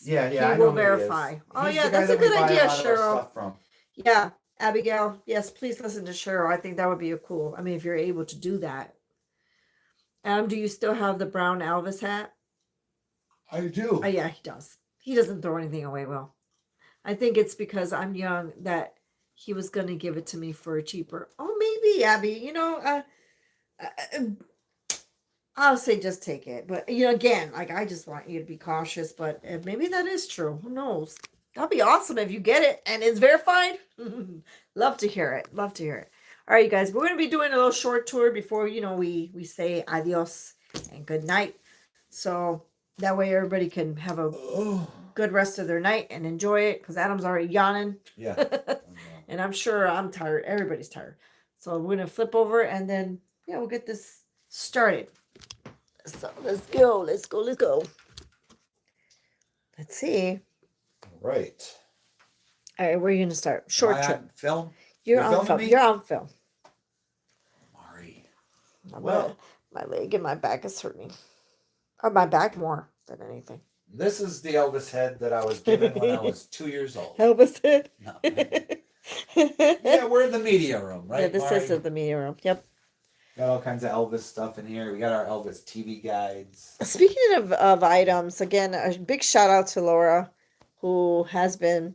Yeah. He will verify. That's a good idea, Cheryl. Yeah, Abigail. Yes, please listen to Cheryl. I think that would be cool. I mean, if you're able to do that. Do you still have the brown Elvis hat? I do. Oh, yeah, he does. He doesn't throw anything away well. I think it's because I'm young that he was going to give it to me for cheaper. Oh, maybe, Abby. I'll say just take it. But, again, like, I just want you to be cautious. But maybe that is true. Who knows? That'd be awesome if you get it and it's verified. Love to hear it. Love to hear it. All right, you guys, we're going to be doing a little short tour before, we say adios and good night. So that way everybody can have a good rest of their night and enjoy it, because Adam's already yawning. Yeah. And I'm sure I'm tired. Everybody's tired. So we're going to flip over and then, we'll get this started. So let's go. Let's go. Let's see. All right. All right, where are you going to start? Short trip. On film? You're on film. You're on film. Well, my leg and my back is hurting. Or my back more than anything. This is the Elvis head that I was given when I was 2 years old. Elvis head? No. Yeah, we're in the media room, right? Yeah, this is the media room. Yep. Got all kinds of Elvis stuff in here. We got our Elvis TV guides. Speaking of items, again, a big shout out to Laura, who has been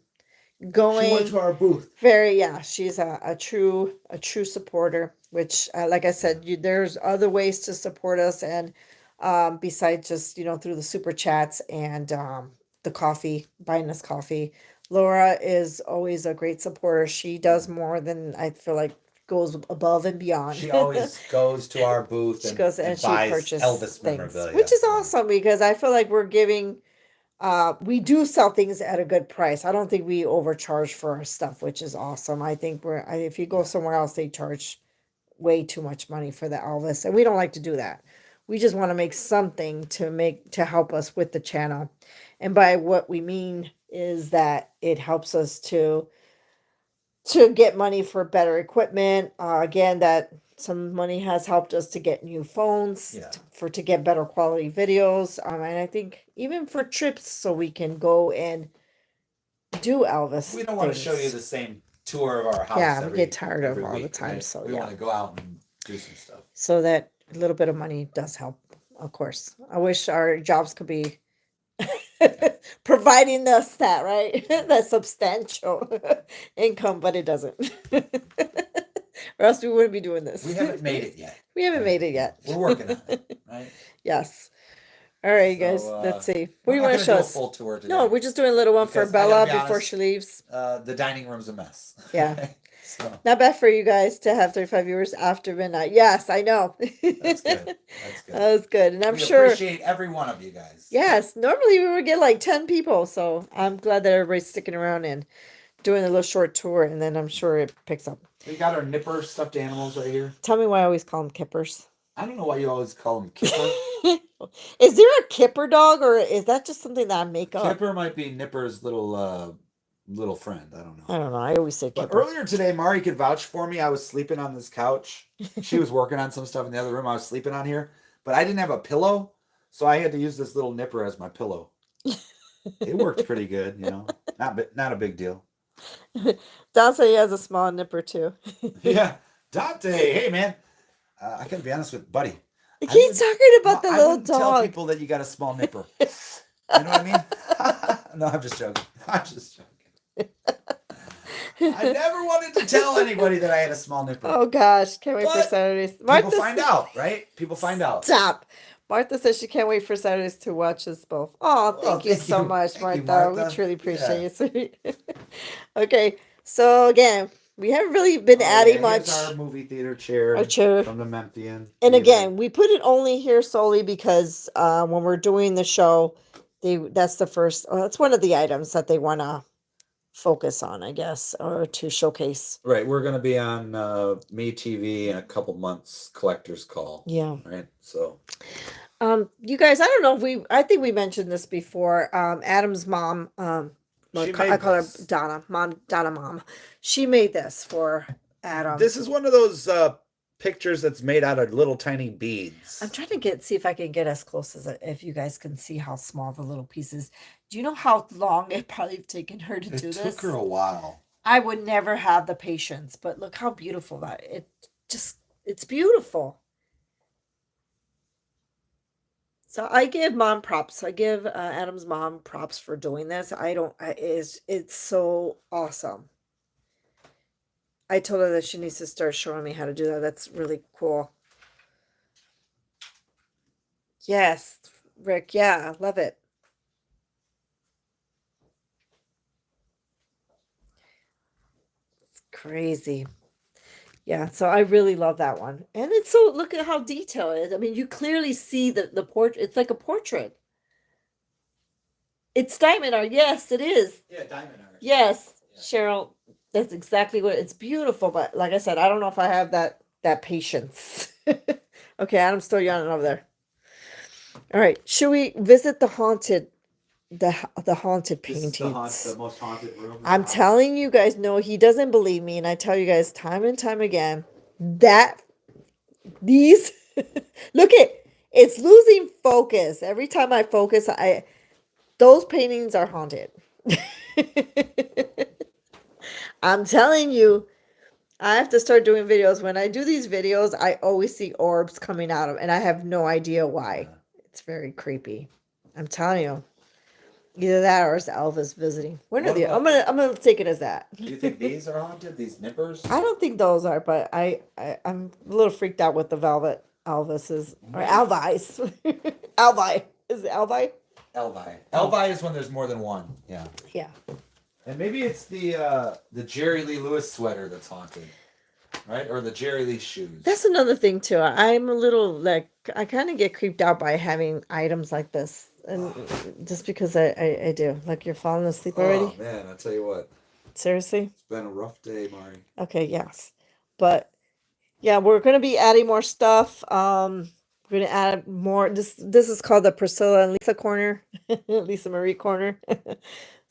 going. She went to our booth. She's a true supporter. Which, like I said, there's other ways to support us, and besides just through the super chats and the coffee, buying us coffee. Laura is always a great supporter. She does more than I feel like goes above and beyond. She always goes to our booth She and, goes and she buys purchases Elvis things, memorabilia. which is awesome because I feel like we're giving. We do sell things at a good price. I don't think we overcharge for our stuff, which is awesome. I think if you go somewhere else, they charge way too much money for the Elvis, and we don't like to do that. We just want to make something to help us with the channel, and by what we mean is that it helps us to get money for better equipment. Again, that some money has helped us to get new phones to get better quality videos. And I think even for trips, so we can go and do Elvis. We don't want to show you the same tour of our house. Yeah, we get tired of all week, the time. right? So we want to go out and do some stuff. So that a little bit of money does help. Of course, I wish our jobs could be providing us that, right? That substantial income, but it doesn't. Or else we wouldn't be doing this. We haven't made it yet. We haven't made it yet. We're working on it, right? Yes. All right, guys. Let's see. What do you want to show us? Full tour today. No, we're just doing a little one for Bella before she leaves. The dining room's a mess. Yeah. So. Not bad for you guys to have 35 viewers after midnight. Yes, I know. That's good. That was good. And I'm we sure. appreciate every one of you guys. Yes. Normally we would get like 10 people. So I'm glad that everybody's sticking around and doing a little short tour. And then I'm sure it picks up. We got our Nipper stuffed animals right here. Tell me why I always call them kippers. I don't know why you always call them Kipper. Is there a Kipper dog or is that just something that I make up? Kipper might be Nipper's little friend. I don't know. I don't know. I always say Kipper. But earlier today, Mari could vouch for me. I was sleeping on this couch. She was working on some stuff in the other room. I was sleeping on here, but I didn't have a pillow, so I had to use this little Nipper as my pillow. It worked pretty good, you know. Not a big deal. Dante has a small Nipper too. Yeah, Dante. Hey, man. I gotta be honest with buddy. He keeps talking about the little dog. Tell people that you got a small Nipper. You know what I mean? No, I'm just joking. I never wanted to tell anybody that I had a small nipper. Oh gosh, can't wait for Saturdays. People find out, right? People find out. Stop. Martha says she can't wait for Saturdays to watch us both. Oh, thank you so much, Martha. We truly appreciate you. Okay, so again, we haven't really been adding much. Here's our movie theater chair. Our chair from the Memphian. And again, we put it only here solely because when we're doing the show, that's the first. That's one of the items that they want to focus on, I guess, or to showcase. Right, we're going to be on Me TV in a couple months. Collector's Call. Yeah. Right. So. You guys, I don't know if I think we mentioned this before. Adam's mom. I call her Donna. Mom. She made this for Adam. This is one of those pictures that's made out of little tiny beads. I'm trying to see if I can get as close as if you guys can see how small the little pieces. Do you know how long it probably taken her to do this? It took her a while. I would never have the patience, but look how beautiful that it's beautiful. So I give mom props. I give Adam's mom props for doing this. It's so awesome. I told her that she needs to start showing me how to do that. That's really cool. Yes, Rick. Yeah, I love it. It's crazy. Yeah, so I really love that one. And it's so, look at how detailed it is. I mean, you clearly see the portrait. It's like a portrait. It's diamond art. Yes, it is. Yeah, diamond art. Yes, yeah. Cheryl, that's exactly what it's beautiful. But like I said, I don't know if I have that patience. Okay, Adam's still yawning over there. All right, should we visit the haunted paintings? This is the most haunted room. I'm telling you guys, no, he doesn't believe me, and I tell you guys time and time again that these look it's losing focus every time I focus. Those paintings are haunted. I'm telling you, I have to start doing videos. When I do these videos, I always see orbs coming out of, and I have no idea why. It's very creepy. I'm telling you. Either that or it's Elvis visiting. I'm gonna take it as that. Do you think these are haunted? These nippers? I don't think those are, but I'm a little freaked out with the velvet Elvises or Alvis. Alvi. Is it Alvi? Elvi. Elvi is when there's more than one. Yeah. Yeah. And maybe it's the Jerry Lee Lewis sweater that's haunted, right? Or the Jerry Lee shoes. That's another thing too. I'm a little like I kind of get creeped out by having items like this, and just because I do. Like you're falling asleep already. Oh man, I tell you what. Seriously. It's been a rough day, Mari. Okay. Yes, but yeah, we're gonna be adding more stuff. We're gonna add more. This is called the Priscilla and Lisa corner, Lisa Marie corner.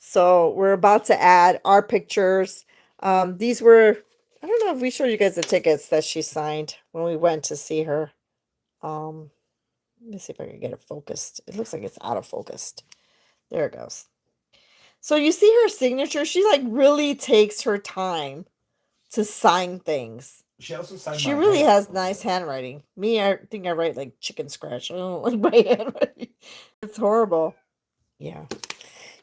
So we're about to add our pictures. These were, I don't know if we showed you guys the tickets that she signed when we went to see her. Let me see if I can get it focused. It looks like it's out of focus. There it goes. So you see her signature. She like really takes her time to sign things. She also signed. She really has nice handwriting. Me, I think I write like chicken scratch. I don't like my handwriting. It's horrible. Yeah.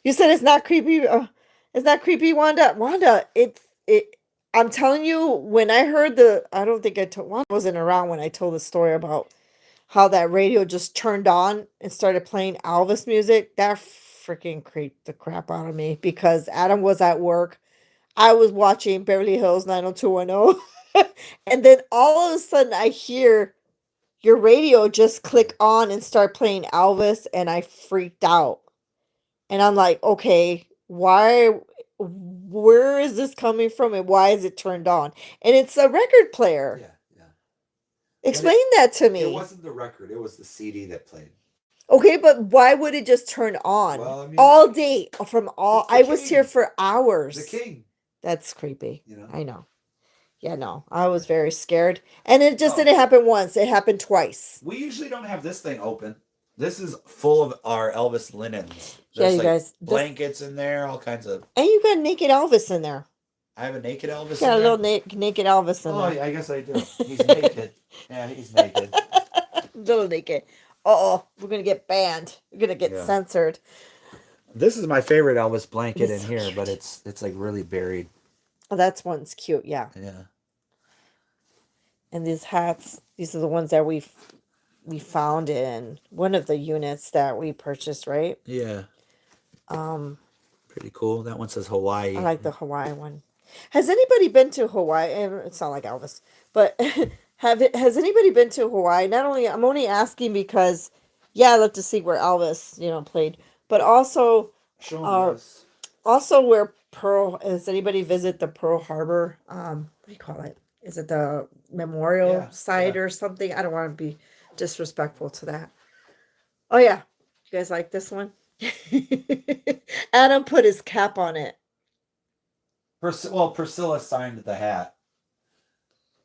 You said it's not creepy. It's not creepy, Wanda. Wanda, it. I'm telling you, when I heard I don't think I told. Wanda wasn't around when I told the story about how that radio just turned on and started playing Elvis music. That freaking creeped the crap out of me because Adam was at work. I was watching Beverly Hills 90210. And then all of a sudden I hear your radio just click on and start playing Elvis, and I freaked out. And I'm like, okay, where is this coming from and why is it turned on? And it's a record player. Yeah. Explain that to me. It wasn't the record, it was the CD that played. Okay, but why would it just turn on? Well, I mean, all day I was here for hours. The King. That's creepy. You know? I know. Yeah, no. I was very scared. And it just didn't happen once. It happened twice. We usually don't have this thing open. This is full of our Elvis linens. There's you guys. Blankets in there, all kinds of. And you got naked Elvis in there. I have a naked Elvis in there? a little naked Elvis in there. Oh, I guess I do. He's naked. Yeah, he's naked. Little naked. Uh-oh. We're going to get banned. We're going to get censored. This is my favorite Elvis blanket in here, but it's like really buried. Oh, that's one's cute. Yeah. Yeah. And these hats, these are the ones that we found in one of the units that we purchased, right? Yeah. Pretty cool. That one says Hawaii. I like the Hawaii one. Has anybody been to Hawaii? It's not like Elvis, but has anybody been to Hawaii? Not only, I'm only asking because, yeah, I love to see where Elvis, played, but also, also where has anybody visit the Pearl Harbor? What do you call it? Is it the memorial site or something? I don't want to be disrespectful to that. Oh yeah, you guys like this one? Adam put his cap on it. Priscilla signed the hat.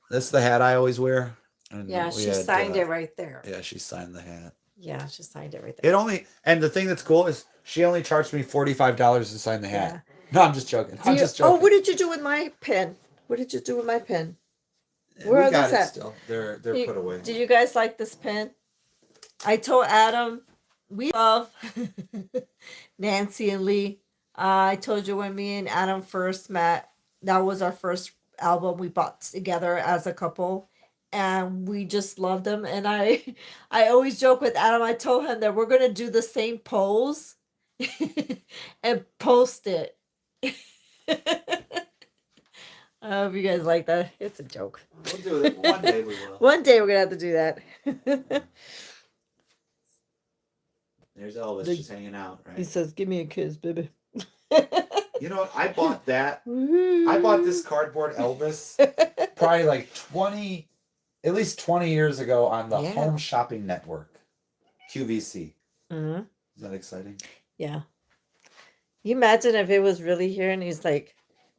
This is the hat I always wear. And yeah, she signed it right there. Yeah, she signed the hat. Yeah, she signed it right there. And the thing that's cool is she only charged me $45 to sign the hat. Yeah. No, I'm just joking. I'm just joking. Oh, what did you do with my pen? What did you do with my pen? Where we got it still. They're put away. Do you guys like this pen? I told Adam we love Nancy and Lee. I told you when me and Adam first met, that was our first album we bought together as a couple, and we just loved them. And I always joke with Adam. I told him that we're gonna do the same pose and post it. I hope you guys like that. It's a joke. We'll do it. One day we will. One day we're going to have to do that. There's Elvis just hanging out, right? He says, give me a kiss, baby. You know what? I bought that. I bought this cardboard Elvis probably like at least 20 years ago on the Home Shopping Network. QVC. Mm-hmm. Is that exciting? Yeah. You imagine if it was really here and he's like,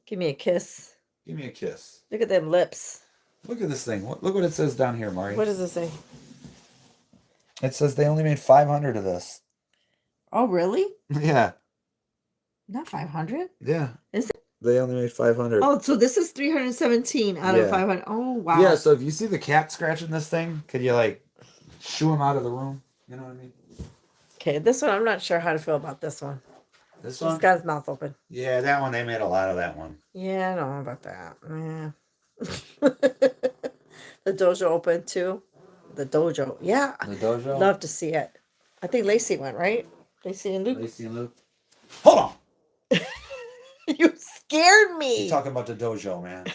give me a kiss. Give me a kiss. Look at them lips. Look at this thing. Look what it says down here, Mari. What does it say? It says they only made 500 of this. Oh, really? Yeah. Not 500? Yeah. Is it? They only made 500. Oh, so this is 317 out of 500. Oh, wow. Yeah, so if you see the cat scratching this thing, could you, like, shoo him out of the room? You know what I mean? Okay, this one, I'm not sure how to feel about this one. This one? He's got his mouth open. Yeah, that one, they made a lot of that one. Yeah, I don't know about that. Yeah. The dojo open, too. The dojo. Yeah. The dojo? Love to see it. I think Lacey went, right? Lacey and Luke? Lacey and Luke. Hold on! You scared me. You're talking about the dojo, man.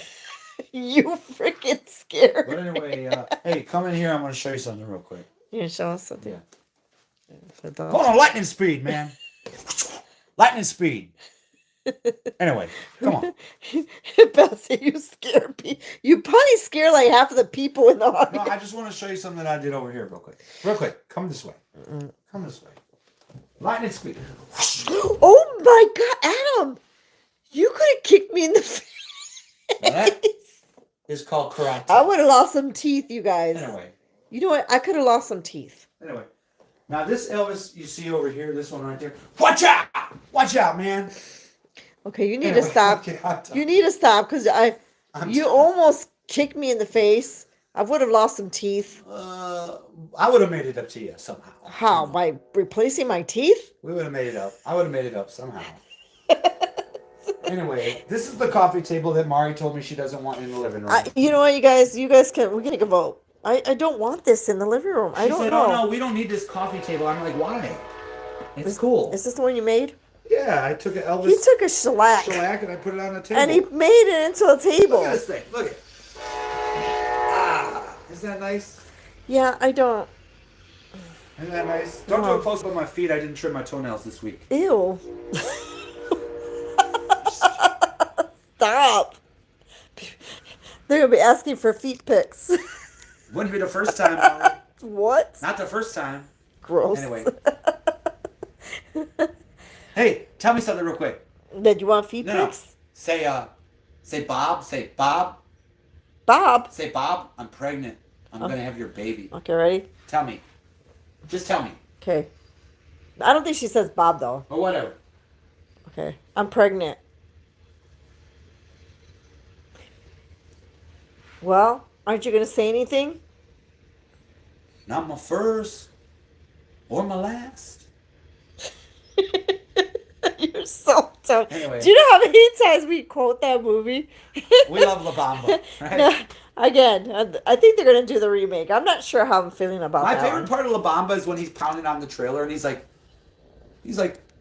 You freaking scared. But anyway, hey, come in here. I'm going to show you something real quick. You gonna show us something? Yeah. Go on lightning speed, man. Lightning speed. Anyway, come on. Bessie, you scared me. You probably scared like half of the people in the audience. No, I just want to show you something that I did over here real quick. Real quick. Come this way. Come this way. Lightning speed. Oh my God, Adam. You could have kicked me in the face. Now that is called karate. I would have lost some teeth, you guys. Anyway. You know what? I could have lost some teeth. Anyway. Now this Elvis you see over here, this one right there. Watch out! Watch out, man. Okay, you need to stop. Okay, you need to stop because you almost kicked me in the face. I would have lost some teeth. I would have made it up to you somehow. How? By replacing my teeth? We would have made it up. I would have made it up somehow. Anyway, this is the coffee table that Mari told me she doesn't want in the living room. You know what, you guys can. We're gonna go vote. I don't want this in the living room. I don't know. Oh no, we don't need this coffee table. I'm like, why? It's cool. Is this the one you made? Yeah, I took an Elvis. He took a shellac and I put it on the table. and he made it into a table. Look at this thing. Look at it. Ah, isn't that nice? Yeah, I don't. Isn't that nice? Don't do it close up on my feet. I didn't trim my toenails this week. Ew. Stop. They're going to be asking for feet pics. Wouldn't be the first time, Mari. What? Not the first time. Gross. Anyway. Hey, tell me something real quick. Did you want feet No. pics? Say Bob. Say Bob. Bob? Say Bob, I'm pregnant. I'm going to have your baby. Okay, ready? Tell me. Just tell me. Okay. I don't think she says Bob, though. Or whatever. Okay. I'm pregnant. Well, aren't you going to say anything? Not my first. Or my last. You're so tough. Anyway. Do you know how many times we quote that movie? We love La Bamba, right? No, again, I think they're going to do the remake. I'm not sure how I'm feeling about My that favorite one. part of La Bamba is when he's pounding on the trailer and he's like,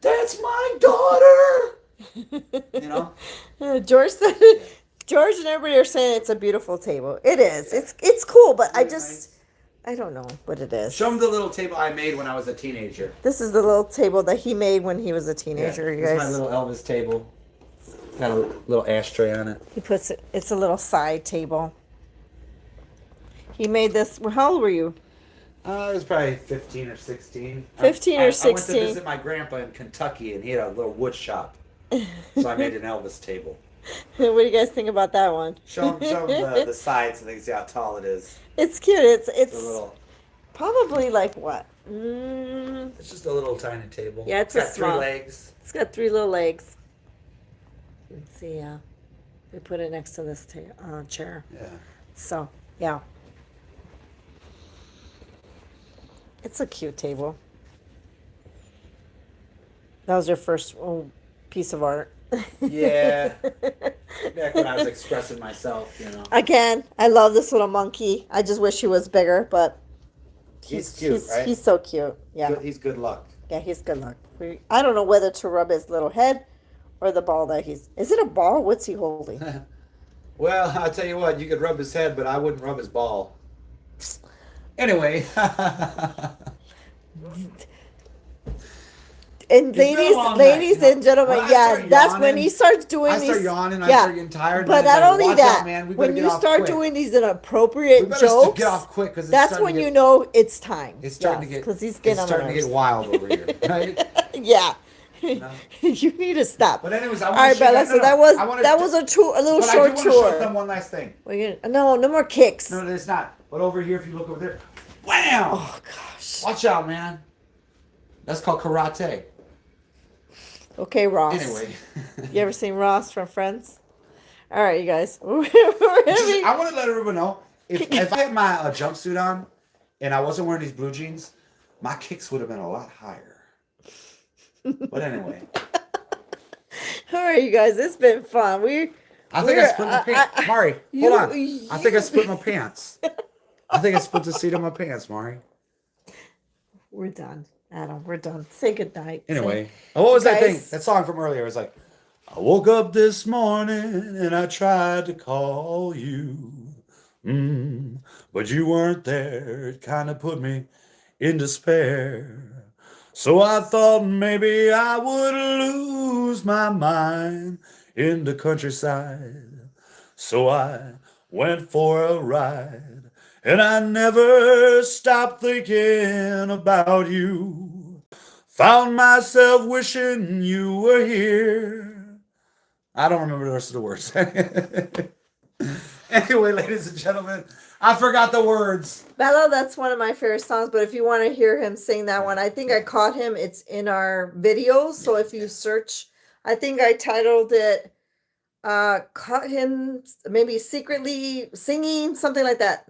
that's my daughter. You know? George said, George and everybody are saying it's a beautiful table. It is. It's cool, but I don't know what it is. Show him the little table I made when I was a teenager. This is the little table that he made when he was a teenager, you This guys. is my little Elvis table. Got a little ashtray on it. He puts it, it's a little side table. He made this, well, how old were you? I was probably 15 or 16. 15 or 16. I went to visit my grandpa in Kentucky and he had a little wood shop. So I made an Elvis table. What do you guys think about that one? Show him the sides so they can see how tall it is. It's cute. It's a little, probably like what? it's just a little tiny table. Yeah, it's got small. 3 legs. It's got 3 little legs. Let's see, we put it next to this chair. Yeah. So, yeah. It's a cute table. That was your first piece of art. Yeah. Back when I was expressing myself, you know. Again, I love this little monkey. I just wish he was bigger, but He's cute, right? He's so cute. Yeah. He's good luck. Yeah, he's good luck. I don't know whether to rub his little head or the ball that he's... Is it a ball? What's he holding? Well, I'll tell you what. You could rub his head, but I wouldn't rub his ball. Anyway. And ladies and gentlemen, that's when he starts doing these. I start yawning. I start getting tired. But not only that, man, when you start doing these inappropriate jokes, get off quick because that's when you know it's time. It's starting to get because he's getting starting to get wild over here, right? Yeah. No. You need to stop. But anyways, all right, Bella. So that was a little short tour. Show them one last thing. Well, no more kicks. No, it's not. But over here, if you look over there, wham! Oh gosh! Watch out, man. That's called karate. Okay, Ross. Anyway, you ever seen Ross from Friends? All right, you guys. I want to let everyone know if I had my jumpsuit on and I wasn't wearing these blue jeans, my kicks would have been a lot higher. But anyway. All right, you guys. It's been fun. I think I split my pants. Mari, hold on. I think I split my pants. I think I split the seat of my pants, Mari. We're done, Adam. We're done. Say goodnight. Anyway, what was that thing? That song from earlier was like, I woke up this morning and I tried to call you. But you weren't there. It kind of put me in despair. So I thought maybe I would lose my mind in the countryside. So I went for a ride, and I never stopped thinking about you. Found myself wishing you were here. I don't remember the rest of the words. Anyway, ladies and gentlemen, I forgot the words. Bella, that's one of my favorite songs, but if you want to hear him sing that one, I think I caught him. It's in our videos. So if you search, I think I titled it, caught him maybe secretly singing, something like that.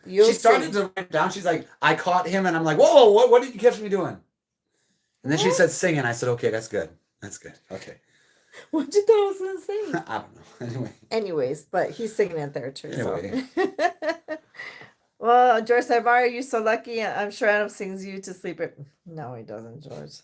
She started to write down. She's like, I caught him, and I'm like, whoa, what did you catch me doing? And then she said singing. I said, okay, that's good. That's good. Okay. What you thought I was going to sing? I don't know. Anyway. Anyways, but he's singing it there too. Anyway. So. Well, George said, "Are you so lucky? I'm sure Adam sings you to sleep." No, he doesn't, George.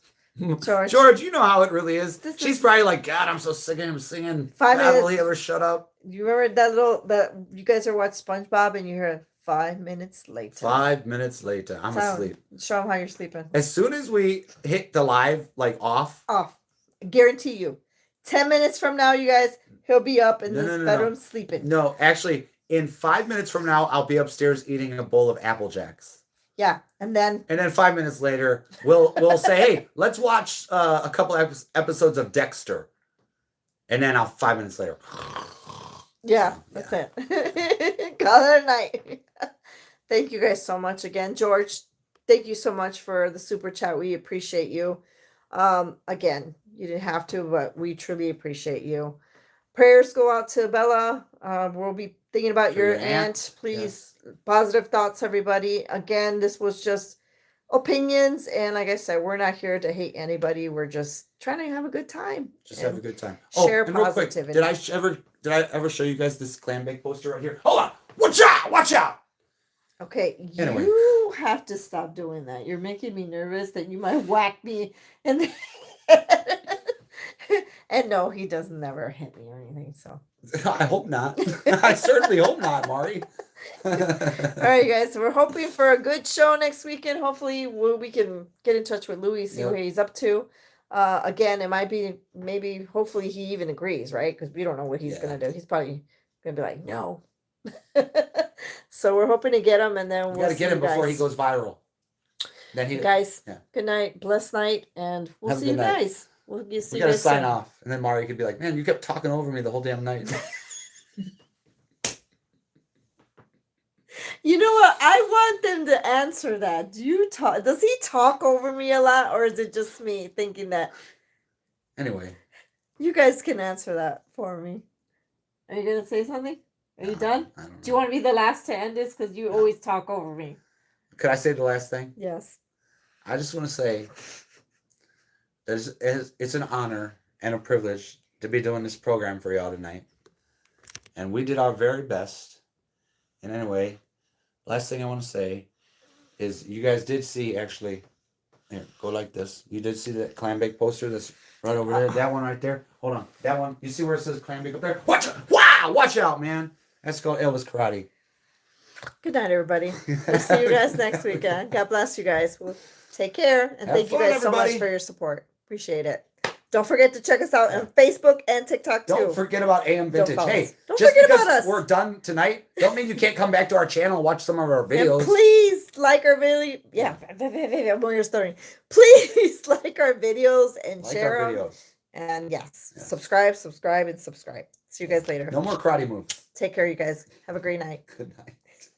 George, you know how it really is. She's probably like, God, I'm so sick of him singing. 5 minutes. Will he ever shut up? You remember that you guys are watching SpongeBob and you hear 5 minutes later. 5 minutes later. I'm asleep. Show him how you're sleeping. As soon as we hit the live, like off. Guarantee you. 10 minutes from now, you guys, he'll be up in this bedroom sleeping. No, actually, in 5 minutes from now, I'll be upstairs eating a bowl of Apple Jacks. Yeah, and then 5 minutes later, we'll say, hey, let's watch a couple episodes of Dexter. And then 5 minutes later. Yeah, that's it. Call it a night. Thank you guys so much again. George, thank you so much for the super chat. We appreciate you. Again, you didn't have to, but we truly appreciate you. Prayers go out to Bella. We'll be thinking about your aunt. Please, positive thoughts, everybody. Again, this was just opinions. And like I said, we're not here to hate anybody. We're just trying to have a good time. Just have a good time. Share and positivity. Real quick, did I ever show you guys this clam bake poster right here? Hold on. Watch out. Watch out. Okay, anyway. You have to stop doing that. You're making me nervous that you might whack me in the and no, he does never hit me or anything. So I hope not. I certainly hope not, Mari. All right, guys. So we're hoping for a good show next weekend. Hopefully, we can get in touch with Louis, see what he's up to. Again, it might be maybe. Hopefully, he even agrees, right? Because we don't know what he's gonna do. He's probably gonna be like, no. So we're hoping to get him, and then we'll gotta get him before he goes viral. Then guys, good night, blessed night, and we'll see you guys. We gotta sign off, and then Mari could be like, "Man, you kept talking over me the whole damn night." You know what? I want them to answer that. Does he talk over me a lot, or is it just me thinking that? Anyway, you guys can answer that for me. Are you gonna say something? Are you done? I don't know. Do you want to be the last to end this? Because you always talk over me. Could I say the last thing? Yes. I just want to say that it's an honor and a privilege to be doing this program for y'all tonight. And we did our very best. And anyway, last thing I want to say is you guys did see, actually, here, go like this. You did see that clam bake poster that's right over there. That one right there. Hold on. That one. You see where it says clam bake up there? Watch out, man. That's called Elvis Karate. Good night, everybody. We'll see you guys next weekend. God bless you guys. We'll take care. And thank you guys so much for your support. Appreciate it. Don't forget to check us out on Facebook and TikTok too. Don't forget about AM Vintage. Hey, don't forget about us. We're done tonight. Don't mean you can't come back to our channel and watch some of our videos. And please like our video. Yeah, when you're starting. Please like our videos and share them. And subscribe, and subscribe. See you guys later. No more karate moves. Take care, you guys. Have a great night. Good night.